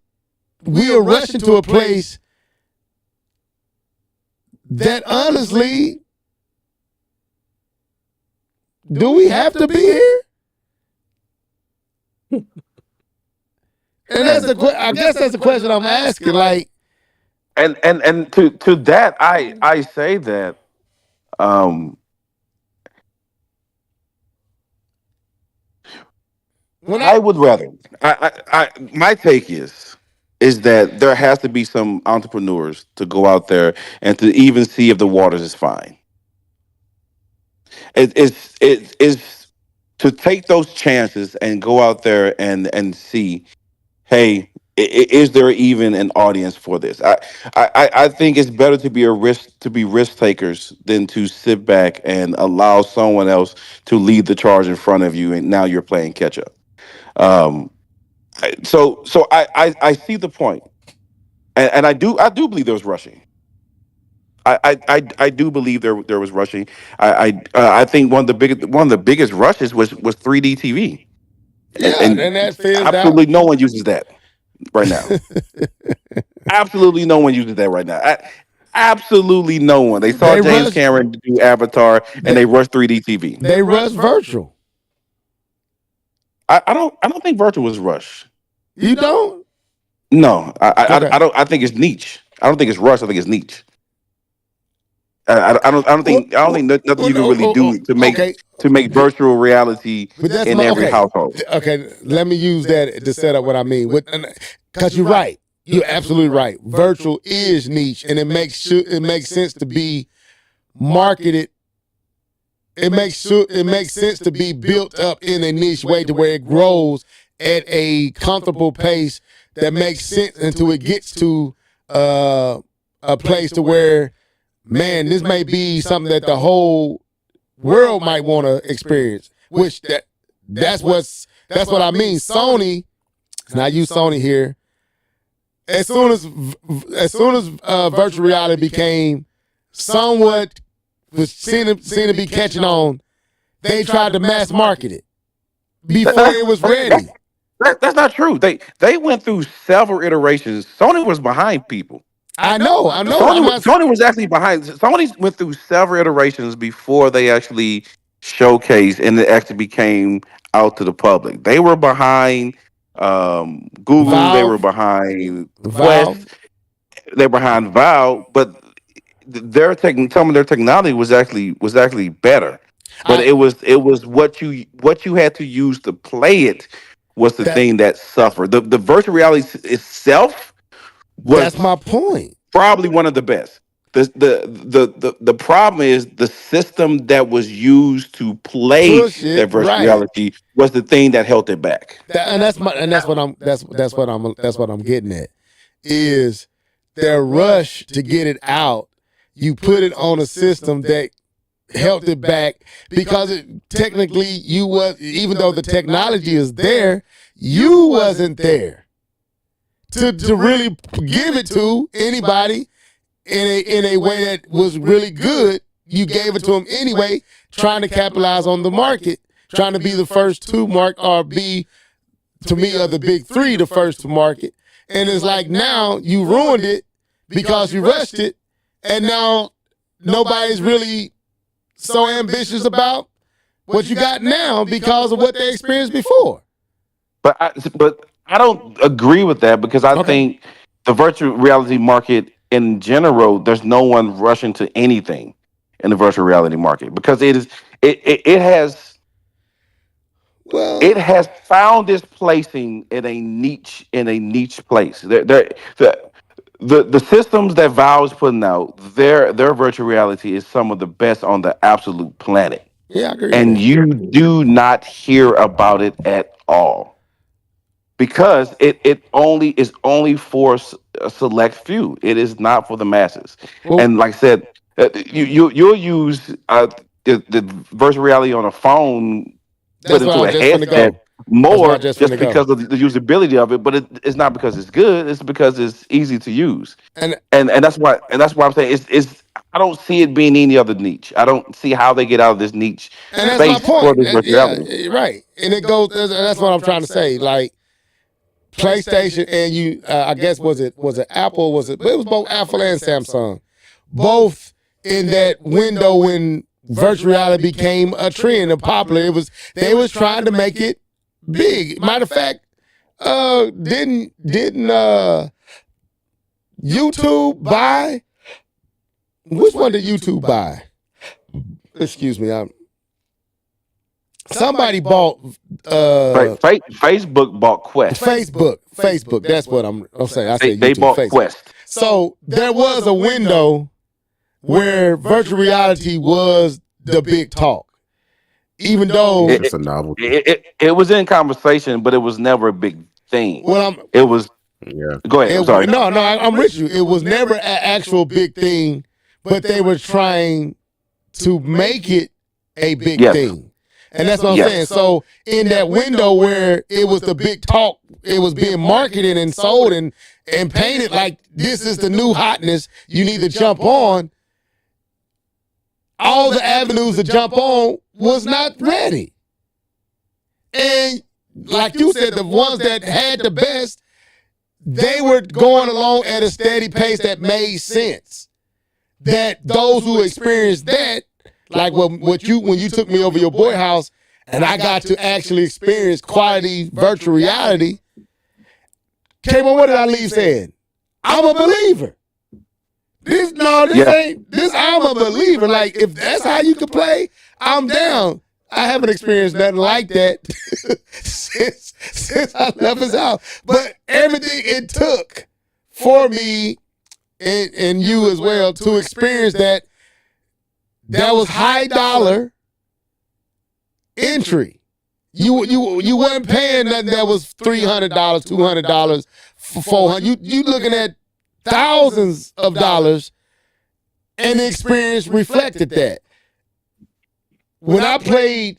we are rushing to a place that honestly, do we have to be here? And I guess that's the question I'm asking. Like, and to that, I say that when I would rather. My take is that there has to be some entrepreneurs to go out there and to even see if the waters is fine. It's to take those chances and go out there and see, hey, is there even an audience for this? I think it's better to be risk takers than to sit back and allow someone else to lead the charge in front of you, and now you're playing catch up. Um, so I see the point, and I do believe there was rushing. I do believe there was rushing. I think one of the biggest rushes was 3D TV, yeah, and that fizzed out. absolutely no one uses that right now. Absolutely no one uses that right now. Absolutely no one. They saw They James rushed. Cameron do Avatar and they rushed 3D TV. They rush virtual. I don't think virtual was rushed. You don't? No, Okay. I don't. I think it's niche. I don't think it's rush. I think it's niche. I don't think nothing you can really do to make Okay. virtual reality But that's in my every okay. household. Okay, let me use that to set up what I mean. Because you're right. You're absolutely right. Virtual is niche, and it makes sense to be marketed. It makes sense to be built up in a niche way to where it grows at a comfortable pace that makes sense until it gets to a place to where, man, this may be something that the whole world might want to experience. Which that's what I mean. Sony, and I use Sony here. As soon as virtual reality became somewhat was seen to be catching on, they tried to mass market it before it was ready. That's not true. They went through several iterations. Sony was behind people. I know. Sony was actually behind. Sony went through several iterations before they actually showcased and it actually became out to the public. They were behind Google. They were Valve, behind Quest. Valve. They were behind Valve, but some of their technology was actually better. But I it was what you had to use to play it was the thing that suffered. The virtual reality itself was That's my point. probably one of the best. The problem is the system that was used to play Push it, that virtual right. reality was the thing that held it back. That's what I'm getting at. Is their rush to get it out? You put it on a system that held it back because technically you was, even though the technology is there, you wasn't there to really give it to anybody in a way that was really good. You gave it to them anyway, trying to capitalize on the market, trying to be the first to mark, or be, to me, of the big three, the first to market. And it's like now you ruined it because you rushed it, and now nobody's really so ambitious about what you got now because of what they experienced before. But I don't agree with that, because I think the virtual reality market in general, there's no one rushing to anything in the virtual reality market, because it has found its placing in a niche place. The systems that Valve's putting out, their virtual reality is some of the best on the absolute planet. Yeah, I agree. And you do not hear about it at all, because it is only for a select few. It is not for the masses. Well, and like I said, you'll use the virtual reality on a phone, put into a headset more just because of the usability of it, but it's not because it's good. It's because it's easy to use, and that's why I'm saying it's. I don't see it being any other niche. I don't see how they get out of this niche and space for this virtual reality. Yeah, right. And it goes. That's what I'm trying to say. Like PlayStation and you, I guess was it Apple? Was it? But it was both Apple and Samsung, both in that window when virtual reality became a trend and popular. They was trying to make it big. Matter of fact, didn't YouTube buy? Which one did YouTube buy? Excuse me. Somebody bought. Facebook bought Quest. Facebook. That's what I'm saying. I said they YouTube, bought Facebook. Quest. So there was a window where virtual reality was the big talk, even though it's a novelty. It was in conversation, but it was never a big thing. It was. Yeah. Go ahead. I'm sorry. No, I'm with you. It was never an actual big thing, but they were trying to make it a big thing. And that's what I'm saying. So in that window where it was the big talk, it was being marketed and sold and painted like this is the new hotness, you need to jump on. All the avenues to jump on was not ready. And like you said, the ones that had the best, they were going along at a steady pace that made sense. That those who experienced that, like when you took me over your boy house and I got to actually experience quality virtual reality, came on, what did I leave saying? I'm a believer. I'm a believer. Like, if that's how you can play, I'm down. I haven't experienced nothing like that since I left his house. But everything it took for me and you as well to experience that was high dollar entry. You weren't paying nothing that was $300, $200, $400. You looking at thousands of dollars, and the experience reflected that. When I played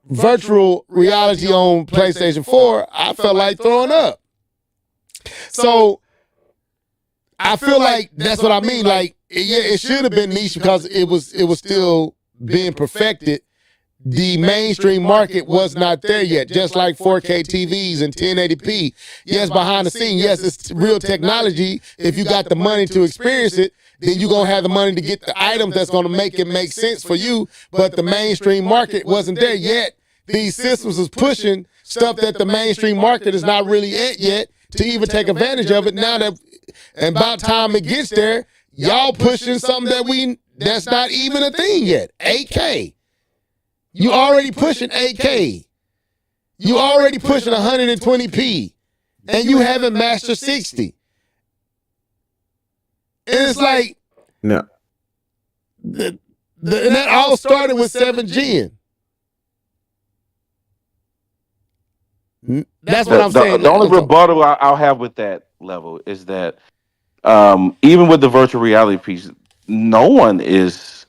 virtual reality on PlayStation 4, I felt like throwing up. So I feel like that's what I mean. Like, yeah, it should have been niche because it was still being perfected. The mainstream market was not there yet, just like 4K TVs and 1080p. Yes, behind the scene, yes, it's real technology. If you got the money to experience it, then you're going to have the money to get the items that's going to make it make sense for you. But the mainstream market wasn't there yet. These systems is pushing stuff that the mainstream market is not really at yet to even take advantage of it. Now that, and about time it gets there, y'all pushing something that's not even a thing yet. 8K. You already pushing 8K. You already pushing 120p, and you haven't mastered 60. And it's like, No. and that all started with 7 Gen. That's what I'm saying. The only rebuttal I'll have with that level is that even with the virtual reality piece, no one is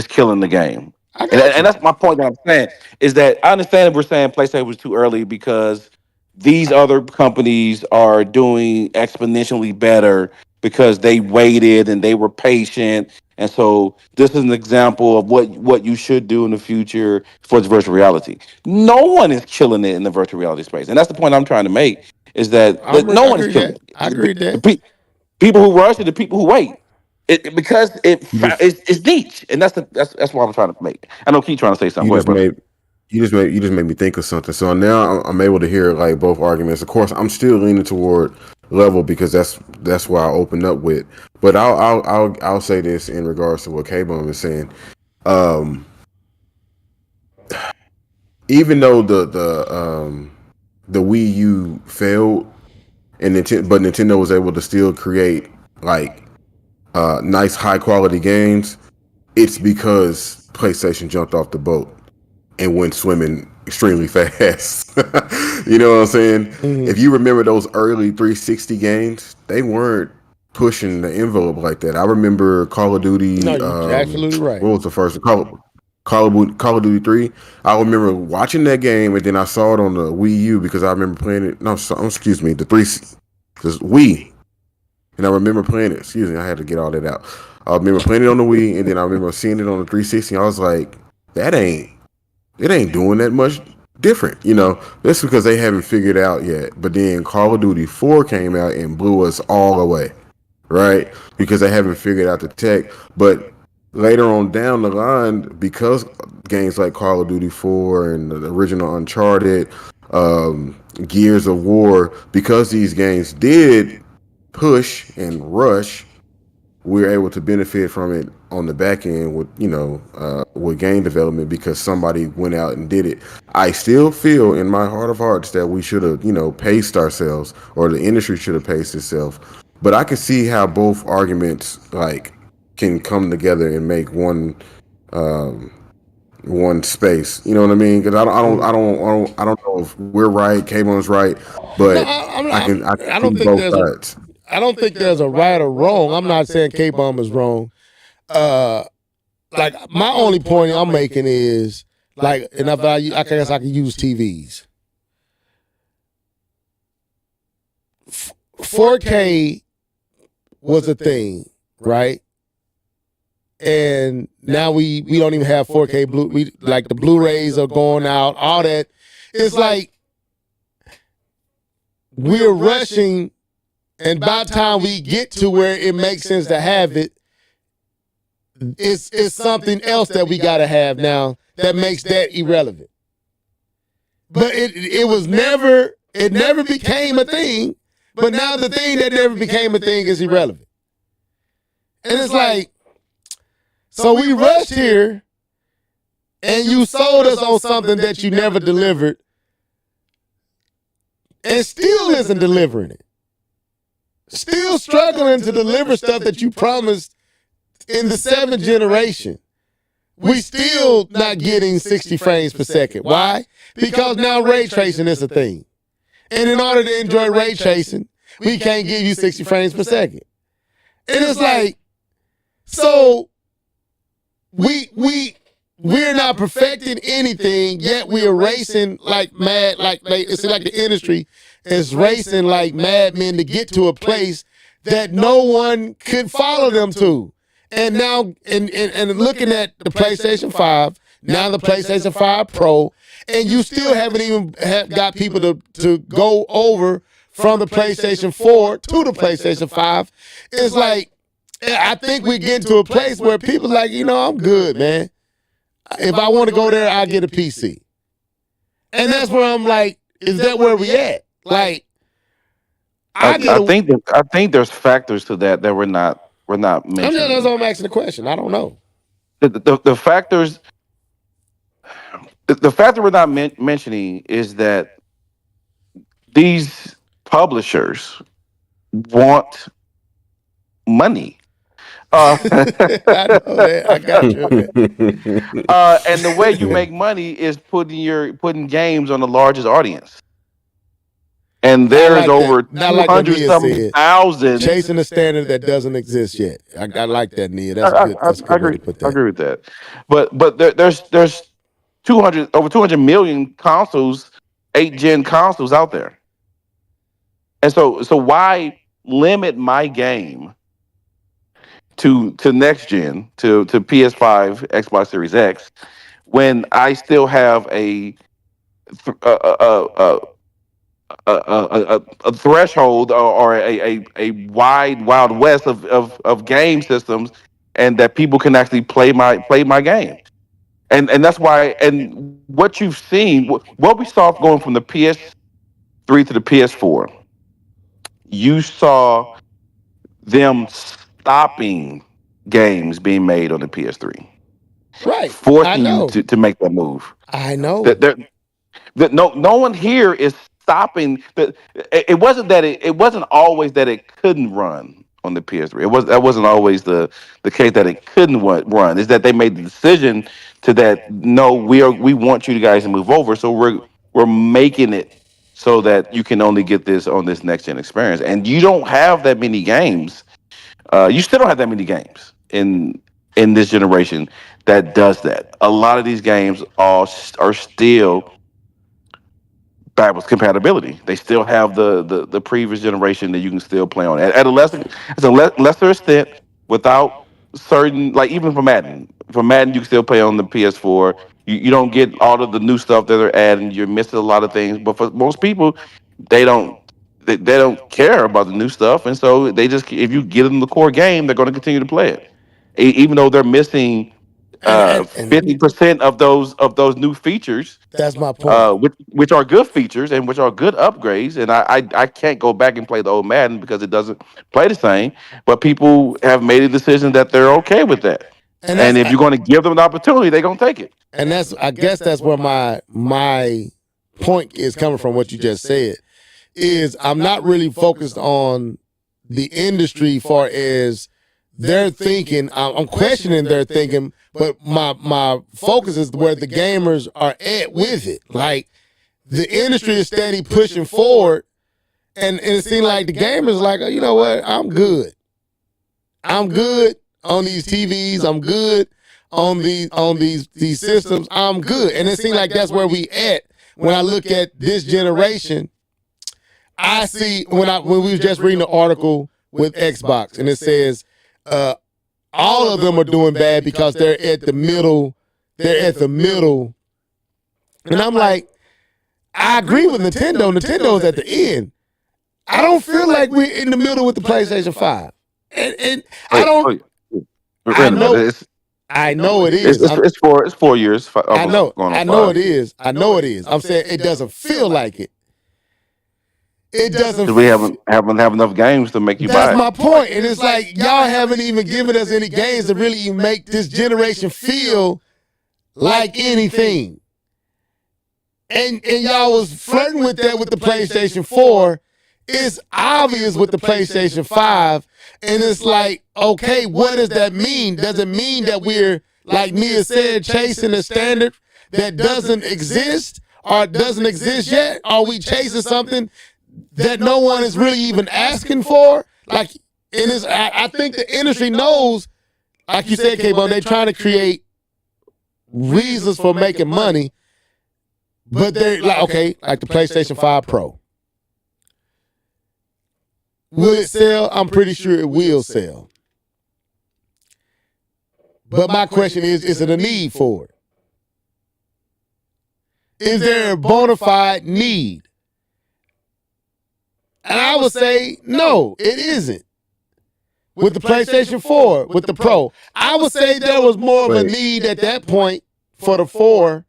killing the game. And that's my point that I'm saying is that I understand that we're saying PlayStation was too early because these other companies are doing exponentially better because they waited and they were patient. And so this is an example of what you should do in the future for the virtual reality. No one is killing it in the virtual reality space. And that's the point I'm trying to make is that no one is killing it. I agree with that. People who rush and the people who wait. Because it's niche, and that's what I'm trying to make. I know Keith trying to say something. You just made me think of something. So now I'm able to hear like both arguments. Of course, I'm still leaning toward level because that's why I opened up with. But I'll say this in regards to what K-Bone is saying. Even though the Wii U failed, and but Nintendo was able to still create like nice high quality games, it's because PlayStation jumped off the boat and went swimming extremely fast. You know what I'm saying? Mm-hmm. If you remember those early 360 games, they weren't pushing the envelope like that. I remember Call of Duty. No, you're absolutely right. What was the first? Call of Duty 3. I remember watching that game, and then I saw it on the Wii U because I remember playing it. No, excuse me, the Wii. And I remember playing it. Excuse me, I had to get all that out. I remember playing it on the Wii, and then I remember seeing it on the 360. I was like, it ain't doing that much different, you know. That's because they haven't figured out yet. But then Call of Duty 4 came out and blew us all away, right? Because they haven't figured out the tech. But later on down the line, because games like Call of Duty 4 and the original Uncharted, Gears of War, because these games did push and rush, we're able to benefit from it on the back end with, with game development because somebody went out and did it. I still feel in my heart of hearts that we should have, paced ourselves, or the industry should have paced itself. But I can see how both arguments can come together and make one space. You know what I mean? Because I don't know if we're right, K-Bone's right, but I don't think both sides. I don't think there's a right or wrong. I'm not saying K-Bomb is wrong. Like my only point I'm making is and I guess I can use TVs. 4K was a thing, right? And now we don't even have 4K blue. The Blu-rays are going out. All that. It's like we're rushing. And by the time we get to where it makes sense to have it, it's something else that we got to have now that makes that irrelevant. But it never became a thing. But now the thing that never became a thing is irrelevant. And it's like, so we rushed here and you sold us on something that you never delivered and still isn't delivering it. Still struggling to deliver stuff that you promised in the 7th generation. We still not getting 60 frames per second. Why? Because now ray tracing is a thing. And in order to enjoy ray tracing, we can't give you 60 frames per second. And it's like, so we're not perfecting anything, yet we are racing like mad, it's like the industry is racing like madmen to get to a place that no one could follow them to. And now, and looking at the PlayStation 5, now the PlayStation 5 Pro, and you still haven't even got people to go over from the PlayStation 4 to the PlayStation 5. It's like, I think we get to a place where people like, I'm good, man. If I want to go there, I'll get a PC. And that's where I'm like, is that where we at? Like, I think there's factors to that we're not mentioning. That's why I'm asking the question. I don't know. The factors. The fact that we're not mentioning is that these publishers want money. Uh, I know that. I got you on that. and the way you make money is putting games on the largest audience. And I there's like that. over I like what 200 Nia some said. thousand. Chasing a standard that doesn't exist yet. I like that, Nia. I, That's I, good. I That's a I good way agree. to put I that. agree with that. But there's 200 over 200 million consoles, 8 gen consoles out there. And so why limit my game to next gen to PS5, Xbox Series X when I still have th- a, a, a, a threshold or a wide wild west of game systems, and that people can actually play my game. And that's why, and what you've seen, what we saw going from the PS3 to the PS4, you saw them stopping games being made on the PS3, Right. I forcing you know. to make that move. I know. That that no one here is stopping. That it wasn't that it wasn't always that it couldn't run on the PS3. That wasn't always the case that it couldn't run. Is that they made the decision to that, no, we want you guys to move over, so we're making it so that you can only get this on this next gen experience, and you don't have that many games. You still don't have that many games in this generation that does that. A lot of these games are still backwards compatibility. They still have the previous generation that you can still play on at a lesser, it's a lesser extent, without certain, like even for Madden. For Madden, you can still play on the PS4. You don't get all of the new stuff that they're adding. You're missing a lot of things. But for most people, they don't they don't care about the new stuff, and so they just, if you give them the core game, they're going to continue to play it, even though they're missing And 50% of those new features, that's my point. which are good features and which are good upgrades. And I can't go back and play the old Madden because it doesn't play the same. But people have made a decision that they're okay with that. And And that's if you're going to give them an opportunity, they're going to take it. and that's I guess that's where my point is coming from. What you just said is I'm not really focused on the industry far as their thinking. I'm questioning their thinking, but my focus is where the gamers are at with it. Like the industry is steady pushing forward, and it seems like the gamers like, you know what, I'm good. I'm good on these TVs. I'm good on these systems. I'm good, and it seems like that's where we at. When I look at this generation, I see when we was just reading the article with Xbox, and it says all of them are doing bad because they're at the middle. They're at the middle, and I'm like, I agree with Nintendo. Nintendo's at the end. I don't feel like we're in the middle with the PlayStation 5. And I don't. I know. I know it is. It's 4 years. I know. Going on I know 5. it is. I know it is. I'm saying it doesn't feel like it. It doesn't. 'Cause we haven't have enough games to make you buy That's it. my point. And it's like y'all haven't even given us any games to really make this generation feel like anything. And y'all was flirting with that with the PlayStation 4. It's obvious with the PlayStation 5. And it's like, okay, what does that mean? Does it mean that we're, like Nia said, chasing a standard that doesn't exist or doesn't exist yet? Are we chasing something that no one is really even asking for? Like, and it's, I think the industry knows, like you said, K-Bone, they're trying to create reasons for making money. But they're like, okay, like the PlayStation 5 Pro. Will it sell? I'm pretty sure it will sell. But my question is it a need for it? Is there a bona fide need? And I would say, no, it isn't. With the PlayStation 4, with the Pro, I would say there was more of a need at that point for the 4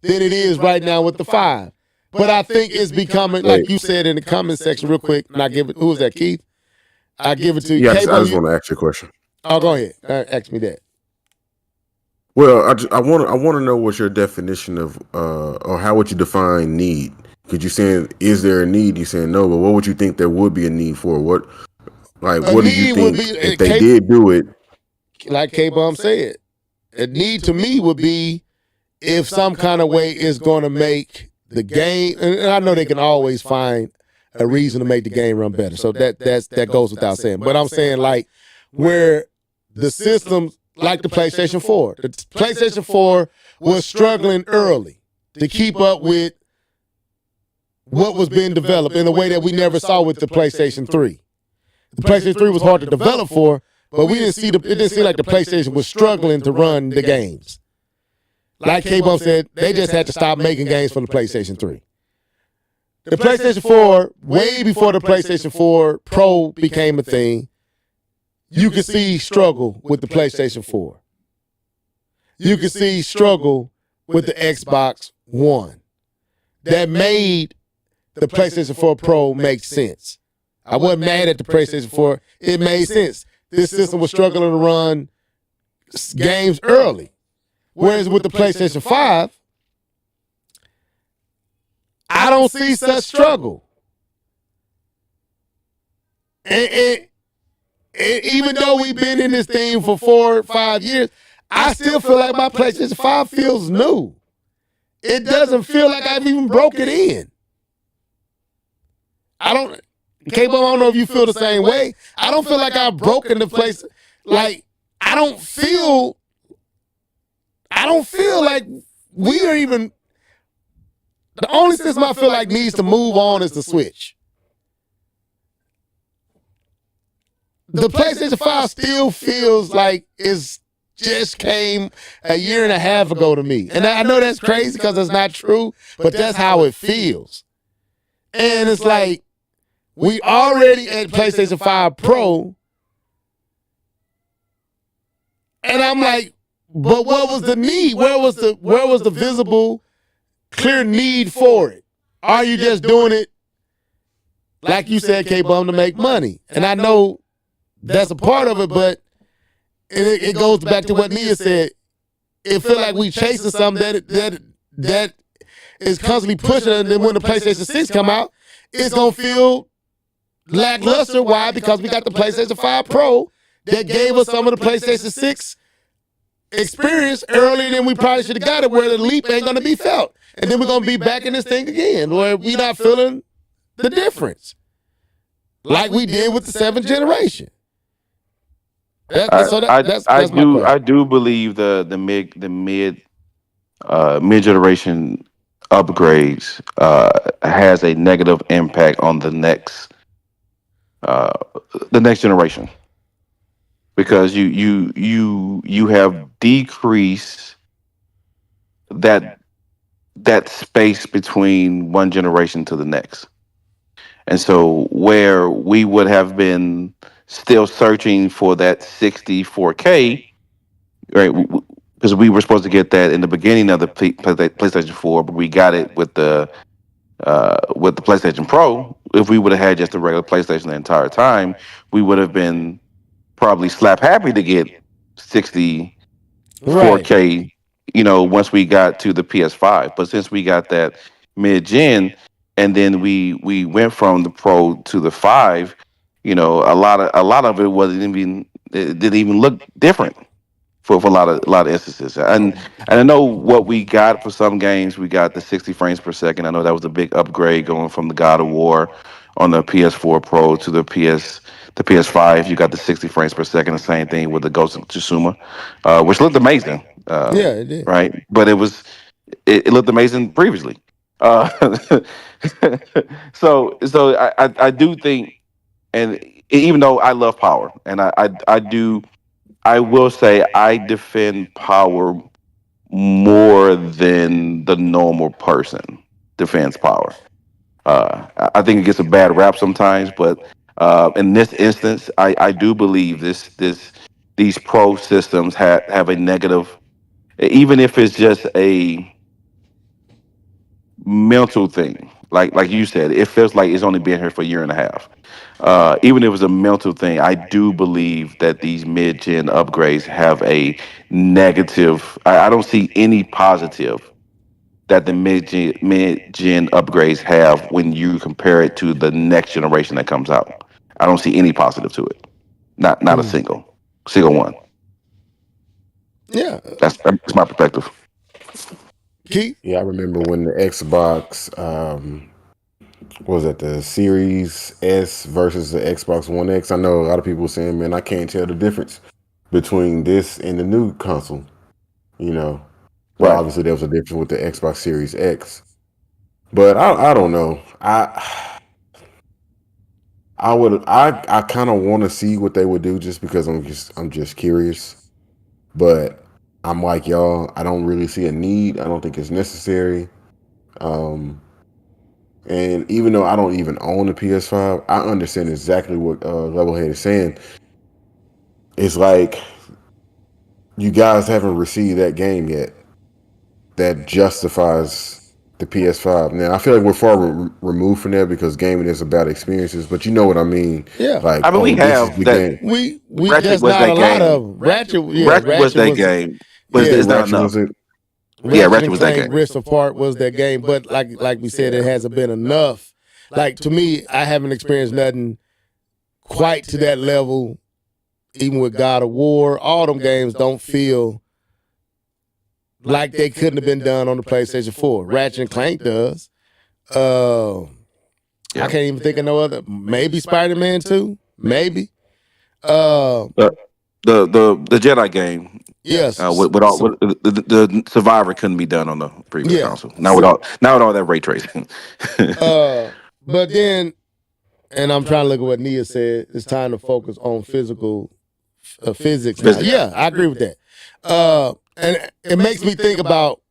than it is right now with the 5. But I think it's becoming, like you said in the comment section real quick, and I give it, who was that, Keith? I give it to you. Yes, I Cable, just want to ask you a question. Oh, go ahead. Ask me that. Well, I want to know what your definition of or how would you define need? Because you saying is there a need? You saying no, but what would you think there would be a need for? A What do you need would think be, if they did do it? like K Bum said, a need to me would be if some kind of way is going to make the game, and I know they can always find a reason to make the game run better. So that goes without saying. But I'm saying like where the systems like the PlayStation 4. The PlayStation 4 was struggling early to keep up with what was being developed in a way that we never saw with the PlayStation 3. The PlayStation 3 was hard to develop for, but we didn't see it didn't seem like the PlayStation was struggling to run the games. Like K-Bum said, they just had to stop making games for the PlayStation 3. The PlayStation 4, way before the PlayStation 4 Pro became a thing, you could see struggle with the PlayStation 4. You could see struggle with the Xbox One. That made the PlayStation 4 Pro make sense. I wasn't mad at the PlayStation 4. It made sense. This system was struggling to run games early. Whereas with the PlayStation 5, I don't see such struggle. And even though we've been in this thing for 4 or 5 years, I still feel like my PlayStation 5 feels new. It doesn't feel like I've even broke it in. K-Bum, I don't know if you feel the same way. I don't feel like I've broken the place. Like, I don't feel like we are even, the only system I feel like needs to move on is the Switch. The PlayStation 5 still feels like it's just came a year and a half ago to me. And I know that's crazy because it's not true, but that's how it feels. And it's like, we already at PlayStation 5 Pro, and I'm like, but what was the need? Where was the visible, clear need for it? Are you just doing it, like you said, K-Bum, to make money? And I know that's a part of it, but it goes back to what Nia said. It feels like we chasing something that is constantly pushing, and then when the PlayStation 6 come out, it's gonna feel lackluster. Why? Because we got the PlayStation 5 Pro that gave us some of the PlayStation 6 experience earlier than we probably should have got it, where the leap ain't going to be felt. And then we're going to be back in this thing again, where we're not feeling the difference like we did with the 7th generation. That's my question. I do believe the mid generation upgrades has a negative impact on uh, the next generation, because you have decreased that space between one generation to the next. And so where we would have been still searching for that 64K, right? Because we were supposed to get that in the beginning of the PlayStation 4, but we got it with the PlayStation Pro. If we would have had just a regular PlayStation the entire time, we would have been probably slap happy to get 64K, Right. once we got to the PS5. But since we got that mid-gen, and then we went from the Pro to the 5, a lot of it wasn't even, it didn't even look different for a lot of instances. And I know what we got for some games. We got the 60 frames per second. I know that was a big upgrade going from the God of War on the PS4 Pro to the PS5. You got the 60 frames per second. The same thing with the Ghost of Tsushima, which looked amazing. Yeah, it did. Right, but it looked amazing previously. Uh, so I do think, and even though I love power, and I will say I defend power more than the normal person defends power. I think it gets a bad rap sometimes, but in this instance, I do believe these pro systems have a negative, even if it's just a mental thing. Like you said, it feels like it's only been here for a year and a half. Even if it was a mental thing, I do believe that these mid-gen upgrades have a negative. I don't see any positive that the mid-gen upgrades have when you compare it to the next generation that comes out. I don't see any positive to it. Not a single one. Yeah. That's my perspective. Keith? Yeah, I remember when the Xbox, what was that, the Series S versus the Xbox One X? I know a lot of people were saying, man, I can't tell the difference between this and the new console. You know, well, Right. obviously there was a difference with the Xbox Series X, but I don't know. I kind of want to see what they would do just because I'm just curious. But I'm like y'all, I don't really see a need. I don't think it's necessary. And even though I don't even own a PS5, I understand exactly what Levelhead is saying. It's like you guys haven't received that game yet that justifies the PS5. Now, I feel like we're far removed from that because gaming is about experiences, but you know what I mean. Yeah. Like, I mean, we this is have the that. game. We Ratchet there's was not that a lot game. of Ratchet. Yeah, Ratchet was that was game, but yeah, it's not Ratchet enough. was it. Yeah, Ratchet and was that Clank game. Rift Apart was that game, but like we said, it hasn't been enough. Like to me, I haven't experienced nothing quite to that level. Even with God of War, all them games don't feel like they couldn't have been done on the PlayStation 4. Ratchet and Clank does. I can't even think of no other. Maybe Spider-Man 2. Maybe. The Jedi game. Yes. With all the Survivor couldn't be done on the previous Yeah. console. Now with all that ray tracing. But then, and I'm trying to look at what Nia said. It's time to focus on physics. Now. Yeah, I agree with that. And it makes me think about,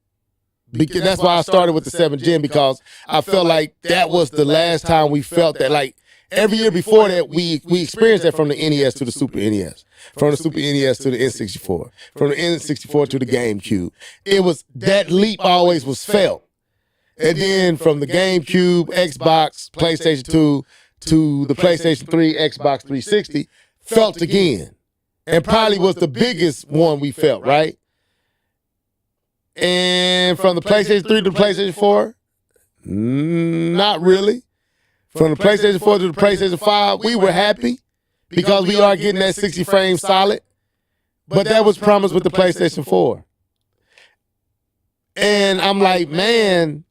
because that's why I started with the 7th gen, because I felt like that was the last time we felt that. Like every year before that, we experienced that from the NES to the Super NES, from the Super NES to the N64, from the N64 to the GameCube. It was that leap always was felt. And then from the GameCube, Xbox, PlayStation 2 to the PlayStation 3, Xbox 360, felt again. And probably was the biggest one we felt, right? And from the PlayStation 3 to the PlayStation 4, not really. From the PlayStation 4 to the PlayStation 5, we were happy because we are getting that 60 frames solid. But that was promised with the PlayStation 4. And I'm like, man,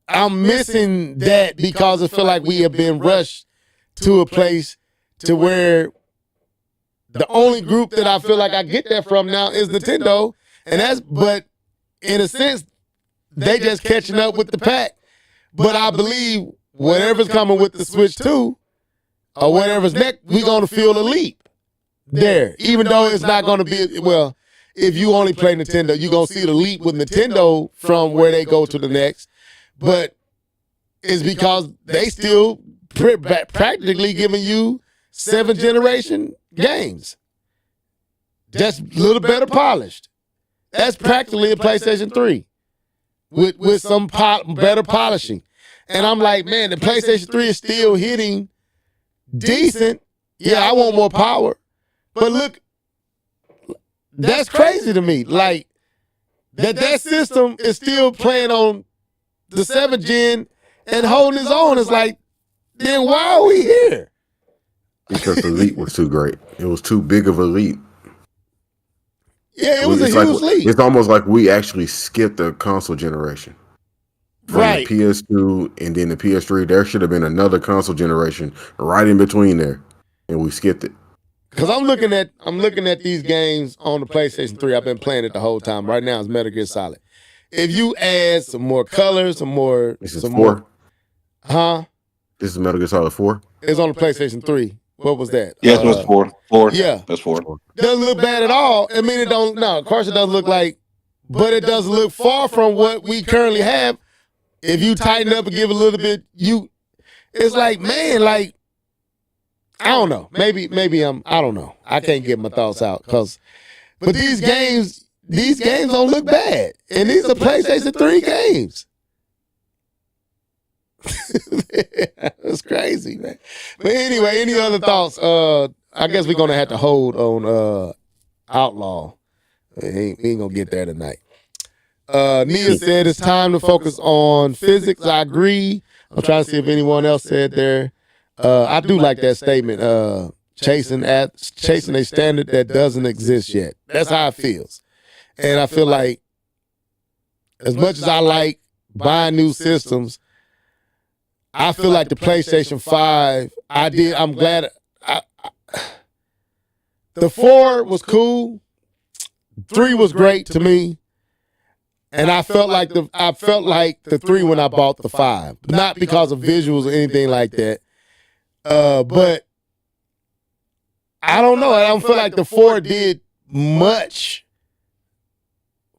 I'm missing that because I feel like we have been rushed to a place to where the only group that I feel like I get that from now is Nintendo. But in a sense, they just catching up with the pack. But I believe whatever's coming with the Switch 2 or whatever's next, we're going to feel a leap there. Even though it's not going to be, well, if you only play Nintendo, you're going to see the leap with Nintendo from where they go to the next. But it's because they still practically giving you 7th generation games. Just a little better polished. That's practically a PlayStation 3 with some better polishing. And I'm like, man, the PlayStation 3 is still hitting decent. Yeah, I want more power. But look, that's crazy to me. Like, that system is still playing on the 7th gen and holding its own. It's like, then why are we here? Because the leap was too great. It was too big of a leap. Yeah, it was a huge leap. It's almost like we actually skipped the console generation. From Right. the PS2 and then the PS3, there should have been another console generation right in between there, and we skipped it. Because I'm looking at these games on the PlayStation 3. I've been playing it the whole time. Right now, it's Metal Gear Solid. If you add some more colors, This is 4. Huh? This is Metal Gear Solid 4. It's on the PlayStation 3. What was that? Yes, it was 4. 4. Yeah. That's 4. Doesn't look bad at all. I mean, of course it doesn't look like, but it doesn't look far from what we currently have. If you tighten up and give a little bit, it's like, man, like, I don't know. Maybe I don't know. I can't get my thoughts out but these games, these games don't look bad. And these are PlayStation 3 games. That's crazy, man. But anyway, any other thoughts? I guess we're gonna have to hold on Outlaw. We ain't gonna get there tonight. Nia said it's time to focus on physics. I agree. I'm trying to see if anyone else said there. I do like that statement. Chasing a standard that doesn't exist yet. That's how it feels. And I feel like as much as I like buying new systems, I feel like the PlayStation 5, I'm glad. The 4 was cool. 3 was great to me. And I felt like the 3 when I bought the 5. Not because of visuals or anything like that. But I don't know. I don't feel like the 4 did much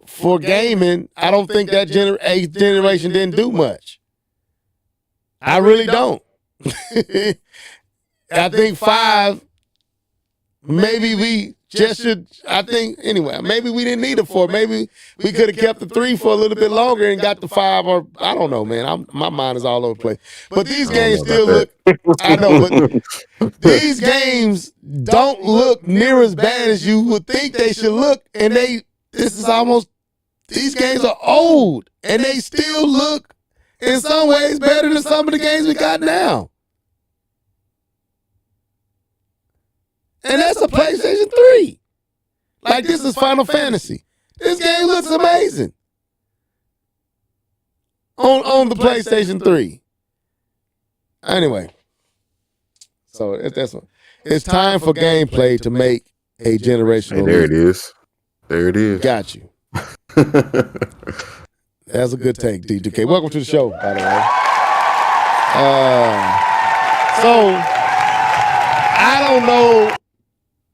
for gaming. I don't think that generation didn't do much. I really don't. I think 5, maybe we just should, anyway, maybe we didn't need a 4. Maybe we could have kept the 3 for a little bit longer and got the 5, or I don't know, man. My mind is all over the place. But these games still look, I know, but these games don't look near as bad as you would think they should look. And these games are old and they still look in some ways better than some of the games we got now. And that's a PlayStation 3. Like, this is Final Fantasy. This game looks amazing on the PlayStation 3. Anyway, so that's one. It's time for gameplay to make a generational. Hey, there it is. There it is. Got you. That's a good take, D2K. Welcome to the show, by the way. So I don't know.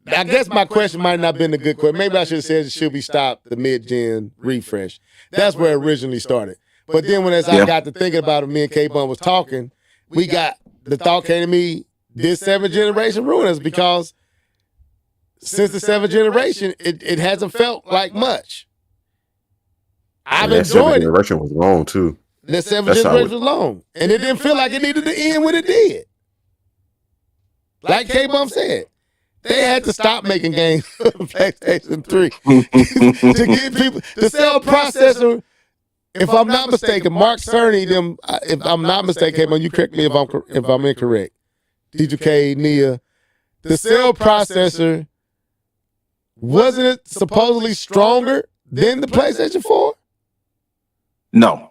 I guess my question might not have been a good question. Maybe I should have said, should we stop the mid-gen refresh? That's where it originally started. But then when I got to thinking about it, me and K-Bun was talking, the thought came to me, this 7th generation ruined us, because since the 7th generation, it hasn't felt like much. I've enjoyed it. That 7th generation was long, too. The 7th generation was long. And it didn't feel like it needed to end when it did. Like K-Bum said, they had to stop making games for the PlayStation 3 to get people to sell a processor. If I'm not mistaken, Mark Cerny, if I'm not mistaken, K-Bum, you correct me if I'm incorrect. D2K, Nia, the cell processor, wasn't it supposedly stronger than the PlayStation 4? No.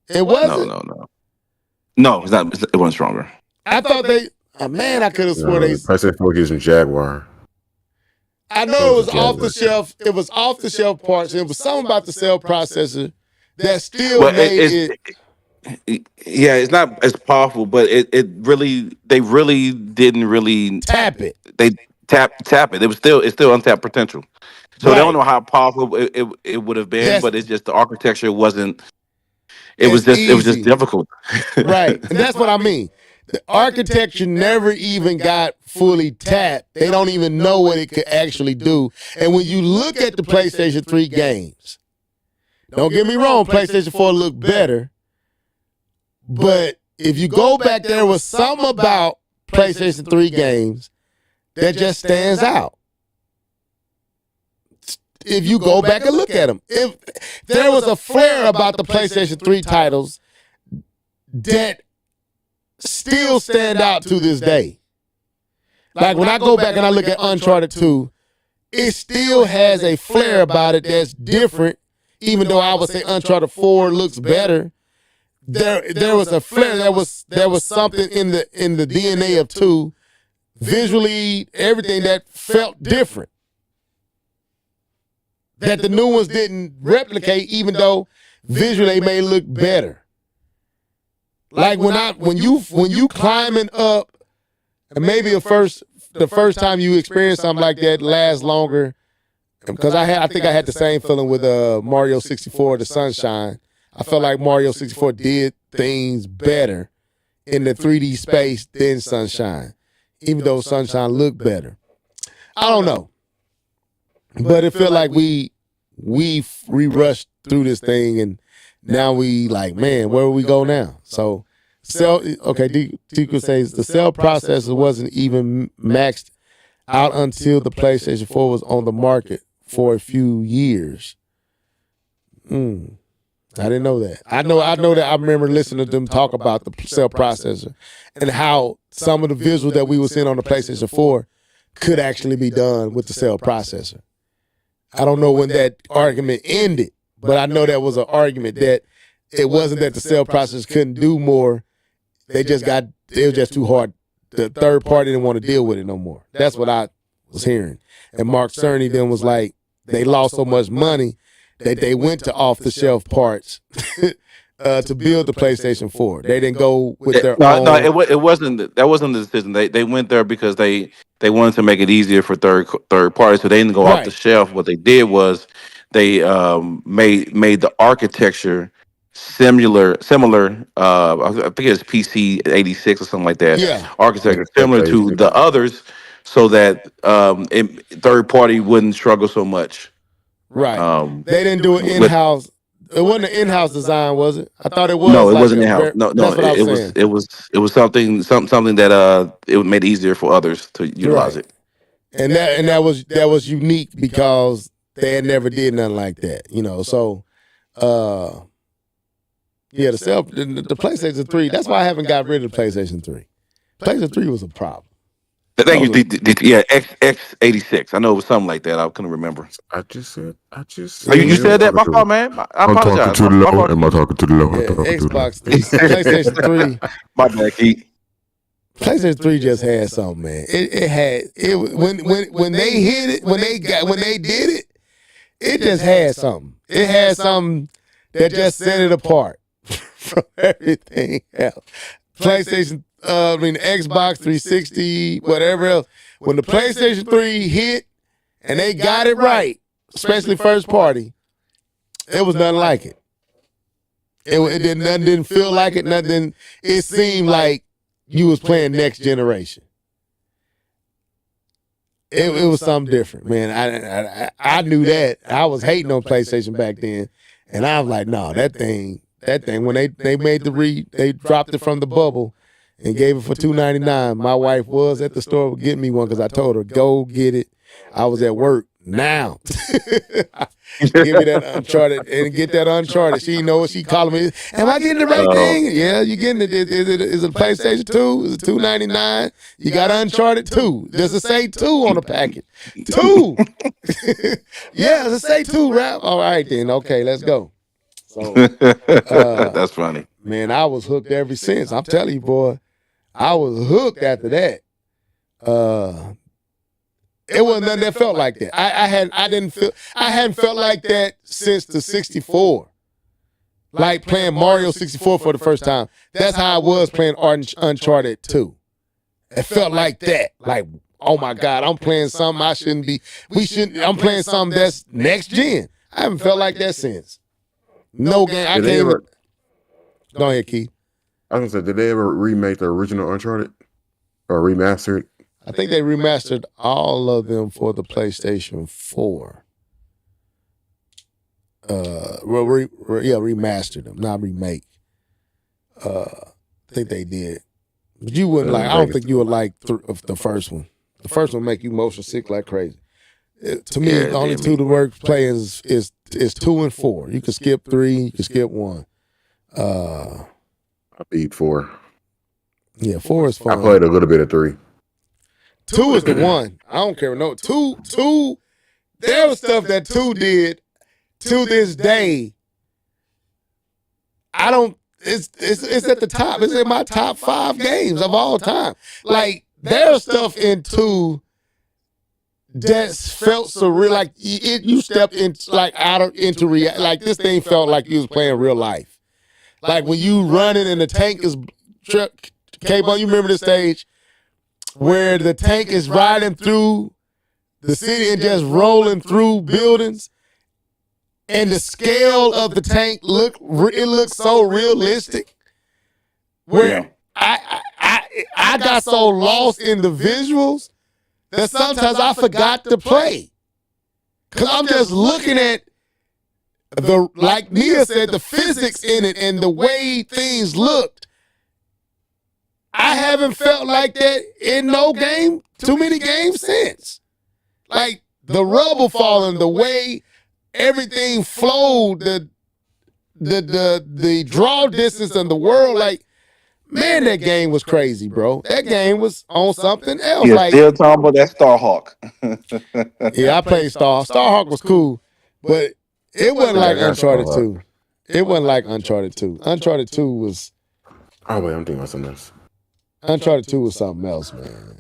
It wasn't? No. No, it's not. It wasn't stronger. I thought I could have sworn the PlayStation 4 using Jaguar. I know it was off the shelf. It was off the shelf parts. It was something about the cell processor that still made it. Yeah, it's not as powerful, but they really didn't really tap it. They tap it. It's still untapped potential. So they don't know how powerful it would have been, but it's just the architecture wasn't. It was just difficult. Right, and that's what I mean. The architecture never even got fully tapped. They don't even know what it could actually do. And when you look at the PlayStation 3 games, don't get me wrong, PlayStation 4 looked better. But if you go back, there was something about PlayStation 3 games that just stands out. If you go back and look at them, if there was a flair about the PlayStation 3 titles that still stand out to this day. Like when I go back and I look at Uncharted 2, it still has a flair about it that's different, even though I would say Uncharted 4 looks better. There was a flair, there was something in the DNA of 2, visually, everything that felt different, that the new ones didn't replicate, even though visually they may look better. Like when you climbing up, and maybe the first time you experience something like that lasts longer, because I think I had the same feeling with Mario 64, the Sunshine. I felt like Mario 64 did things better in the 3D space than Sunshine, even though Sunshine looked better. I don't know, but it felt like we we rushed through this thing, and now we like, man, where do we go now? So Tiku says the cell processor wasn't even maxed out until the PlayStation 4 was on the market for a few years. I didn't know that. I know that I remember listening to them talk about the cell processor and how some of the visuals that we were seeing on the PlayStation 4 could actually be done with the cell processor. I don't know when that argument ended, but I know that was an argument that it wasn't that the cell processor couldn't do more. It was just too hard. The third party didn't want to deal with it no more. That's what I was hearing. And Mark Cerny then was like, they lost so much money that they went to off-the-shelf parts to build the PlayStation 4. They didn't go with their own. No, it wasn't. That wasn't the decision. They went there because they wanted to make it easier for third parties. So they didn't go off the shelf. What they did was they made the architecture similar. I think it was PC 86 or something like that. Yeah. Architecture similar to the others, so that third party wouldn't struggle so much. Right. They didn't do it in-house. It wasn't an in-house design, was it? I thought it was. No, it wasn't in-house. No, that's what I was saying. It was something that it made it easier for others to utilize it. And that was unique because they had never did nothing like that, you know. So the PlayStation 3, that's why I haven't got rid of the PlayStation 3. PlayStation 3 was a problem. Thank you. X86. I know it was something like that. I couldn't remember. I just said. You said that? My fault, man. I apologize. I'm talking too low. Am I talking too low? Xbox 3, PlayStation 3. My bad, Keith. PlayStation 3 just had something, man. When they hit it, when they did it, it just had something. It had something that just set it apart from everything else. Xbox 360, whatever else. When the PlayStation 3 hit and they got it right, especially first party, it was nothing like it. Nothing didn't feel like it. Nothing. It seemed like you was playing next generation. It was something different, man. I knew that. I was hating on PlayStation back then, and I was like, no, that thing. When they made they dropped it from the bubble and gave it for $299. My wife was at the store getting me one because I told her, go get it. I was at work now. Give me that Uncharted and get that Uncharted. She knows she calling me. Am I getting the right thing? Yeah, you getting it. Is it a PlayStation 2? Is it $299? You got Uncharted 2. Does it say 2 on the package? 2. Yeah, does it say 2, rap? All right then. Okay, let's go. So that's funny. Man, I was hooked ever since. I'm telling you, boy. I was hooked after that. It wasn't nothing that felt like that. I hadn't felt like that since the 64. Like playing Mario 64 for the first time. That's how I was playing Uncharted 2. It felt like that. Like, oh my God, I'm playing something I shouldn't be. I'm playing something that's next gen. I haven't felt like that since. No game. I can't even. Go ahead, Keith. I was gonna say, did they ever remake the original Uncharted or remaster it? I think they remastered all of them for the PlayStation 4. Remastered them, not remake. I think they did. But you wouldn't like. I don't think you would like the first one. The first one make you motion sick like crazy. To me, the only two that work play is 2 and 4. You can skip 3. You can skip 1. I beat 4. Yeah, 4 is fun. I played a little bit of 3. 2 is the one. I don't care. No, 2. There was stuff that 2 did to this day. I don't. It's at the top. It's in my top 5 games of all time. Like there's stuff in 2 that felt surreal. Like you stepped into reality. Like this thing felt like you was playing real life. Like when you running and the tank is K-Bone, you remember the stage where the tank is riding through the city and just rolling through buildings, and the scale of the tank looks so realistic. Where I got so lost in the visuals that sometimes I forgot to play. Cause I'm just looking at like Nia said, the physics in it and the way things looked, I haven't felt like that in no game, too many games since. Like the rubble falling, the way everything flowed, the draw distance and the world, like, man, that game was crazy, bro. That game was on something else. Yeah, Like, still talking about that Starhawk. yeah, I played Starhawk was cool, but it wasn't like Uncharted 2. It wasn't like Uncharted 2. Uncharted 2 was... Oh, wait, I'm thinking about something else. Uncharted 2 was something else, man.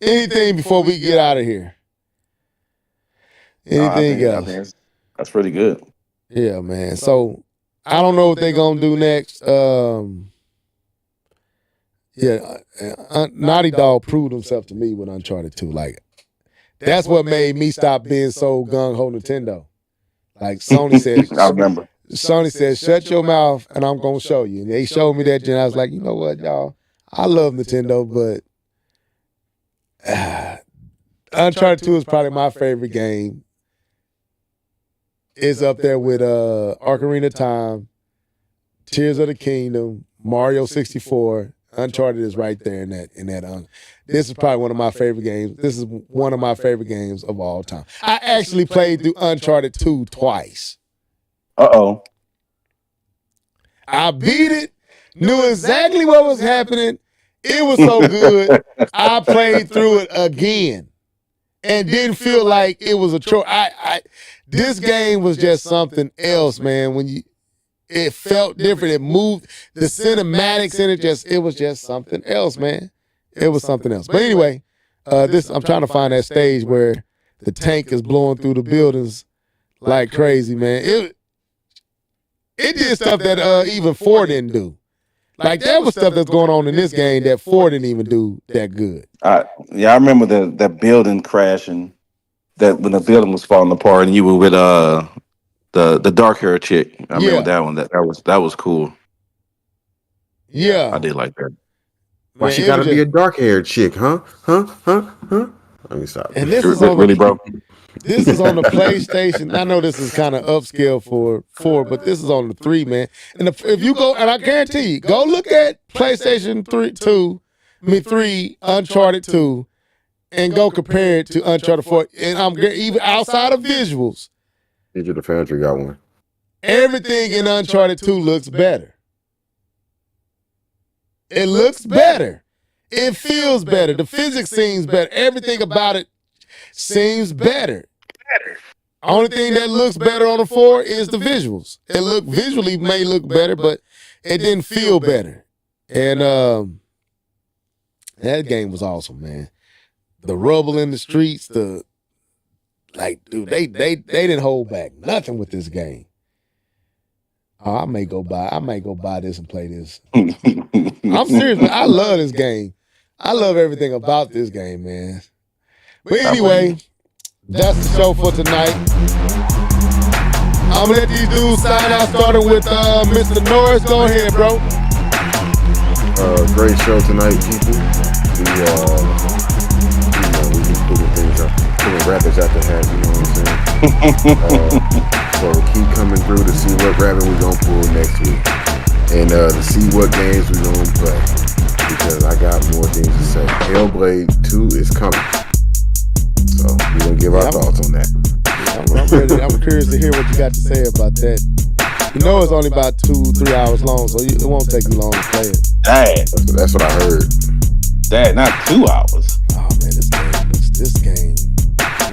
Anything before we get out of here? Anything else? I think that's pretty good. Yeah, man. So, I don't know what they're going to do next. Naughty Dog proved himself to me with Uncharted 2. Like, that's what made me stop being so gung-ho Nintendo. Like, Sony said... I remember. Sony said, shut your mouth and I'm going to show you. And they showed me that, and I was like, you know what, y'all? I love Nintendo, but Uncharted 2 is probably my favorite game. It's up there with Ocarina of Time, Tears of the Kingdom, Mario 64. Uncharted is right there in that. This is probably one of my favorite games. This is one of my favorite games of all time. I actually played through Uncharted 2 twice. Uh-oh. I beat it, knew exactly what was happening. It was so good. I played through it again and didn't feel like it was a chore. This game was just something else, man. It felt different. It moved. The cinematics in it was just something else, man. It was something else. But anyway, I'm trying to find that stage where the tank is blowing through the buildings like crazy, man. It did stuff that even 4 didn't do. Like, there was stuff that's going on in this game that 4 didn't even do that good. I remember that building crashing, that when the building was falling apart and you were with the dark hair chick. I remember that one. That was cool. Yeah. I did like that. Why she gotta be a dark-haired chick, huh? Let me stop. And this is really, bro. This is on the PlayStation. I know this is kind of upscale for 4, but this is on the 3, man. And if you go, and I guarantee you, go look at PlayStation 3, Uncharted 2, and go compare it to Uncharted 4. And I'm even outside of visuals. Ninja the Foundry got one. Everything in Uncharted 2 looks better. It looks better. It feels better. The physics seems better. Everything about it seems better. Only thing that looks better on the 4 is the visuals. It visually may look better, but it didn't feel better. And that game was awesome, man. The rubble in the streets, dude, they didn't hold back nothing with this game. Oh, I may go buy this and play this. I'm serious, man. I love this game. I love everything about this game, man. But anyway, that's the show for tonight. I'm gonna let these dudes sign out, starting with Mr. Norris. Go ahead, bro. Great show tonight, people. We just putting things up, putting rabbits out the hat, you know what I'm saying? So keep coming through to see what rabbit we're gonna pull next week, and to see what games we're gonna play, because I got more things to say. Hellblade 2 is coming, so we're gonna give our thoughts on that. Yeah, I'm curious to hear what you got to say about that. You know, it's only about 2-3 hours long, so it won't take you long to play it. Dang, that's what I heard. Dang, not 2 hours. Oh man, this game.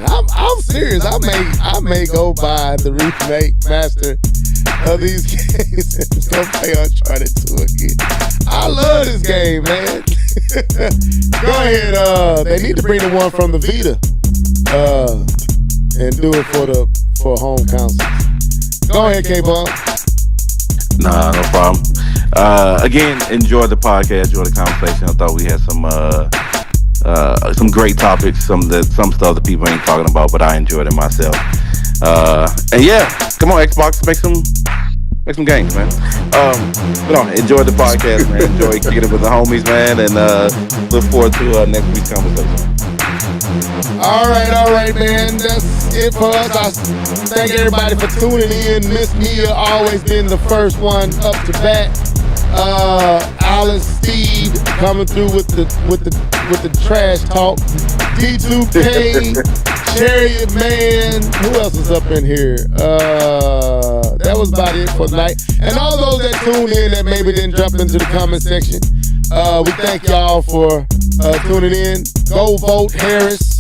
I'm serious. I may go buy the remake master of these games and go play Uncharted 2 again. I love this game, man. Go ahead. They need to bring the one from the Vita and do it for home consoles. Go ahead, K-Bump. Nah, no problem. Again, enjoy the podcast, enjoy the conversation. I thought we had some great topics, some stuff that people ain't talking about, but I enjoyed it myself. And yeah, come on, Xbox, make some games, man. But no, enjoy the podcast, man. Enjoy kicking it with the homies, man, and look forward to next week's conversation. All right, man. That's it for us. I thank everybody for tuning in. Miss Mia always been the first one up to bat. Alan Steed coming through with the trash talk. D2K, Chariot Man. Who else is up in here? That was about it for tonight. And all those that tuned in that maybe didn't jump into the comment section. We thank y'all for tuning in. Go vote Harris.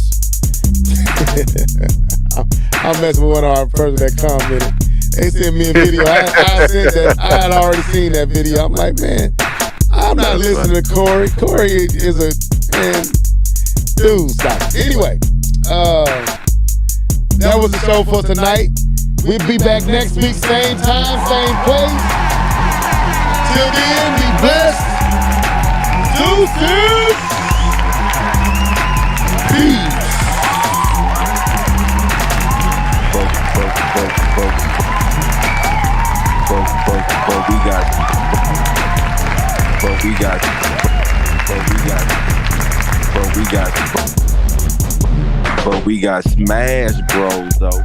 I'm messing with one of our person that commented. They sent me a video. I said that I had already seen that video. I'm like, man, I'm not listening to Corey. Corey is a man. Dude, stop. Anyway, that was the show for tonight. We'll be back next week, same time, same place. Till then, be blessed. Deuces. Peace. But we got Smash Bros though.